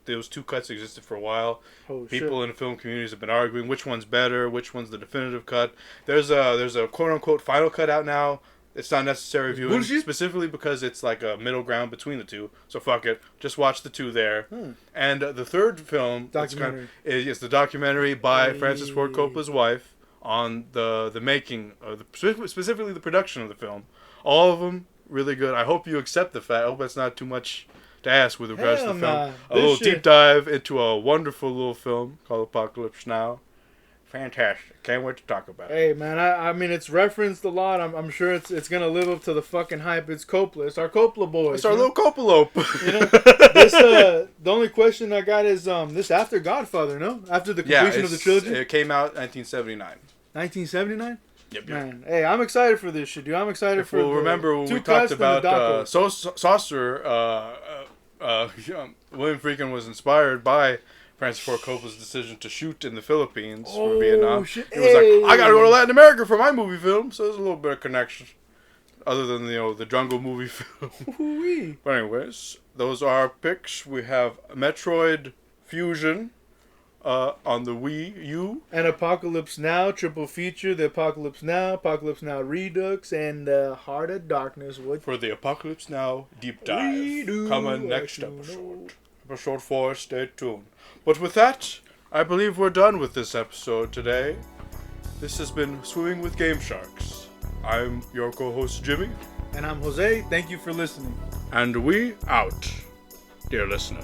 those 2 cuts existed for a while. oh People in the film communities have been arguing which one's better, which one's the definitive cut. There's a quote unquote final cut out now. It's not necessary viewing, Bullshit. specifically because it's like a middle ground between the 2. So fuck it, just watch the 2 there. And the third film Documentary. is the documentary by Hey. Francis Ford Coppola's wife on the making of specifically the production of the film. All of them really good. I hope you accept the fact. I hope that's not too much to ask with regards to Hell the film. nah. A This little shit- deep dive into a wonderful little film called Apocalypse Now. Fantastic. Can't wait to talk about it. Hey man, I mean it's referenced a lot. I'm sure it's gonna live up to the fucking hype. It's Coppola. It's our Coppola boys. It's our you know? little Coppolope. You know, this the only question I got is this after Godfather, no? After the completion of the trilogy, It came out 1979. 1979. Yep. Man, hey, I'm excited for this shit, dude. I'm excited for. Well, the remember when 2 we cuts talked and the about doco. Saucer, William Friedkin was inspired by Francis Ford Coppola's decision to shoot in the Philippines for Vietnam. Shit. He was like, I gotta go to Latin America for my movie film, so there's a little bit of connection. Other than, the jungle movie film. Ooh-wee. But anyways, those are our picks. We have Metroid Fusion on the Wii U. And Apocalypse Now, triple feature, the Apocalypse Now Redux, and Heart of Darkness. What? For the Apocalypse Now Deep Dive. Redo Coming what next you episode. Episode 4, stay tuned. But with that, I believe we're done with this episode today. This has been Swimming with Game Sharks. I'm your co-host Jimmy. And I'm Jose. Thank you for listening. And we out, dear listener.